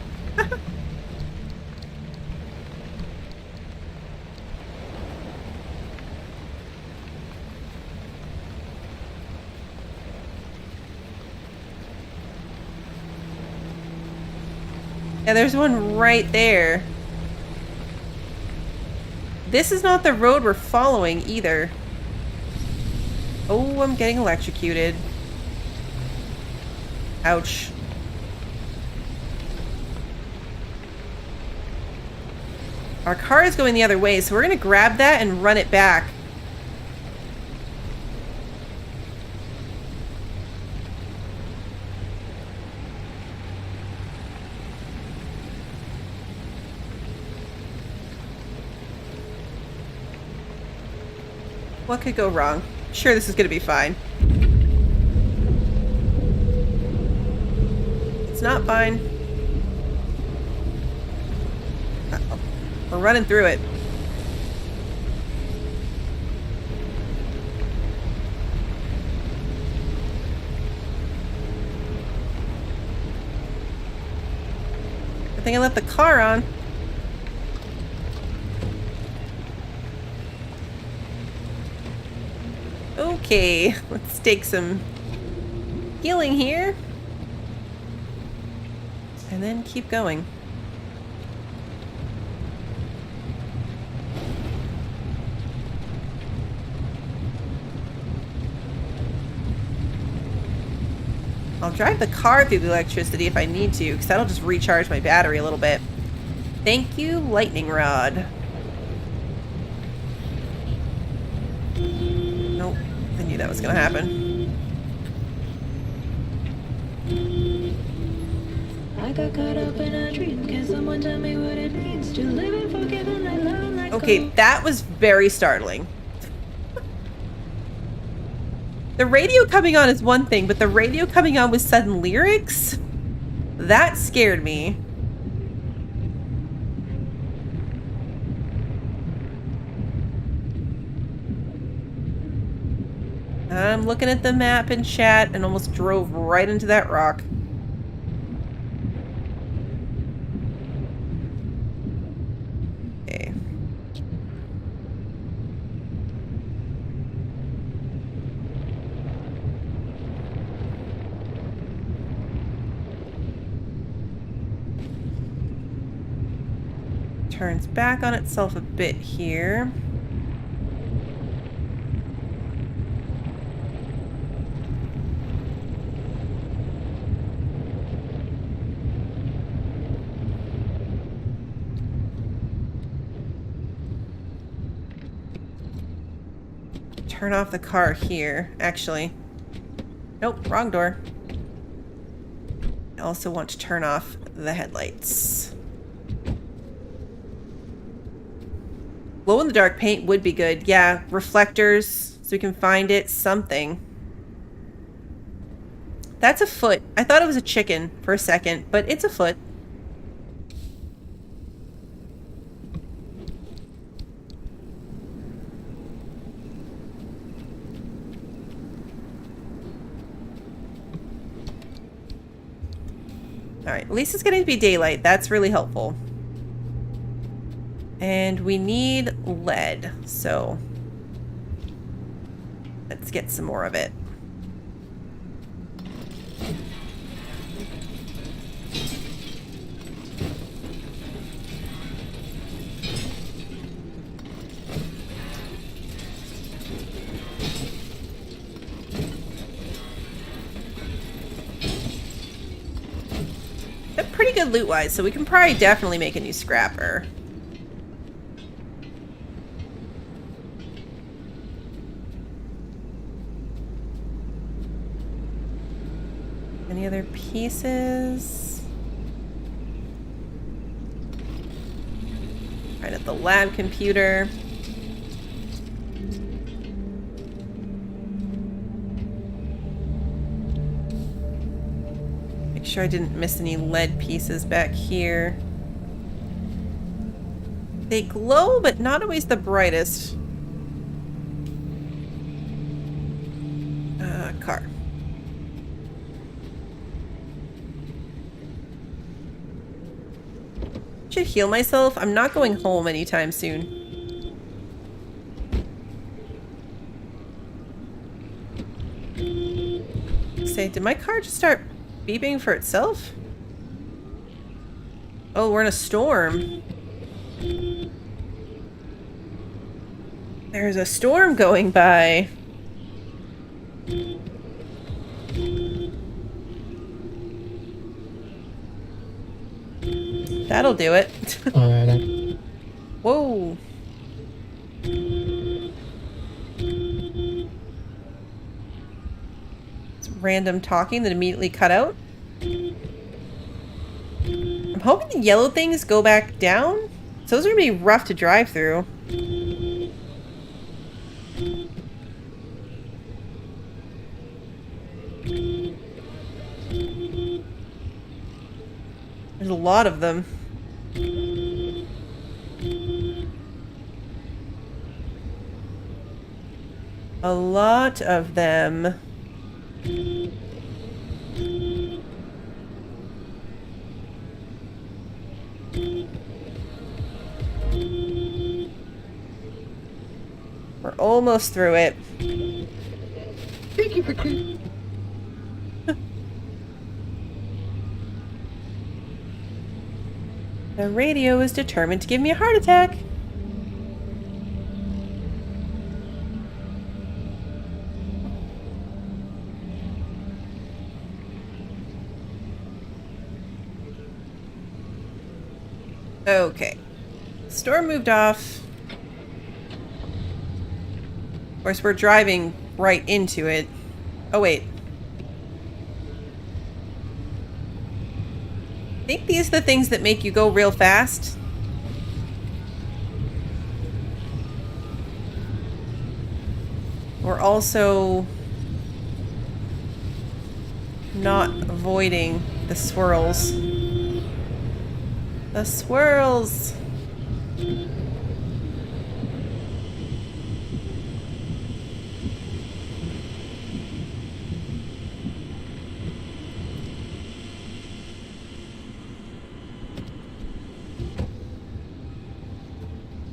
Yeah, there's one right there. This is not the road we're following either. Oh, I'm getting electrocuted. Ouch. Our car is going the other way, so we're gonna grab that and run it back. What could go wrong? Sure, this is gonna be fine. It's not fine. Uh-oh. We're running through it. I think I left the car on. Okay, let's take some healing here. And then keep going. I'll drive the car through the electricity if I need to, because that'll just recharge my battery a little bit. Thank you, lightning rod. Nope, I knew that was gonna happen. I got caught up in a dream. Can someone tell me what it means to live and forgive and let love let Okay, go? that was very startling. The radio coming on is one thing, but the radio coming on with sudden lyrics? That scared me. I'm looking at the map in chat and almost drove right into that rock. Okay. Turns back on itself a bit here. Turn off the car here, actually. Nope, wrong door. I also want to turn off the headlights. Glow in the dark paint would be good. Yeah, reflectors, so we can find it. Something. That's a foot. I thought it was a chicken for a second, but it's a foot. Alright, at least it's getting to be daylight. That's really helpful. And we need lead, so let's get some more of it. They're pretty good loot-wise, so we can probably definitely make a new scrapper. Any other pieces? Right at the lab computer. Make sure I didn't miss any lead pieces back here. They glow, but not always the brightest. Car. Should heal myself. I'm not going home anytime soon. Say, did my car just start beeping for itself? Oh, we're in a storm. There's a storm going by. That'll do it. Alright. Whoa. It's random talking that immediately cut out. I'm hoping the yellow things go back down. So those are gonna be rough to drive through. There's a lot of them. A lot of them. We're almost through it. Thank you for clearing. The radio is determined to give me a heart attack. Okay. Storm moved off. Of course, we're driving right into it. Oh, wait. I think these are the things that make you go real fast. We're also not avoiding the swirls. The swirls!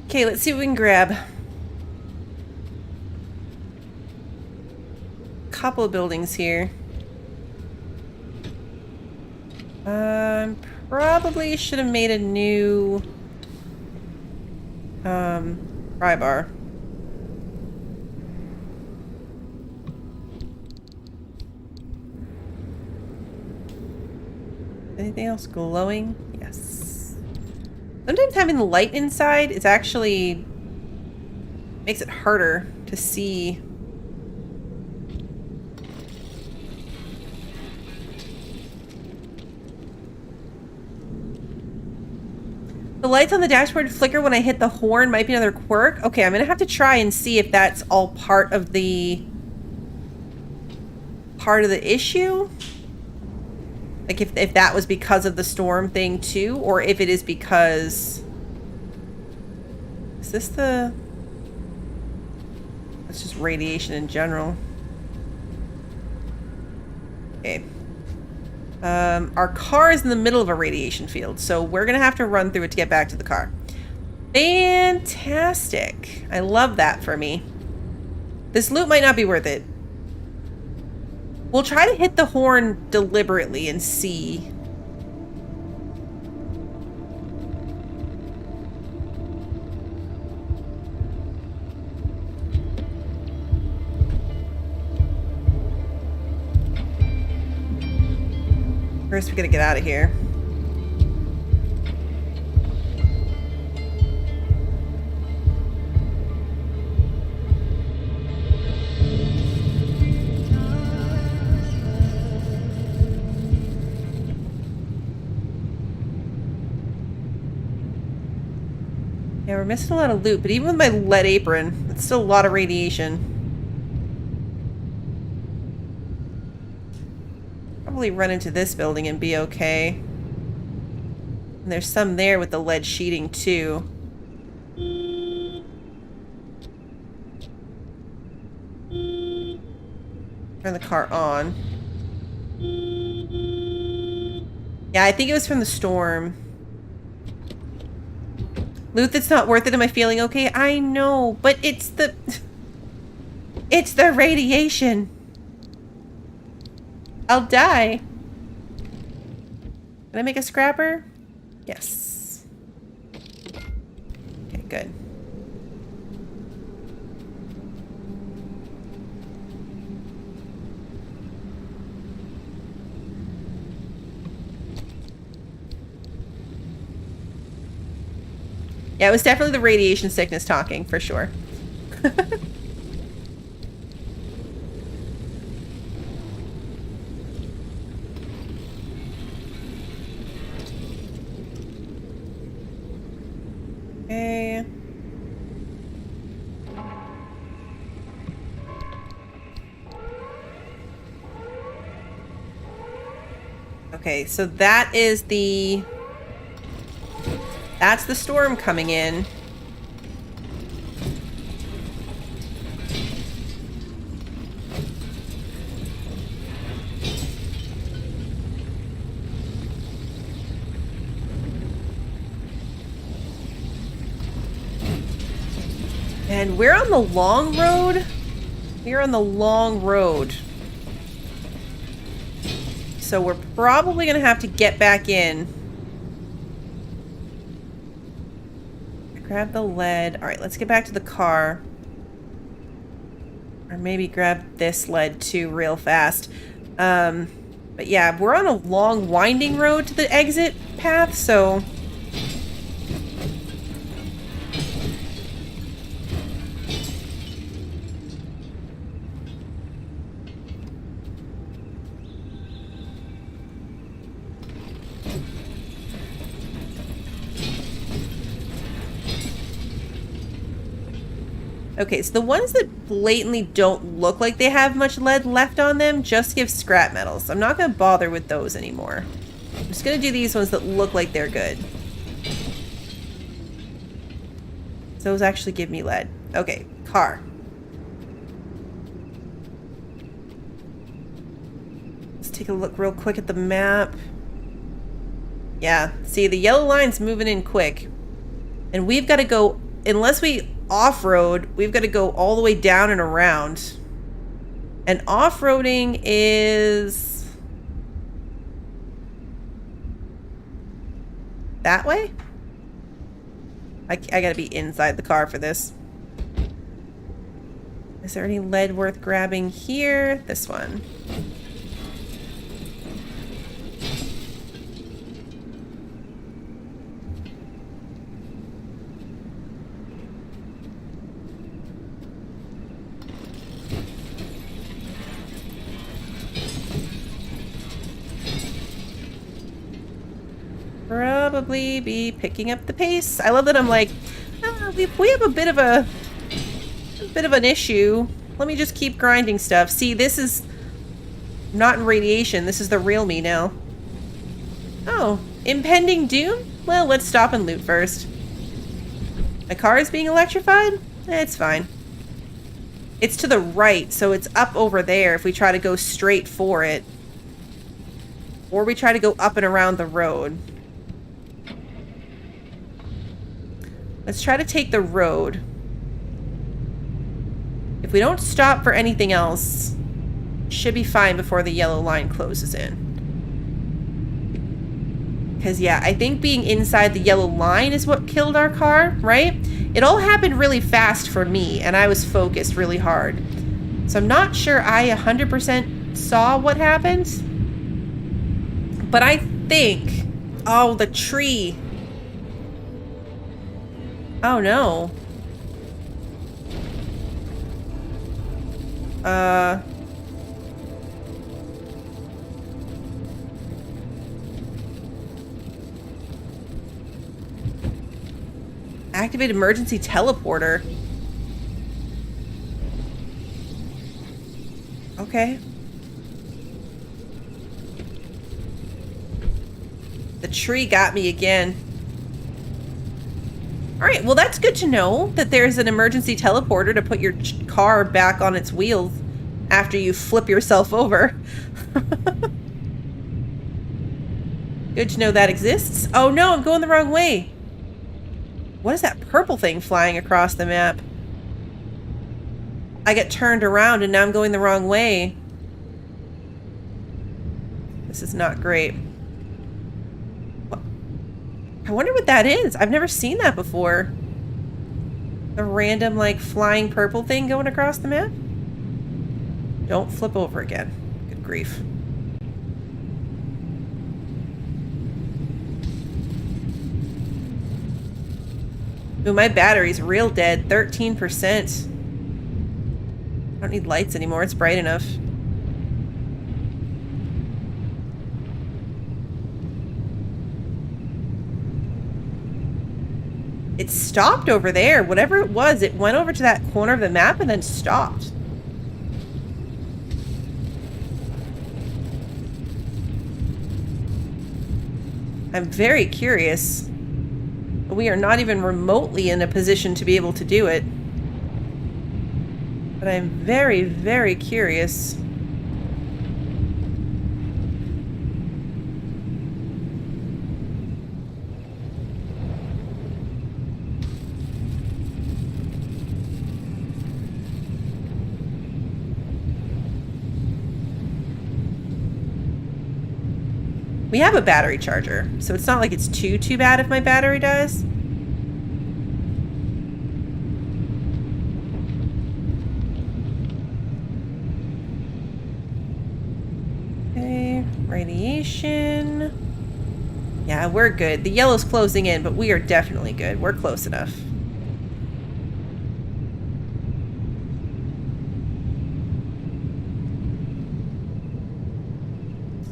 Okay, let's see what we can grab. Couple of buildings here. Probably should have made a new pry bar. Anything else glowing? Yes. Sometimes having the light inside is actually makes it harder to see. The lights on the dashboard flicker when I hit the horn. Might be another quirk. Okay, I'm gonna have to try and see if that's all part of the issue. Like if that was because of the storm thing too, or if it is because... Is this the... It's just radiation in general. Okay. Our car is in the middle of a radiation field, so we're gonna have to run through it to get back to the car. Fantastic. I love that for me. This loot might not be worth it. We'll try to hit the horn deliberately and see. First, we gotta get out of here. Yeah, we're missing a lot of loot, but even with my lead apron, it's still a lot of radiation. Probably run into this building and be okay. And there's some there with the lead sheeting too. Turn the car on. Yeah, I think it was from the storm. Loot that's not worth it. Am I feeling okay? I know, but it's the radiation. I'll die. Can I make a scrapper? Yes. Okay, good. Yeah, it was definitely the radiation sickness talking, for sure. Okay. Okay, so that's the storm coming in. And we're on the long road. We're on the long road. So we're probably going to have to get back in. Grab the lead. All right, let's get back to the car. Or maybe grab this lead too real fast. But yeah, we're on a long winding road to the exit path, so Okay, so the ones that blatantly don't look like they have much lead left on them just give scrap metals. I'm not going to bother with those anymore. I'm just going to do these ones that look like they're good. Those actually give me lead. Okay, car. Let's take a look real quick at the map. Yeah, see, the yellow line's moving in quick. And we've got to go, unless we off-road, we've got to go all the way down and around. And off-roading is that way? I gotta be inside the car for this. Is there any lead worth grabbing here? This one. Probably be picking up the pace. I love that I'm like, we have a bit of an issue. Let me just keep grinding stuff. See, this is not in radiation. This is the real me now. Oh, impending doom? Well, let's stop and loot first. My car is being electrified? It's fine. It's to the right, so it's up over there if we try to go straight for it. Or we try to go up and around the road. Let's try to take the road. If we don't stop for anything else, should be fine before the yellow line closes in. Because, yeah, I think being inside the yellow line is what killed our car, right? It all happened really fast for me, and I was focused really hard. So I'm not sure I 100% saw what happened. But I think... Oh, the tree. Oh, no. Activate emergency teleporter. Okay. The tree got me again. Alright, well that's good to know that there's an emergency teleporter to put your car back on its wheels after you flip yourself over. Good to know that exists. Oh no, I'm going the wrong way. What is that purple thing flying across the map? I get turned around and now I'm going the wrong way. This is not great. I wonder what that is. I've never seen that before. A random, like, flying purple thing going across the map? Don't flip over again. Good grief. Ooh, my battery's real dead. 13%. I don't need lights anymore. It's bright enough. It stopped over there. Whatever it was, it went over to that corner of the map and then stopped. I'm very curious. We are not even remotely in a position to be able to do it. But I'm very, very curious. We have a battery charger, so it's not like it's too bad if my battery dies. Okay, radiation. Yeah, we're good. The yellow's closing in, but we are definitely good. We're close enough.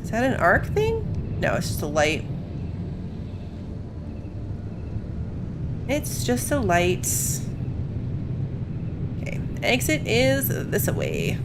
Is that an arc thing? No, it's just a light. It's just a light. exit is this way.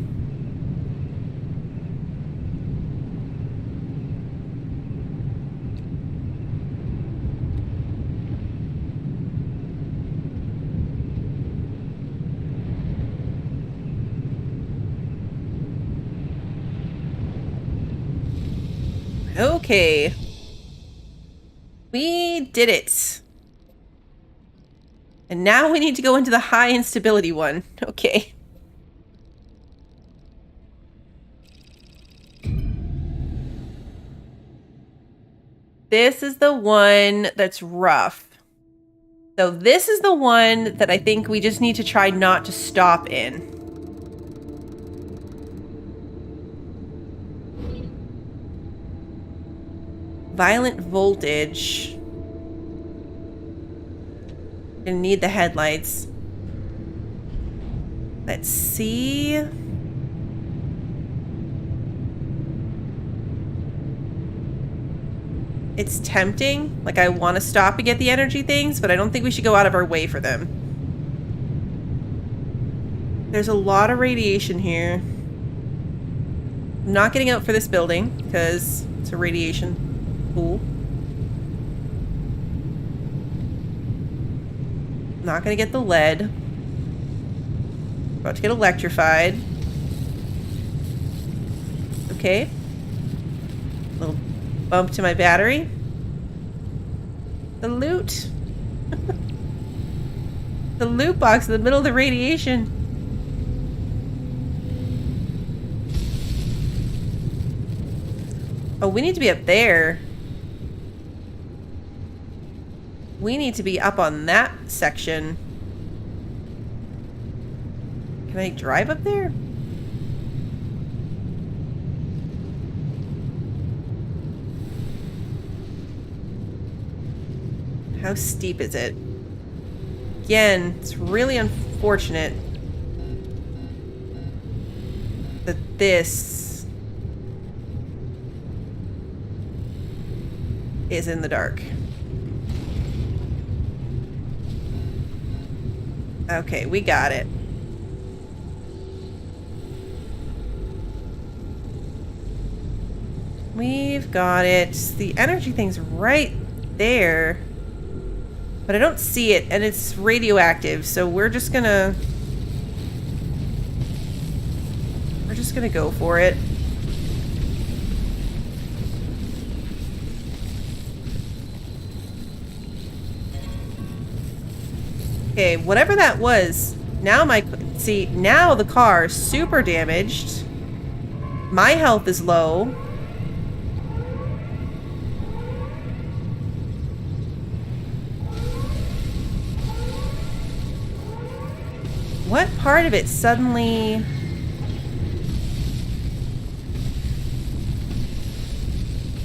Okay. We did it. And now we need to go into the high instability one. Okay. This is the one that's rough. So this is the one that I think we just need to try not to stop in. Violent voltage. Gonna need the headlights. Let's see. It's tempting. Like, I want to stop and get the energy things, but I don't think we should go out of our way for them. There's a lot of radiation here. I'm not getting out for this building because it's a radiation pool. Not gonna get the lead. About to get electrified. Okay. Little bump to my battery. The loot. The loot box in the middle of the radiation. Oh, we need to be up there. We need to be up on that section. Can I drive up there? How steep is it? Again, it's really unfortunate that this is in the dark. Okay, we got it. We've got it. The energy thing's right there. But I don't see it, and it's radioactive, so we're just gonna go for it. Okay, whatever that was, now now the car is super damaged. My health is low. What part of it suddenly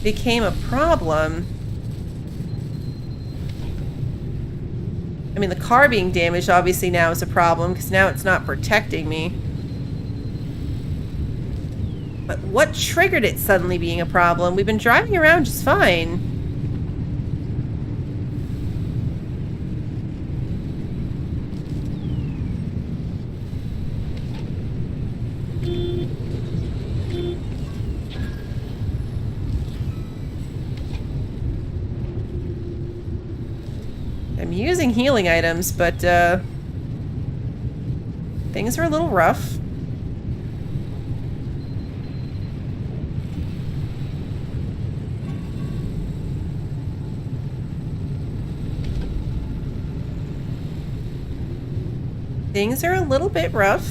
became a problem? I mean, the car being damaged obviously now is a problem because now it's not protecting me. But what triggered it suddenly being a problem? We've been driving around just fine. I'm using healing items, but things are a little rough. Things are a little bit rough.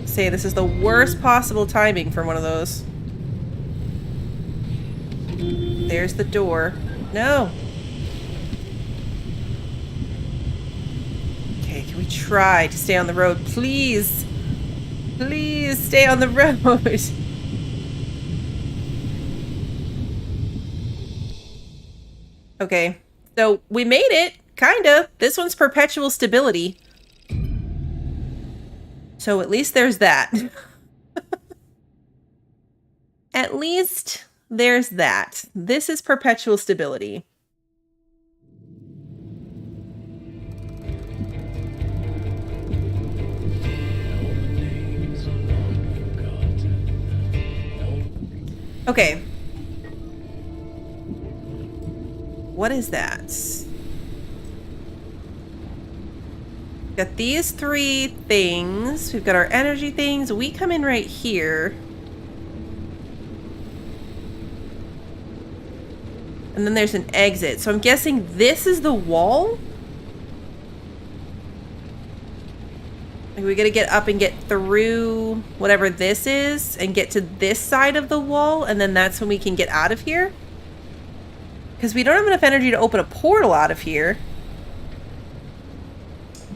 Say this is the worst possible timing for one of those. There's the door. No. Okay, can we try to stay on the road? Please. Please stay on the road. Okay, so we made it, kinda. This one's perpetual stability. So at least there's that. At least there's that. This is perpetual stability. Okay. What is that? Got these 3 things. We've got our energy things. We come in right here. And then there's an exit. So I'm guessing this is the wall? Like we gotta get up and get through whatever this is and get to this side of the wall, and then that's when we can get out of here? Because we don't have enough energy to open a portal out of here.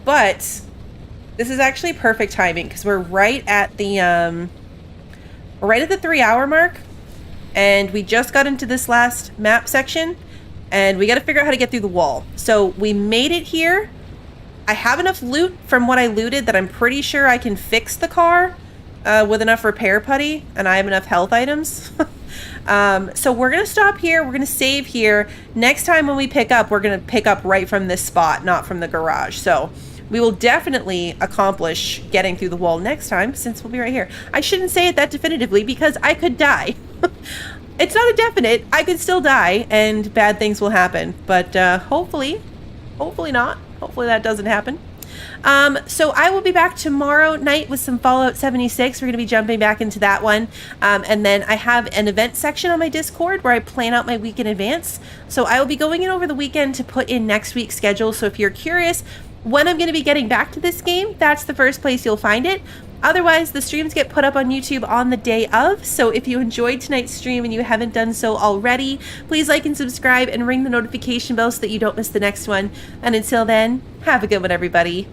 But this is actually perfect timing because we're right at the 3-hour mark, and we just got into this last map section, and we got to figure out how to get through the wall. So we made it here. I have enough loot from what I looted that I'm pretty sure I can fix the car with enough repair putty, and I have enough health items. So we're gonna stop here. We're gonna save here. Next time when we pick up, we're gonna pick up right from this spot, not from the garage. So we will definitely accomplish getting through the wall next time, since we'll be right here. I shouldn't say it that definitively because I could die. It's not a definite. I could still die and bad things will happen, but hopefully not. Hopefully that doesn't happen. So I will be back tomorrow night with some Fallout 76. We're going to be jumping back into that one. And then I have an event section on my Discord where I plan out my week in advance. So I will be going in over the weekend to put in next week's schedule. So if you're curious when I'm going to be getting back to this game, that's the first place you'll find it. Otherwise, the streams get put up on YouTube on the day of. So if you enjoyed tonight's stream and you haven't done so already, please like and subscribe and ring the notification bell so that you don't miss the next one. And until then, have a good one, everybody.